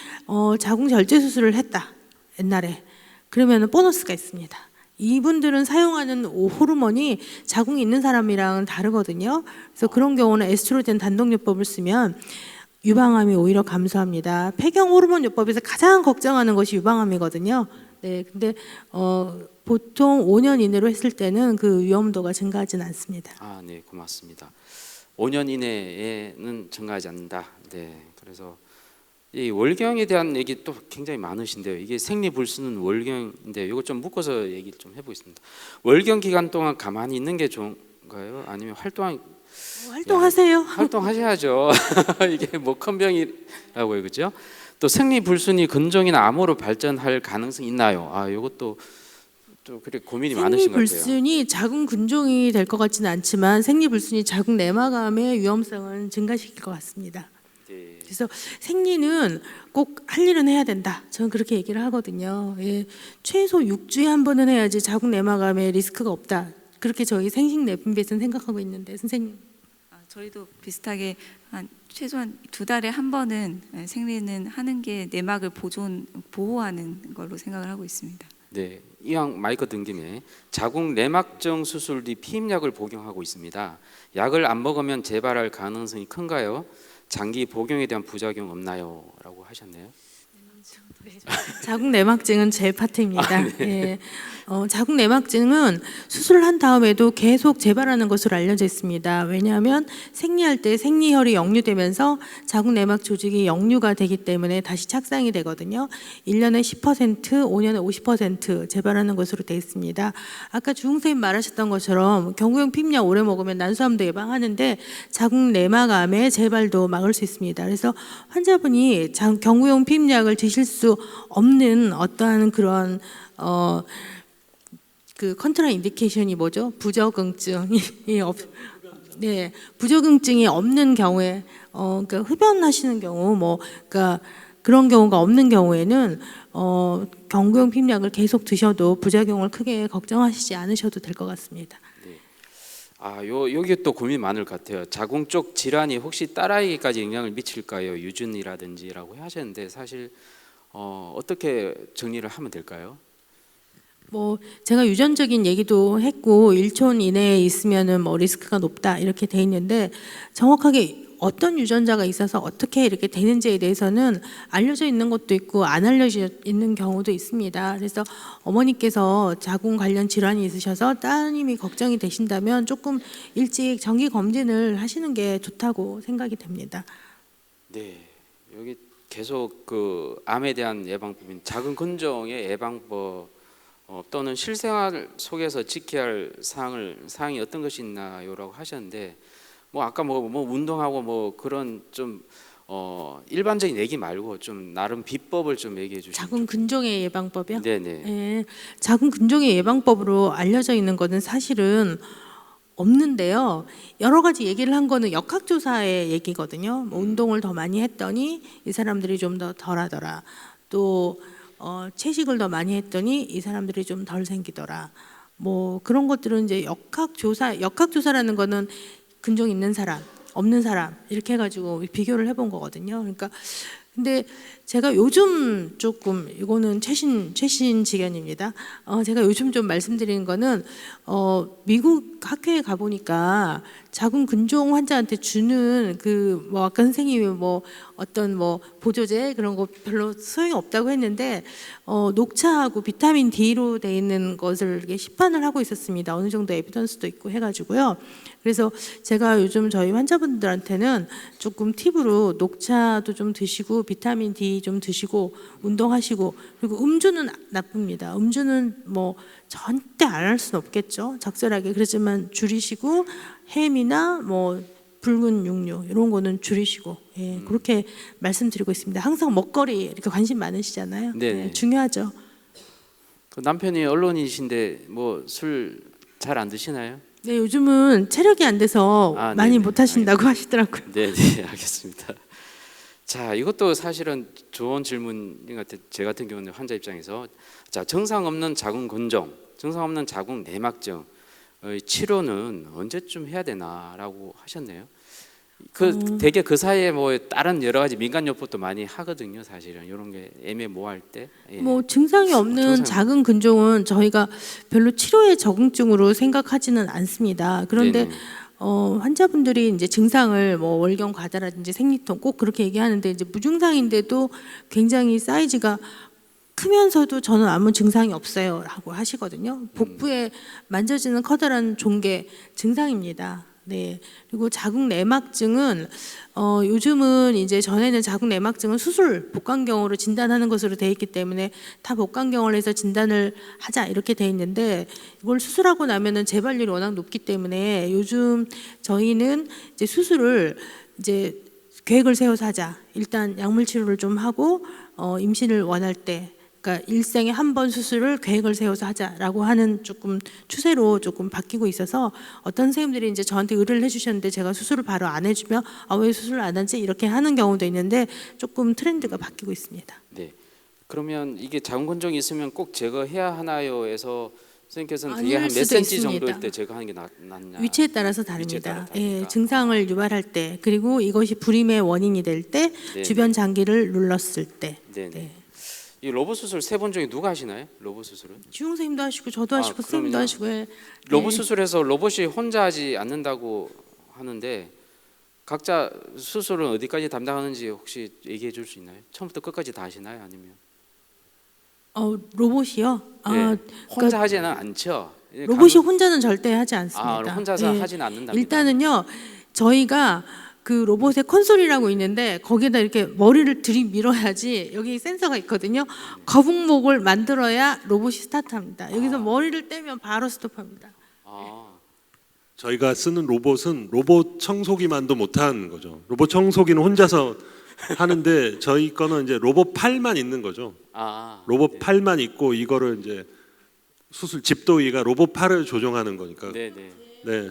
자궁 절제 수술을 했다 옛날에 그러면 보너스가 있습니다. 이분들은 사용하는 호르몬이 자궁이 있는 사람이랑 다르거든요. 그래서 그런 경우는 에스트로겐 단독요법을 쓰면 유방암이 오히려 감소합니다. 폐경 호르몬 요법에서 가장 걱정하는 것이 유방암이거든요. 네, 근데 보통 5년 이내로 했을 때는 그 위험도가 증가하지는 않습니다. 아, 네, 고맙습니다. 5년 이내에는 증가하지 않는다. 네, 그래서 이 월경에 대한 얘기 또 굉장히 많으신데요. 이게 생리불순은 월경인데 이거 좀 묶어서 얘기를 좀 해보겠습니다. 월경 기간 동안 가만히 있는 게 좋은가요? 아니면 활동하세요. 활동하셔야죠. 이게 뭐 큰 병이라고요, 그죠? 또 생리불순이 근종이나 암으로 발전할 가능성이 있나요? 아, 이것도 또 그렇게 고민이 많으신 것 같아요. 생리불순이 자궁 근종이 될 것 같지는 않지만 생리불순이 자궁 내막암의 위험성은 증가시킬 것 같습니다. 네. 그래서 생리는 꼭 할 일은 해야 된다. 저는 그렇게 얘기를 하거든요. 예, 최소 6주에 한 번은 해야지 자궁 내막암의 리스크가 없다. 그렇게 저희 생식 내분비에서는 생각하고 있는데 선생님. 저희도 비슷하게 한 최소한 2달에 한 번은 생리는 하는 게 내막을 보호하는 걸로 생각을 하고 있습니다. 네, 이왕 마이크 든 김에 자궁 내막증 수술 뒤 피임약을 복용하고 있습니다. 약을 안 먹으면 재발할 가능성이 큰가요? 장기 복용에 대한 부작용 없나요? 라고 하셨네요. 자궁 내막증은 제 파트입니다. 예. 자궁 내막증은 수술한 다음에도 계속 재발하는 것으로 알려져 있습니다. 왜냐하면 생리할 때 생리혈이 역류되면서 자궁 내막 조직이 역류가 되기 때문에 다시 착상이 되거든요. 1년에 10%, 5년에 50% 재발하는 것으로 되어 있습니다. 아까 주 선생님 말하셨던 것처럼 경구용 피임약 오래 먹으면 난소암도 예방하는데 자궁 내막암의 재발도 막을 수 있습니다. 그래서 환자분이 경구용 피임약을 드실 수 없는 어떠한 그런 그 컨트라 인디케이션이 뭐죠? 부적응증이 네, 부적응증이 없는 경우에 그러니까 흡연하시는 경우 그러니까 그런 경우가 없는 경우에는 경구용 피임약을 계속 드셔도 부작용을 크게 걱정하시지 않으셔도 될 것 같습니다. 여기 또 고민 많을 것 같아요. 자궁 쪽 질환이 혹시 딸아이까지 영향을 미칠까요? 유전이라든지라고 하셨는데 사실 어떻게 정리를 하면 될까요? 제가 유전적인 얘기도 했고 1촌 이내에 있으면은 리스크가 높다 이렇게 돼 있는데 정확하게 어떤 유전자가 있어서 어떻게 이렇게 되는지에 대해서는 알려져 있는 것도 있고 안 알려져 있는 경우도 있습니다. 그래서 어머니께서 자궁 관련 질환이 있으셔서 따님이 걱정이 되신다면 조금 일찍 정기 검진을 하시는 게 좋다고 생각이 됩니다. 네, 여기 계속 그 암에 대한 예방법인 자궁 근종의 예방법 또는 실생활 속에서 지켜야 할 사항이 어떤 것이 있나요라고 하셨는데 아까 운동하고 그런 좀 일반적인 얘기 말고 좀 나름 비법을 좀 얘기해 주시면 자궁 근종의 예방법이요? 네네. 네, 자궁 근종의 예방법으로 알려져 있는 것은 사실은 없는데요. 여러 가지 얘기를 한 거는 역학조사의 얘기거든요. 운동을 더 많이 했더니 이 사람들이 좀 더 덜하더라. 또 채식을 더 많이 했더니 이 사람들이 좀 덜 생기더라. 그런 것들은 이제 역학조사라는 거는 근종 있는 사람, 없는 사람 이렇게 해가지고 비교를 해본 거거든요. 그러니까 근데 제가 요즘 조금 이거는 최신 지견입니다. 제가 요즘 좀 말씀드리는 거는 미국 학회에 가 보니까 자궁 근종 환자한테 주는 아까 선생님이 어떤 보조제 그런 거 별로 소용이 없다고 했는데 녹차하고 비타민 D로 돼 있는 것을 이렇게 시판을 하고 있었습니다. 어느 정도 에비던스도 있고 해가지고요. 그래서 제가 요즘 저희 환자분들한테는 조금 팁으로 녹차도 좀 드시고 비타민 D 좀 드시고 운동하시고 그리고 음주는 나쁩니다. 음주는 절대 안 할 수는 없겠죠. 적절하게 그렇지만 줄이시고 햄이나 붉은 육류 이런 거는 줄이시고 그렇게 말씀드리고 있습니다. 항상 먹거리 이렇게 관심 많으시잖아요. 네, 중요하죠. 그 남편이 언론이신데 술 잘 안 드시나요? 네, 요즘은 체력이 안 돼서 많이 못 하신다고 하시더라고요. 네, 알겠습니다. 자, 이것도 사실은 좋은 질문인 것 같아요. 제 같은 경우는 환자 입장에서 정상 없는 자궁 근종, 정상 없는 자궁 내막증 치료는 언제쯤 해야 되나라고 하셨네요. 되게 그 사이에 다른 여러 가지 민간요법도 많이 하거든요. 사실은 이런 게 애매모호할 때. 증상이 없는 자궁 근종은 저희가 별로 치료의 적응증으로 생각하지는 않습니다. 그런데 환자분들이 이제 증상을 월경 과다라든지 생리통 꼭 그렇게 얘기하는데 이제 무증상인데도 굉장히 사이즈가 크면서도 저는 아무 증상이 없어요라고 하시거든요. 복부에 만져지는 커다란 종괴 증상입니다. 네. 그리고 자궁 내막증은 요즘은 이제 전에는 자궁 내막증은 수술 복강경으로 진단하는 것으로 돼 있기 때문에 다 복강경을 해서 진단을 하자 이렇게 돼 있는데 이걸 수술하고 나면은 재발률이 워낙 높기 때문에 요즘 저희는 이제 수술을 이제 계획을 세워서 하자. 일단 약물 치료를 좀 하고 임신을 원할 때 그러니까 일생에 한 번 수술을 계획을 세워서 하자라고 하는 조금 추세로 조금 바뀌고 있어서 어떤 선생님들이 이제 저한테 의뢰를 해주셨는데 제가 수술을 바로 안 해주면 왜 수술을 안 하지 이렇게 하는 경우도 있는데 조금 트렌드가 바뀌고 있습니다. 네. 그러면 이게 자궁 근종이 있으면 꼭 제거해야 하나요?에서 선생님께서는 아닐 되게 한 몇 수도 센치 있습니다. 정도일 때 제거하는 게 낫냐? 위치에 따라서 위치에 다릅니다. 따라 예, 다르니까. 증상을 유발할 때 그리고 이것이 불임의 원인이 될 때 네. 주변 장기를 눌렀을 때 네네. 네. 이 로봇 수술 세 분 중에 누가 하시나요? 로봇 수술은? 주용 선생님도 하시고 저도 아, 하시고 선생님도 그러면요. 하시고 예. 로봇 예. 수술에서 로봇이 혼자 하지 않는다고 하는데 각자 수술은 어디까지 담당하는지 혹시 얘기해 줄 수 있나요? 처음부터 끝까지 다 하시나요? 아니면 로봇이요? 네. 혼자 하지는 않죠? 로봇이 혼자는 절대 하지 않습니다. 혼자서 예. 하지는 않는답니다. 일단은요, 저희가 그 로봇의 콘솔이라고 있는데 거기에다 이렇게 머리를 들이밀어야지 여기 센서가 있거든요. 거북목을 만들어야 로봇이 스타트합니다. 여기서 머리를 떼면 바로 스톱합니다. 아, 저희가 쓰는 로봇은 로봇 청소기만도 못하는 거죠. 로봇 청소기는 혼자서 하는데 저희 거는 이제 로봇 팔만 있는 거죠. 로봇 네. 팔만 있고 이거를 이제 수술 집도의가 로봇 팔을 조종하는 거니까. 네네. 네.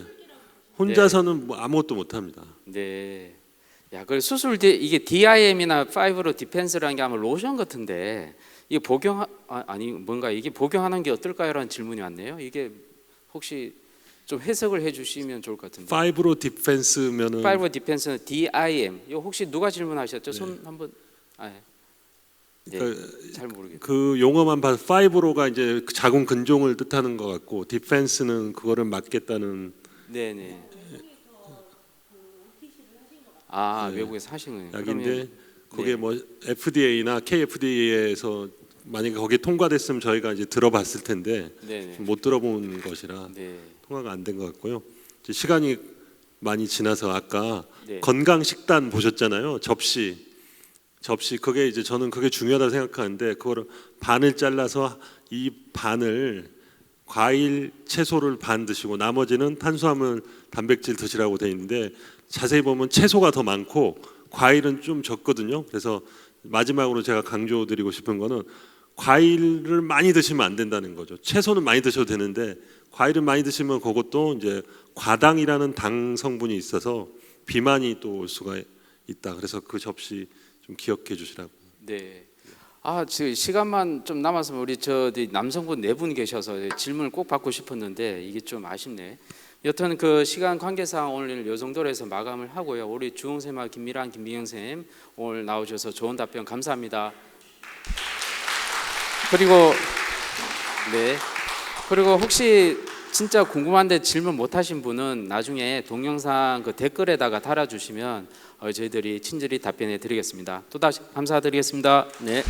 혼자서는 뭐 아무것도 못합니다. 네. 야, 그 수술 뒤 이게 DIM이나 파이브로 디펜스라는 게 아마 로션 같은데 이게 아니 뭔가 이게 복용하는 게 어떨까요라는 질문이 왔네요. 이게 혹시 좀 해석을 해주시면 좋을 것 같은데. 파이브로 디펜스면은 파이브 디펜스는 DIM. 이거 혹시 누가 질문하셨죠? 손 한번. 네. 잘 모르겠어요. 그 용어만 봐서 파이브로가 이제 자궁 근종을 뜻하는 것 같고 디펜스는 그거를 막겠다는 네네. 외국에서 하신 거예요. 약인데 그게 네. 뭐 FDA나 KFDA에서 만약에 거기에 통과됐으면 저희가 이제 들어봤을 텐데 네네. 못 들어본 것이라 네. 통과가 안 된 것 같고요. 이제 시간이 많이 지나서 아까 네. 건강 식단 보셨잖아요. 접시 그게 이제 저는 그게 중요하다고 생각하는데 그거를 반을 잘라서 이 반을 과일, 채소를 반 드시고 나머지는 탄수화물, 단백질 드시라고 돼 있는데 자세히 보면 채소가 더 많고 과일은 좀 적거든요. 그래서 마지막으로 제가 강조드리고 싶은 거는 과일을 많이 드시면 안 된다는 거죠. 채소는 많이 드셔도 되는데 과일을 많이 드시면 그것도 이제 과당이라는 당 성분이 있어서 비만이 또 올 수가 있다. 그래서 그 접시 좀 기억해 주시라고. 네. 지금 시간만 좀 남았으면 우리 남성분 4분 계셔서 질문을 꼭 받고 싶었는데 이게 좀 아쉽네. 여튼 그 시간 관계상 오늘 요 정도로 해서 마감을 하고요. 우리 주홍쌤과 김미란, 김미경 쌤 오늘 나오셔서 좋은 답변 감사합니다. 그리고 혹시 진짜 궁금한데 질문 못 하신 분은 나중에 동영상 그 댓글에다가 달아주시면 저희들이 친절히 답변해 드리겠습니다. 또다시 감사드리겠습니다. 네.